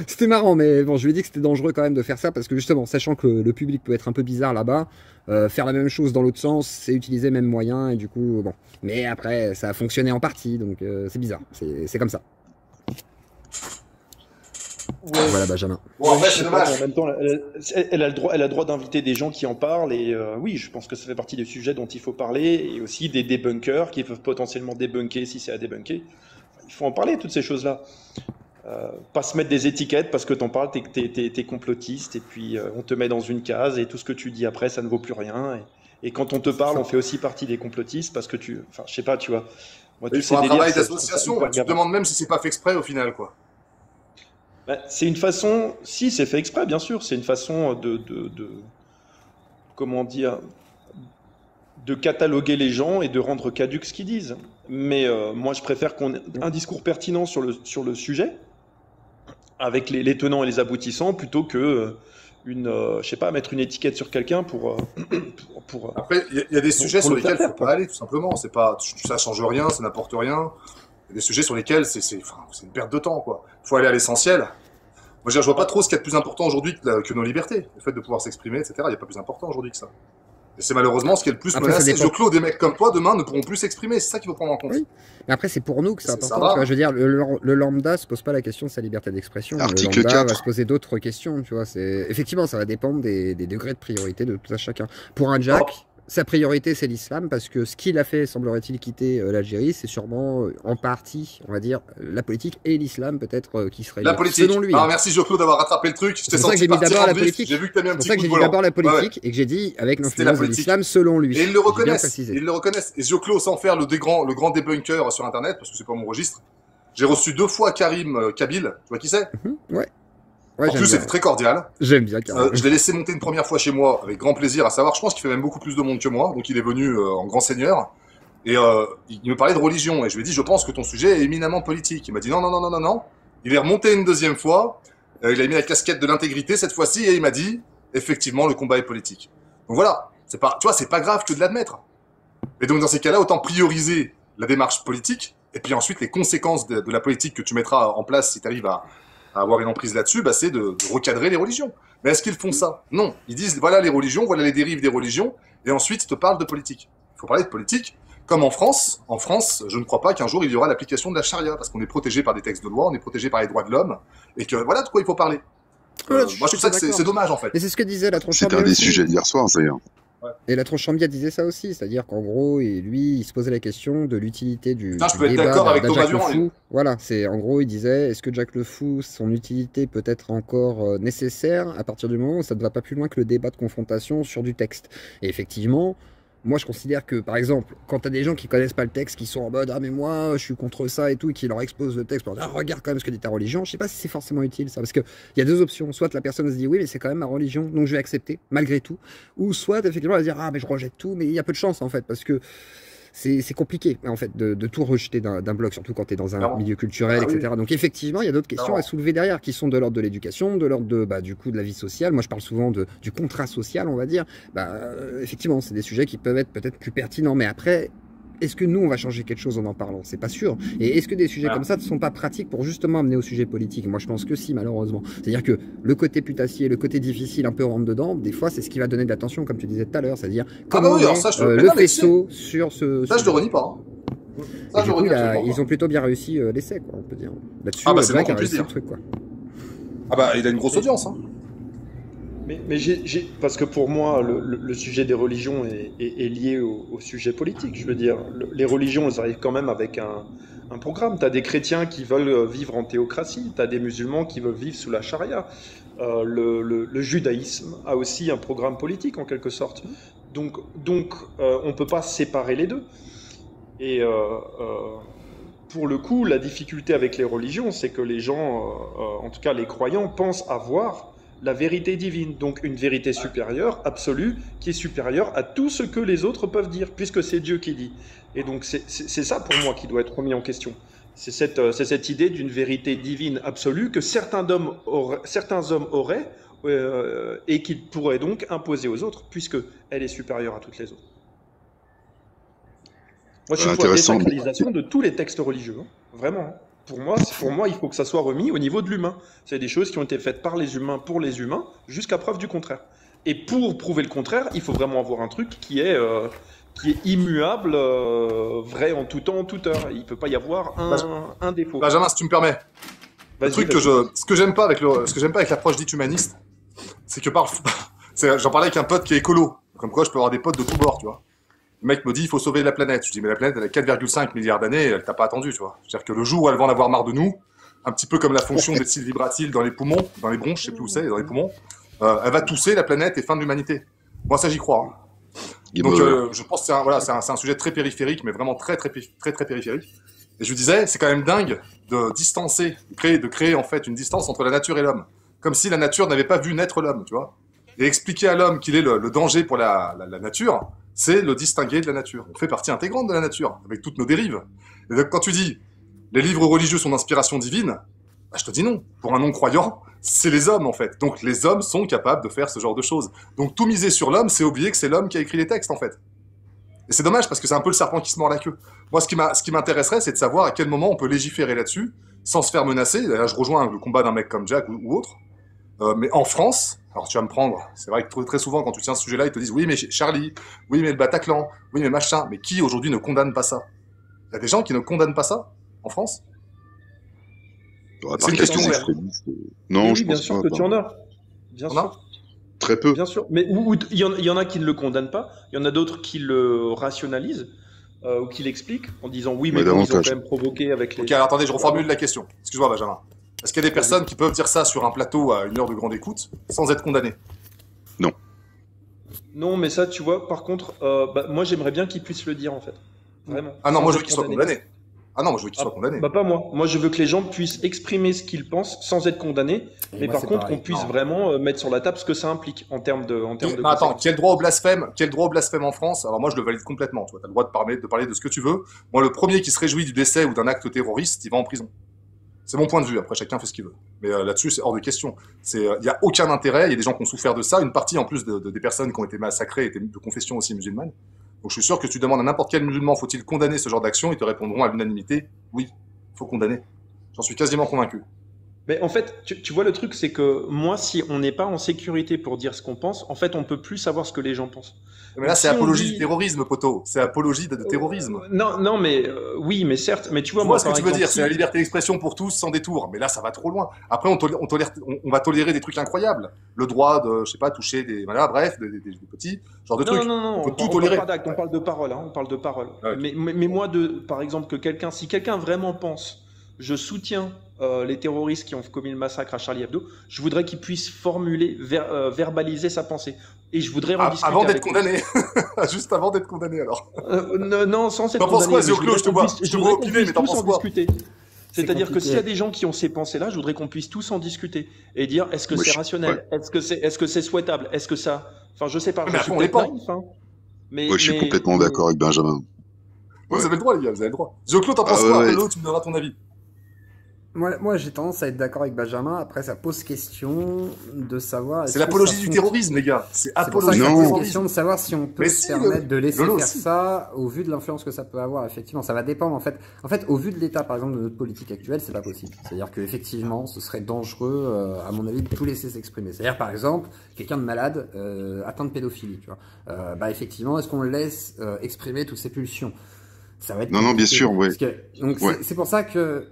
C'était marrant, mais bon, je lui ai dit que c'était dangereux quand même de faire ça, parce que justement, sachant que le public peut être un peu bizarre là-bas, faire la même chose dans l'autre sens, c'est utiliser le même moyen, et du coup, bon. Mais après, ça a fonctionné en partie, donc c'est bizarre, c'est comme ça. Ouais. Voilà, Benjamin. Bon, après, Je c'est sais pas, dommage. mais en même temps, elle a le droit d'inviter des gens qui en parlent, et oui, je pense que ça fait partie des sujets dont il faut parler, et aussi des débunkers qui peuvent potentiellement débunker si c'est à débunker. Il faut en parler, toutes ces choses-là. pas se mettre des étiquettes parce que t'en parles, t'es complotiste, et puis on te met dans une case, et tout ce que tu dis après, ça ne vaut plus rien. Et quand on te parle, on fait aussi partie des complotistes parce que enfin, je sais pas, tu vois. Moi, Il faut un travail d'association, tu te demandes même si c'est pas fait exprès au final, quoi. Bah, c'est une façon, si c'est fait exprès, bien sûr, c'est une façon comment dire, de cataloguer les gens et de rendre caduque ce qu'ils disent. Mais moi, je préfère qu'on ait un discours pertinent sur le sujet, avec les tenants et les aboutissants, plutôt que je sais pas, mettre une étiquette sur quelqu'un pour Après, il y a des sujets sur lesquels il ne faut quoi. pas aller, tout simplement. C'est pas, ça change rien, ça n'apporte rien. Il y a des sujets sur lesquels c'est une perte de temps, quoi. Il faut aller à l'essentiel. Moi, je vois pas trop ce qu'il y a de plus important aujourd'hui que nos libertés. Le fait de pouvoir s'exprimer, etc. Il n'y a pas plus important aujourd'hui que ça. Et c'est malheureusement ce qui est le plus Après, ça menacé. dépend. Je clos des mecs comme toi, demain, ne pourront plus s'exprimer. C'est ça qu'il faut prendre en compte. Oui. Mais après, c'est pour nous que c'est Ça important. va. Tu vois, je veux dire, le lambda se pose pas la question de sa liberté d'expression. Le Article lambda 4. va se poser d'autres questions. Tu vois, effectivement, ça va dépendre des degrés de priorité de tout à chacun. Pour un Jack, sa priorité, c'est l'islam, parce que ce qu'il a fait, semblerait-il, quitter l'Algérie, c'est sûrement en partie, on va dire, la politique et l'islam, peut-être, qui serait La lié, politique. selon lui. Ah, merci, Jo-Claude, d'avoir rattrapé le truc. Je C'est t'ai pour ça que senti j'ai mis partir d'abord en la vif. politique. J'ai vu que t'as mis un C'est pour petit ça coup que j'ai de dit volant. d'abord la Ouais, ouais. politique et que j'ai dit avec C'était la l'influence de politique. l'islam selon lui. Et ils le J'ai bien reconnaissent. précisé. Ils le reconnaissent. Et Jo-Claude, sans faire le grand débunker sur Internet, parce que c'est pas mon registre, j'ai reçu 2 fois Karim Kabil. Tu vois qui c'est? Ouais. Ouais, En j'aime plus, bien. c'était très cordial. J'aime bien, carrément. Je l'ai laissé monter une première fois chez moi avec grand plaisir, à savoir, je pense qu'il fait même beaucoup plus de monde que moi, donc il est venu en grand seigneur. Et il me parlait de religion, et je lui ai dit, je pense que ton sujet est éminemment politique. Il m'a dit, non, non, non, non, non, non. Il est remonté une deuxième fois, il a mis la casquette de l'intégrité cette fois-ci, et il m'a dit, effectivement, le combat est politique. Donc voilà, tu vois, c'est pas grave que de l'admettre. Et donc dans ces cas-là, autant prioriser la démarche politique, et puis ensuite les conséquences de la politique que tu mettras en place si tu arrives à avoir une emprise là-dessus, bah, c'est de recadrer les religions. Mais est-ce qu'ils font ça? Non. Ils disent, voilà les religions, voilà les dérives des religions, et ensuite ils te parlent de politique. Il faut parler de politique. Comme en France, je ne crois pas qu'un jour il y aura l'application de la charia, parce qu'on est protégé par des textes de loi, on est protégé par les droits de l'homme, et que voilà de quoi il faut parler. Voilà, Moi je trouve ça que c'est dommage en fait. Et c'est ce que disait la tronche C'était un des sujets d'hier soir, d'ailleurs. Et la Tronchambia disait ça aussi, c'est-à-dire qu'en gros, il se posait la question de l'utilité du Putain, je du peux être débat d'accord avec d'un Thomas Jack le Durand, Fou. Voilà, en gros, il disait, est-ce que Jack le Fou, son utilité peut être encore nécessaire à partir du moment où ça ne va pas plus loin que le débat de confrontation sur du texte. Et effectivement, moi je considère que, par exemple, quand tu as des gens qui connaissent pas le texte, qui sont en mode, ah mais moi je suis contre ça et tout, et qui leur exposent le texte pour dire, ah, regarde quand même ce que dit ta religion, je sais pas si c'est forcément utile ça, parce qu'il y a deux options, soit la personne se dit, oui mais c'est quand même ma religion, donc je vais accepter, malgré tout, ou soit effectivement elle va dire, ah mais je rejette tout, mais il y a peu de chance en fait, parce que c'est compliqué en fait de tout rejeter d'un bloc, surtout quand tu es dans un Clairement. milieu culturel, Ah oui. etc. Donc effectivement, il y a d'autres questions Clairement. à soulever derrière qui sont de l'ordre de l'éducation, de l'ordre de du coup de la vie sociale. Moi, je parle souvent du contrat social, on va dire. Effectivement, c'est des sujets qui peuvent être peut-être plus pertinents, mais après. Est-ce que nous, on va changer quelque chose en en parlant? C'est pas sûr. Et est-ce que des sujets comme ça ne sont pas pratiques pour justement amener au sujet politique? Moi, je pense que si, malheureusement. C'est-à-dire que le côté putassier, le côté difficile, un peu rentre dedans, des fois, c'est ce qui va donner de l'attention, comme tu disais tout à l'heure. C'est-à-dire comment bah oui, on alors met, ça, je te- le mais non, mais faisceau sur ce... Ça je le renie pas. Hein. Et Ça je du le coup, renie absolument ils pas. ont plutôt bien réussi l'essai, quoi, on peut dire. Là-dessus, Ah bah, c'est Jack bon a qu'on puisse réussi le dire. truc, quoi. Ah bah il a une grosse audience. Hein. Mais parce que pour moi, le sujet des religions est lié au sujet politique. Je veux dire, les religions, elles arrivent quand même avec un programme. Tu as des chrétiens qui veulent vivre en théocratie, tu as des musulmans qui veulent vivre sous la charia. Le judaïsme a aussi un programme politique, en quelque sorte. Donc on ne peut pas séparer les deux. Et pour le coup, la difficulté avec les religions, c'est que les gens, en tout cas les croyants, pensent avoir la vérité divine, donc une vérité supérieure, absolue, qui est supérieure à tout ce que les autres peuvent dire, puisque c'est Dieu qui dit. Et donc c'est ça pour moi qui doit être remis en question. C'est cette idée d'une vérité divine absolue que certains hommes auraient et qu'ils pourraient donc imposer aux autres, puisqu'elle est supérieure à toutes les autres. Moi, je suis pour la Intéressant. désacralisation de tous les textes religieux, hein. Vraiment. Hein. Pour moi, il faut que ça soit remis au niveau de l'humain. C'est des choses qui ont été faites par les humains pour les humains, jusqu'à preuve du contraire. Et pour prouver le contraire, il faut vraiment avoir un truc qui est immuable, vrai en tout temps, en toute heure. Il ne peut pas y avoir un défaut. Benjamin, si tu me permets, le truc ce que j'aime pas avec l'approche dite humaniste, c'est que j'en parlais avec un pote qui est écolo, comme quoi je peux avoir des potes de tous bords, tu vois. Le mec me dit, il faut sauver la planète. Je dis, mais la planète, elle a 4,5 milliards d'années, elle t'a pas attendu, tu vois. C'est-à-dire que le jour où elle va en avoir marre de nous, un petit peu comme la fonction des cils vibratiles dans les poumons, dans les bronches, je sais plus où c'est, dans les poumons, elle va tousser la planète et fin de l'humanité. Moi, ça, j'y crois. Hein. Donc, je pense que c'est un sujet très périphérique, mais vraiment très périphérique. Et je disais, c'est quand même dingue de distancer, de créer en fait une distance entre la nature et l'homme. Comme si la nature n'avait pas vu naître l'homme, tu vois. Et expliquer à l'homme qu'il est le danger pour la nature, c'est le distinguer de la nature. On fait partie intégrante de la nature, avec toutes nos dérives. Et donc, quand tu dis, les livres religieux sont d'inspiration divine, bah, je te dis non. Pour un non-croyant, c'est les hommes, en fait. Donc, les hommes sont capables de faire ce genre de choses. Donc, tout miser sur l'homme, c'est oublier que c'est l'homme qui a écrit les textes, en fait. Et c'est dommage, parce que c'est un peu le serpent qui se mord la queue. Moi, ce qui m'intéresserait, c'est de savoir à quel moment on peut légiférer là-dessus, sans se faire menacer. Là, je rejoins le combat d'un mec comme Jack ou autre. Mais en France, alors tu vas me prendre, c'est vrai que très souvent, quand tu tiens ce sujet-là, ils te disent « Oui, mais Charlie, oui, mais le Bataclan, oui, mais machin ». Mais qui, aujourd'hui, ne condamne pas ça? Il y a des gens qui ne condamnent pas ça, en France? C'est une question ouverte. Non, je bien pense sûr pas. que tu en as. Bien sûr. Très peu. Bien sûr. Mais il y en a qui ne le condamnent pas, il y en a d'autres qui le rationalisent ou qui l'expliquent en disant oui, mais bon, ils ont quand même provoqué avec les... Ok, alors attendez, je reformule la question. Excuse-moi, Benjamin. Est-ce qu'il y a des personnes qui peuvent dire ça sur un plateau à 1 heure de grande écoute sans être condamnées? Non. Non, mais ça, tu vois, par contre, moi, j'aimerais bien qu'ils puissent le dire, en fait. Vraiment. Ah non, moi, je veux qu'ils soient condamnés. Ah non, moi, je veux qu'ils soient condamnés. Bah, pas moi. Moi, je veux que les gens puissent exprimer ce qu'ils pensent sans être condamnés. Mais par contre, qu'on puisse vraiment mettre sur la table ce que ça implique en termes de attends, quel droit au blasphème en France? Alors moi, je le valide complètement. Tu as le droit de parler de ce que tu veux. Moi, le premier qui se réjouit du décès ou d'un acte terroriste, il va en prison. C'est mon point de vue, après chacun fait ce qu'il veut. Mais là-dessus, c'est hors de question. Il n'y a aucun intérêt, il y a des gens qui ont souffert de ça, une partie en plus des personnes qui ont été massacrées étaient de confession aussi musulmane. Donc je suis sûr que tu demandes à n'importe quel musulman, faut-il condamner ce genre d'action, ils te répondront à l'unanimité, oui, il faut condamner. J'en suis quasiment convaincu. Mais en fait, tu vois, le truc, c'est que moi, si on n'est pas en sécurité pour dire ce qu'on pense, en fait, on peut plus savoir ce que les gens pensent. Mais là, c'est apologie du terrorisme, poteau. C'est apologie de terrorisme. Non, mais oui, mais certes. Mais tu vois, moi, ce que tu veux dire, c'est la liberté d'expression pour tous, sans détour. Mais là, ça va trop loin. Après, on va tolérer des trucs incroyables. Le droit de, je sais pas, toucher des, voilà, bref, des petits, genre de trucs. Non, on peut tout tolérer. Parle pas d'acte, on parle de parole, hein, on parle de parole. Ouais. Mais moi, par exemple, si quelqu'un vraiment pense, je soutiens les terroristes qui ont commis le massacre à Charlie Hebdo, je voudrais qu'ils puissent formuler, verbaliser sa pensée. Et je voudrais en discuter. Avant d'être condamné. Juste avant d'être condamné, alors. Non, sans être condamné. T'en penses quoi, Zioclo? Je te vois opiner, mais t'en penses quoi? C'est-à-dire que s'il y a des gens qui ont ces pensées-là, je voudrais qu'on puisse tous en discuter et dire est-ce que c'est rationnel, est-ce que c'est souhaitable, est-ce que ça, enfin je sais pas, je suis peut-être naïf, hein. Mais je suis complètement d'accord avec Benjamin. Vous avez le droit, les gars, vous avez le droit. Zioclo, t'en penses quoi? L'autre, tu me donneras ton avis. Moi j'ai tendance à être d'accord avec Benjamin. Après, ça pose question de savoir. C'est l'apologie du terrorisme, les gars. C'est apologie du terrorisme. C'est question de savoir si on peut se permettre de laisser faire ça au vu de l'influence que ça peut avoir. Effectivement, ça va dépendre. En fait, au vu de l'état, par exemple, de notre politique actuelle, c'est pas possible. C'est-à-dire que effectivement, ce serait dangereux, à mon avis, de tout laisser s'exprimer. C'est-à-dire, par exemple, quelqu'un de malade, atteint de pédophilie, tu vois. Effectivement, est-ce qu'on le laisse exprimer toutes ses pulsions? Ça va être non, bien sûr, ouais. Donc c'est pour ça que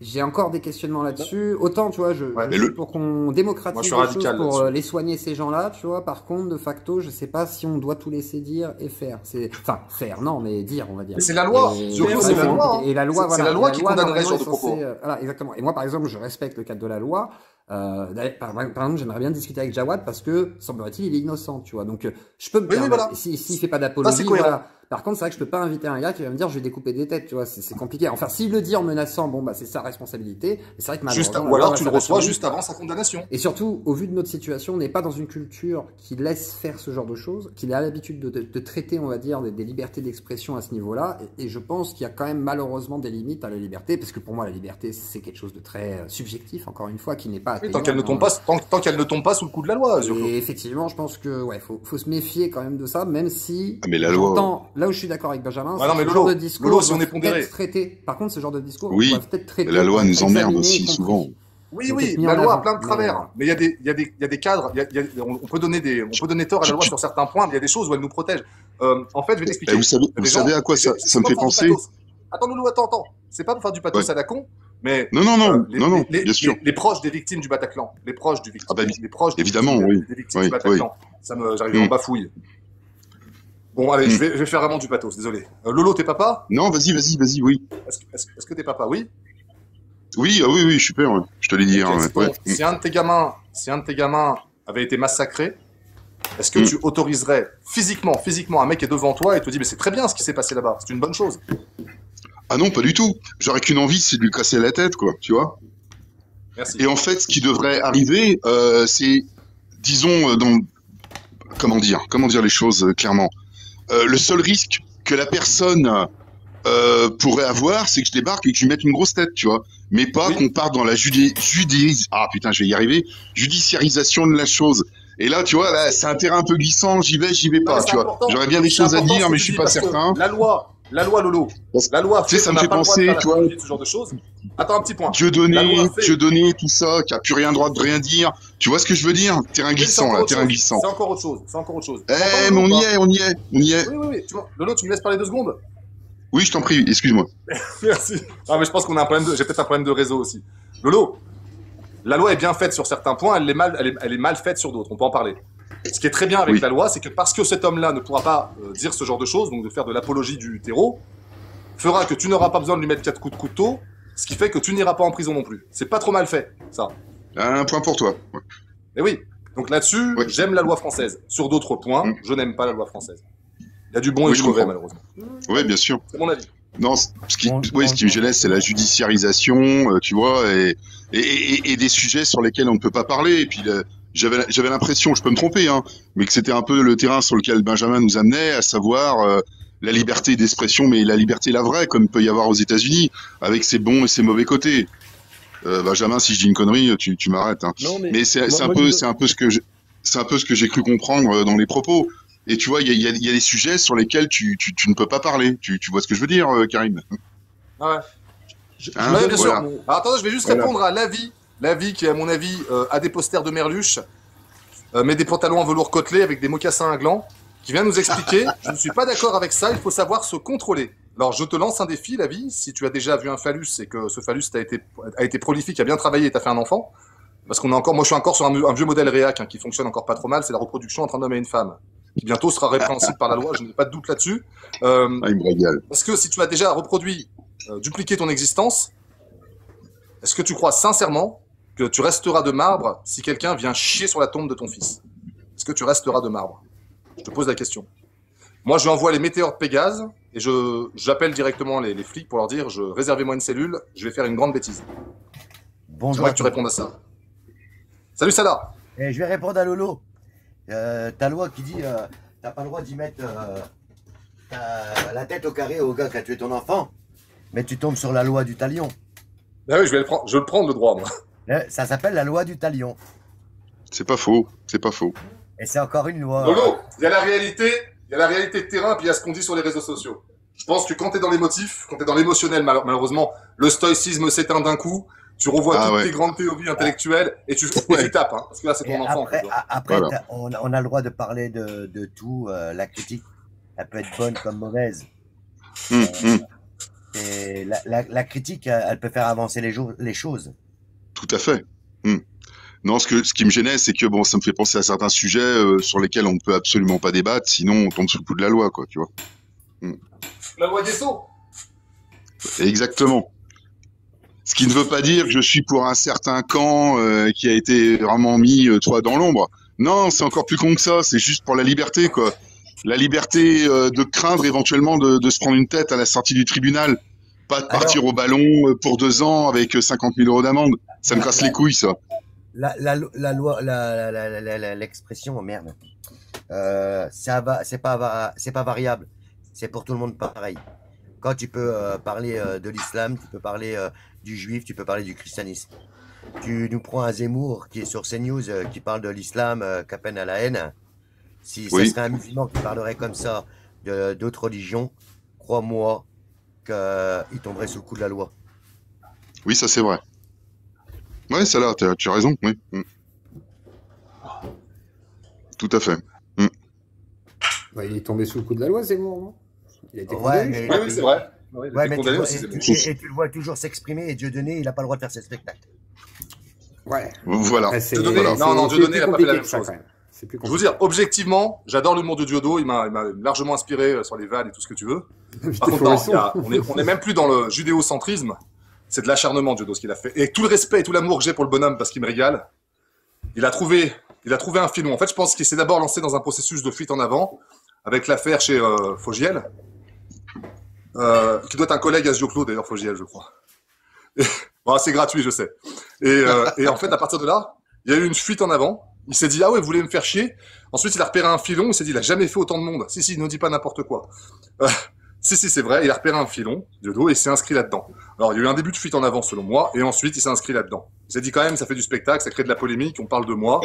j'ai encore des questionnements là-dessus. Autant, tu vois, je suis pour qu'on démocratise les choses pour les soigner, ces gens-là, tu vois. Par contre, de facto, je sais pas si on doit tout laisser dire et faire. Enfin, faire, non, mais dire, on va dire. C'est la loi. C'est la loi. Et la loi, voilà. C'est la loi qui condamnerait ce genre de propos. Voilà, exactement. Et moi, par exemple, je respecte le cadre de la loi. Par exemple, j'aimerais bien discuter avec Jawad parce que, semblerait-il, il est innocent, tu vois. Donc, je peux me permettre. Voilà. S'il fait pas d'apologie, voilà. Par contre, c'est vrai que je peux pas inviter un gars qui va me dire je vais découper des têtes, tu vois, c'est compliqué. Enfin, s'il le dit en menaçant, bon c'est sa responsabilité. Mais c'est vrai que malheureusement, ou alors tu le reçois juste avant sa condamnation. Et surtout, au vu de notre situation, on n'est pas dans une culture qui laisse faire ce genre de choses, qui a l'habitude de traiter, on va dire, des libertés d'expression à ce niveau-là. Et je pense qu'il y a quand même malheureusement des limites à la liberté, parce que pour moi, la liberté, c'est quelque chose de très subjectif, encore une fois, qui n'est pas tant qu'elle ne tombe pas, tant qu'elle ne tombe pas sous le coup de la loi. Et effectivement, je pense que faut se méfier quand même de ça, même si. Mais la loi. Là où je suis d'accord avec Benjamin, non, mais ce genre de discours Lolo, si on est pondéré. Traité. Par contre, ce genre de discours, oui, on va peut-être traiter. La loi nous emmerde aussi souvent. Oui, la loi a plein de travers. Mais il y a des cadres. On peut donner tort à la loi sur certains points, mais il y a des choses où elle nous protège. En fait, je vais t'expliquer. Vous savez à quoi ça me fait penser? Attends, Loulou, attends. C'est pas pour faire du pathos à la con, mais non, bien sûr. Les proches des victimes du Bataclan, les proches des évidemment, des victimes du Bataclan, j'arrive en bafouille. Bon, allez, je vais faire vraiment du pathos, désolé. Lolo, t'es papa? Non, vas-y, oui. Est-ce que t'es papa? Oui. Oui, oui, oui, je suis père, ouais. Je te l'ai dit. Ok, Hein, ouais. si un de tes gamins avait été massacré, est-ce que tu autoriserais physiquement un mec qui est devant toi et te dit mais c'est très bien ce qui s'est passé là-bas, c'est une bonne chose. Ah non, pas du tout. J'aurais qu'une envie, c'est de lui casser la tête, quoi, tu vois. Merci. Et en fait, ce qui devrait arriver, c'est, disons, comment dire les choses clairement. Le seul risque que la personne pourrait avoir, c'est que je débarque et que je lui mette une grosse tête, tu vois. Mais pas qu'on parte dans la judiciarisation de la chose. Et là, tu vois, là, c'est un terrain un peu glissant, j'y vais pas, tu vois. J'aurais bien des choses à dire, mais je suis pas certain. La loi, Lolo. La loi Tu sais, ça me fait penser, tu vois. Ce genre de choses. Attends un petit point. Dieudonné, tout ça, qui a plus rien droit de rien dire. Tu vois ce que je veux dire? Terrain glissant, là, terrain glissant. C'est encore autre chose. Eh, mais on y est. Oui. Tu vois, Lolo, tu me laisses parler 2 secondes? Oui, je t'en prie, excuse-moi. Merci. Ah, mais je pense qu'on a j'ai peut-être un problème de réseau aussi. Lolo, la loi est bien faite sur certains points, elle est mal faite sur d'autres, on peut en parler. Ce qui est très bien avec la loi, c'est que parce que cet homme-là ne pourra pas dire ce genre de choses, donc de faire de l'apologie du terreau, fera que tu n'auras pas besoin de lui mettre 4 coups de couteau, ce qui fait que tu n'iras pas en prison non plus. C'est pas trop mal fait, ça. Un point pour toi. Ouais. Et oui, donc là-dessus, j'aime la loi française. Sur d'autres points, je n'aime pas la loi française. Il y a du bon et du mauvais, malheureusement. Oui, bien sûr. C'est mon avis. Non, ce qui me gênait, c'est la judiciarisation, tu vois, et des sujets sur lesquels on ne peut pas parler. Et puis j'avais l'impression, je peux me tromper, hein, mais que c'était un peu le terrain sur lequel Benjamin nous amenait, à savoir la liberté d'expression, mais la liberté la vraie, comme il peut y avoir aux États-Unis, avec ses bons et ses mauvais côtés. Benjamin, si je dis une connerie, tu m'arrêtes. Hein. Non, mais c'est un peu ce que j'ai cru comprendre dans les propos. Et tu vois, il y a des sujets sur lesquels tu ne peux pas parler. Tu vois ce que je veux dire, Karim? Ah ouais. Oui, bien sûr. Alors, attendez, je vais juste répondre à Lavi qui, à mon avis, a des posters de Merluche, met des pantalons en velours côtelé avec des mocassins à gland, qui vient nous expliquer, je ne suis pas d'accord avec ça, il faut savoir se contrôler. Alors, je te lance un défi, Lavi, si tu as déjà vu un phallus et que ce phallus a été prolifique, a bien travaillé et t'a fait un enfant, parce moi je suis encore sur un vieux modèle réac qui fonctionne encore pas trop mal, c'est la reproduction entre un homme et une femme, qui bientôt sera répréhensible par la loi, je n'ai pas de doute là-dessus. Il me régale. Parce que si tu as déjà reproduit, dupliqué ton existence, est-ce que tu crois sincèrement que tu resteras de marbre si quelqu'un vient chier sur la tombe de ton fils? Est-ce que tu resteras de marbre? Je te pose la question. Moi, je envoie les météores de Pégase et j'appelle directement les flics pour leur dire réservez-moi une cellule, je vais faire une grande bêtise. Bonjour. J'aimerais que tu répondes à ça. Salut Salah. Je vais répondre à Lolo. Ta loi qui dit t'as pas le droit d'y mettre la tête au carré au gars qui a tué ton enfant, mais tu tombes sur la loi du talion. Ah oui, je vais le prendre le droit, moi. Ça s'appelle la loi du talion. C'est pas faux. Et c'est encore une loi. Lolo, il y a la réalité de terrain, puis il y a ce qu'on dit sur les réseaux sociaux. Je pense que quand t'es dans les motifs, quand t'es dans l'émotionnel, malheureusement, le stoïcisme s'éteint d'un coup, tu revois toutes tes grandes théories intellectuelles, et tu tapes, hein, parce que là, c'est ton enfant. Après voilà. on a le droit de parler de tout. La critique, elle peut être bonne comme mauvaise. Et la critique, elle peut faire avancer les choses. Tout à fait. Non, ce qui me gênait, c'est que ça me fait penser à certains sujets sur lesquels on ne peut absolument pas débattre, sinon on tombe sous le coup de la loi, quoi, tu vois. La loi des sceaux. Exactement. Ce qui ne veut pas dire que je suis pour un certain camp qui a été vraiment mis dans l'ombre. Non, c'est encore plus con que ça. C'est juste pour la liberté, quoi. La liberté de craindre éventuellement de se prendre une tête à la sortie du tribunal. Pas de partir au ballon pour 2 ans avec 50 000 euros d'amende. Ça me casse les couilles, ça. La loi, l'expression, merde. C'est pas variable. C'est pour tout le monde pareil. Quand tu peux parler de l'islam, tu peux parler du juif, tu peux parler du christianisme. Tu nous prends un Zemmour qui est sur CNews, qui parle de l'islam, qu'appelle à la haine. Si ce serait un musulman qui parlerait comme ça d'autres religions, crois-moi qu'il tomberait sous le coup de la loi. Oui, ça c'est vrai. Ouais, ça là, tu as raison, oui. Tout à fait. Bah, il est tombé sous le coup de la loi, Zemmour, non? Il a été condamné. Oui, c'est vrai. Et tu le vois toujours s'exprimer, et Dieudonné, il n'a pas le droit de faire ses spectacles. Ouais. Voilà. Dieudonné n'a pas fait la même chose. Je veux dire, objectivement, j'adore l'humour de Diodo, il m'a largement inspiré sur les vannes et tout ce que tu veux. Par contre, on est même plus dans le judéocentrisme. c'est de l'acharnement, Diodo, ce qu'il a fait. Et tout le respect et tout l'amour que j'ai pour le bonhomme, parce qu'il me régale, il a trouvé un filon. En fait, je pense qu'il s'est d'abord lancé dans un processus de fuite en avant, avec l'affaire chez Fogiel, qui doit être un collègue à Zioclo, d'ailleurs, Fogiel, je crois. Bon, c'est gratuit, je sais. Et en fait, à partir de là, il y a eu une fuite en avant. Il s'est dit, ah ouais, vous voulez me faire chier? Ensuite, il a repéré un filon. Il s'est dit, il a jamais fait autant de monde. Si, ne dis pas n'importe quoi. Si, c'est vrai. Il a repéré un filon, Diodo, et il s'est inscrit là-dedans. Alors, il y a eu un début de fuite en avant, selon moi, et ensuite, il s'est inscrit là-dedans. Il s'est dit, quand même, ça fait du spectacle, ça crée de la polémique, on parle de moi.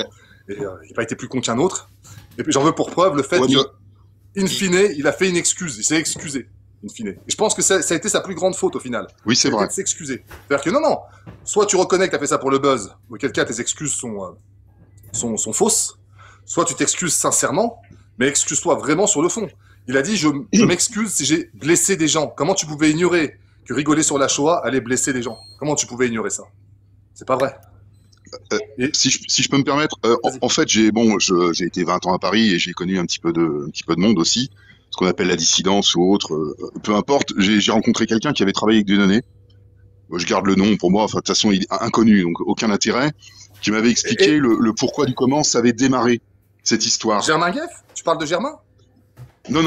Et il n'a pas été plus con qu'un autre. Et puis, j'en veux pour preuve le fait que, in fine, il a fait une excuse. Il s'est excusé. In fine. Et je pense que ça a été sa plus grande faute au final. Oui, c'est vrai. De s'excuser. C'est-à-dire que non, soit tu reconnais que tu as fait ça pour le buzz, auquel cas tes excuses sont fausses, soit tu t'excuses sincèrement, mais excuse-toi vraiment sur le fond. Il a dit, je m'excuse si j'ai blessé des gens. Comment tu pouvais ignorer que rigoler sur la Shoah allait blesser des gens? Comment tu pouvais ignorer ça? C'est pas vrai. Si je peux me permettre, en fait, j'ai été 20 ans à Paris et j'ai connu un petit peu de monde aussi, ce qu'on appelle la dissidence ou autre, peu importe. J'ai rencontré quelqu'un qui avait travaillé avec Dieudonné. Je garde le nom pour moi, enfin de toute façon il est inconnu, donc aucun intérêt, qui m'avait expliqué le pourquoi du comment ça avait démarré, cette histoire. Germain Gueff? Tu parles de Germain? Non,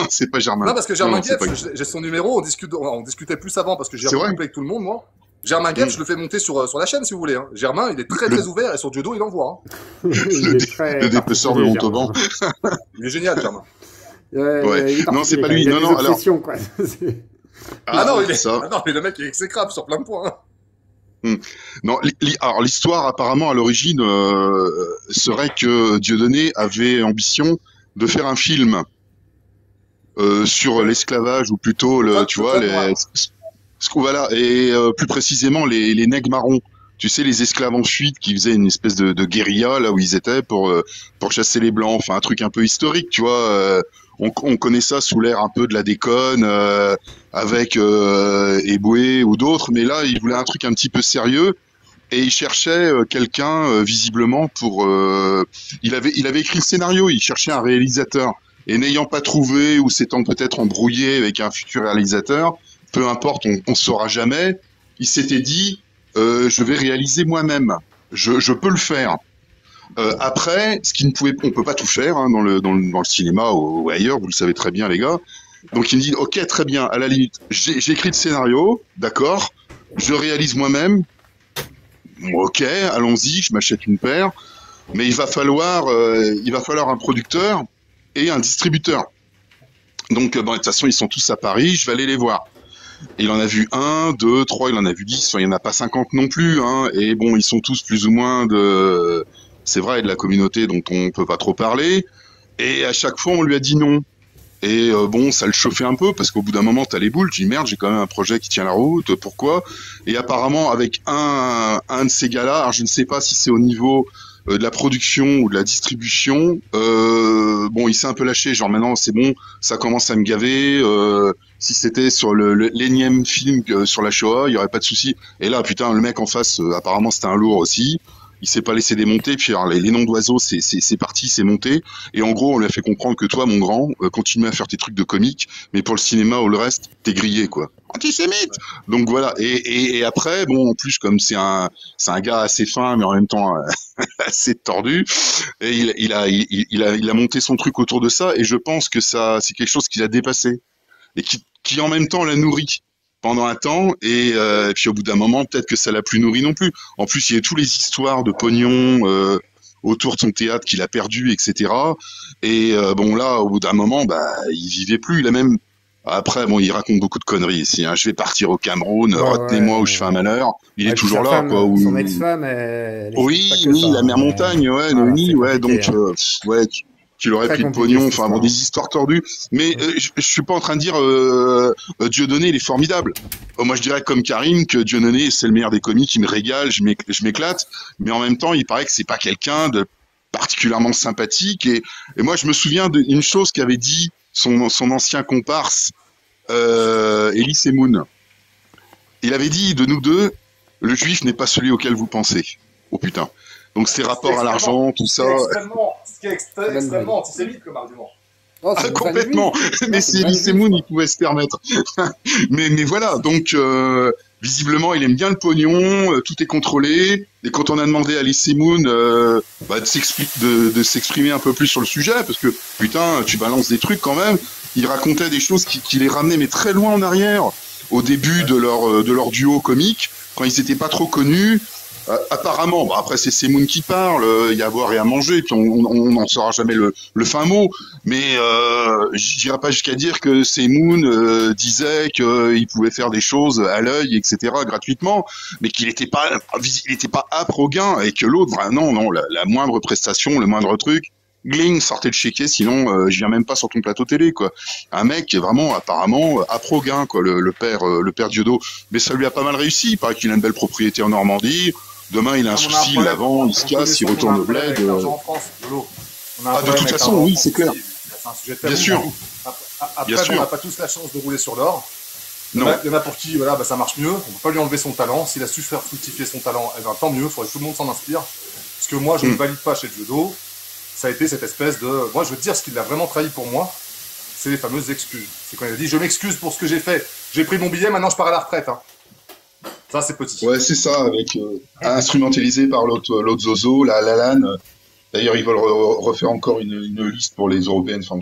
c'est pas Germain. Non, parce que Germain Gueff, j'ai son numéro, on discutait plus avant, parce que j'ai recoupé avec tout le monde, moi. Germain Gueff, je le fais monter sur la chaîne, si vous voulez. Hein. Germain, il est très ouvert, et sur Diodo, il envoie. Hein. Le dépeceur de Montauban. Il est génial, Germain. Ouais. Non, c'est pas lui. Non, alors. Quoi. Non, mais le mec est exécrable sur plein de points. Non, alors l'histoire apparemment à l'origine serait que Dieudonné avait ambition de faire un film sur l'esclavage ou plutôt voilà, et plus précisément les nègres marrons. Tu sais, les esclaves en fuite qui faisaient une espèce de guérilla là où ils étaient pour chasser les blancs. Enfin, un truc un peu historique, tu vois. On connaît ça sous l'ère un peu de la déconne avec Eboué ou d'autres, mais là, il voulait un truc un petit peu sérieux et il cherchait quelqu'un visiblement pour. Il avait écrit le scénario, il cherchait un réalisateur et n'ayant pas trouvé ou s'étant peut-être embrouillé avec un futur réalisateur, peu importe, on saura jamais. Il s'était dit, je vais réaliser moi-même, je peux le faire. Après, on peut pas tout faire hein, dans le cinéma ou ailleurs, vous le savez très bien les gars. Donc il me dit, ok, très bien, à la limite, j'ai écrit le scénario, d'accord, je réalise moi-même. Ok, allons-y, je m'achète une paire, mais il va falloir un producteur et un distributeur. Donc de toute façon, ils sont tous à Paris, je vais aller les voir. Et il en a vu 1, 2, 3, il en a vu 10, enfin, il n'y en a pas 50 non plus, hein, et bon, ils sont tous plus ou moins c'est vrai, de la communauté dont on peut pas trop parler, et à chaque fois on lui a dit non. Et bon, ça le chauffait un peu, parce qu'au bout d'un moment t'as les boules, tu dis merde, j'ai quand même un projet qui tient la route, pourquoi? Et apparemment avec un de ces gars-là, alors je ne sais pas si c'est au niveau de la production ou de la distribution, bon, il s'est un peu lâché, genre maintenant c'est bon, ça commence à me gaver, si c'était sur l'énième film sur la Shoah, il y aurait pas de souci. Et là, putain, le mec en face, apparemment c'était un lourd aussi. Il s'est pas laissé démonter, puis alors, les noms d'oiseaux, c'est parti, c'est monté. Et en gros, on lui a fait comprendre que toi, mon grand, continue à faire tes trucs de comique, mais pour le cinéma ou le reste, t'es grillé, quoi. Antisémite! Donc voilà. Et après, bon, en plus, comme c'est un gars assez fin, mais en même temps, assez tordu, et il a monté son truc autour de ça, et je pense que ça, c'est quelque chose qu'il a dépassé. Et qui en même temps l'a nourri pendant un temps, et puis au bout d'un moment, peut-être que ça l'a plus nourri non plus. En plus, il y a tous les histoires de pognon autour de son théâtre qu'il a perdu, etc. Et bon là, au bout d'un moment, il vivait plus. Il a même après, bon, il raconte beaucoup de conneries ici. Hein. Je vais partir au Cameroun, retenez-moi où je fais un malheur. Il est toujours là, quoi. Son ex-femme, oui, la mère Montagne, ouais, Noémie, ouais, donc ouais. Qu'il aurait pris de pognon, enfin bon, des histoires tordues. Mais je suis pas en train de dire Dieudonné, il est formidable. Moi, je dirais comme Karim que Dieudonné, c'est le meilleur des comiques, il me régale, je m'éclate. Mais en même temps, il paraît que c'est pas quelqu'un de particulièrement sympathique. Et moi, je me souviens d'une chose qu'avait dit son ancien comparse Elie Semoun. Il avait dit de nous deux, le juif n'est pas celui auquel vous pensez. Oh putain. Donc ces rapports à l'argent, tout ça. Ce qui est extrêmement antisémite comme argument. Oh, complètement. Mais si Elie Semoun, il pouvait se permettre. mais voilà, donc visiblement, il aime bien le pognon, tout est contrôlé. Et quand on a demandé à Lee Moon de s'exprimer un peu plus sur le sujet, parce que putain, tu balances des trucs quand même. Il racontait des choses qui les ramenaient mais très loin en arrière, au début de leur duo comique, quand ils étaient pas trop connus. Apparemment, bon, après c'est Moon qui parle, il y a à boire et à manger, puis on n'en saura jamais le fin mot, mais j'irai pas jusqu'à dire que Moon disait qu'il pouvait faire des choses à l'œil, etc., gratuitement, mais qu'il était pas âpre au gain, et que l'autre, non, la moindre prestation, le moindre truc, gling, sortez le chéquier, sinon je viens même pas sur ton plateau télé, quoi. Un mec qui est vraiment apparemment âpre au gain, quoi, le père Diodo, mais ça lui a pas mal réussi, il paraît qu'il a une belle propriété en Normandie. Demain, il a un souci, il la vend, il se casse, il retourne au bled. De toute façon, oui, c'est clair. Bien sûr. Après, on n'a pas tous la chance de rouler sur l'or. Il y en a pour qui voilà, ça marche mieux, on ne peut pas lui enlever son talent. S'il a su faire fructifier son talent, eh ben, tant mieux, il faudrait que tout le monde s'en inspire. Parce que moi, je ne valide pas chez Diodo. Ça a été cette espèce de... Moi, je veux te dire, ce qui l'a vraiment trahi pour moi, c'est les fameuses excuses. C'est quand il a dit « Je m'excuse pour ce que j'ai fait. J'ai pris mon billet, maintenant je pars à la retraite. Hein. » Ça, c'est petit. Ouais, c'est ça, avec instrumentalisé par l'autre Zozo, la Lalanne. D'ailleurs, ils veulent refaire encore une liste pour les européennes. Enfin,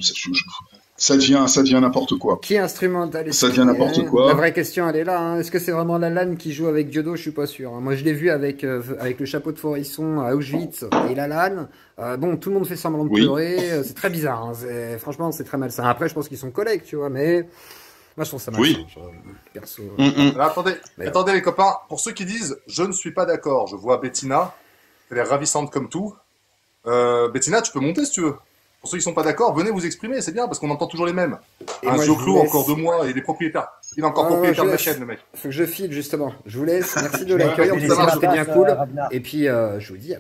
ça devient n'importe quoi. Qui instrumentalise? Ça devient n'importe quoi. La vraie question, elle est là. Hein. Est-ce que c'est vraiment Lalanne qui joue avec Diodo? Je suis pas sûr. Hein. Moi, je l'ai vu avec le chapeau de Forisson à Auschwitz et Lalanne. Bon, tout le monde fait semblant de pleurer. C'est très bizarre. Hein. Franchement, c'est très malsain. Après, je pense qu'ils sont collègues, tu vois, mais... Moi, je trouve ça malsain, perso. Alors, attendez les copains, pour ceux qui disent « Je ne suis pas d'accord », je vois Bettina, elle est ravissante comme tout. Bettina, tu peux monter si tu veux. Pour ceux qui ne sont pas d'accord, venez vous exprimer, c'est bien, parce qu'on entend toujours les mêmes. Un Zioclo, encore 2 mois, et il est propriétaire. Il est encore propriétaire de la chaîne, le mec. Faut que je file, justement. Je vous laisse, merci de l'accueil, en tout cas, c'était bien cool. Et puis, je vous dis...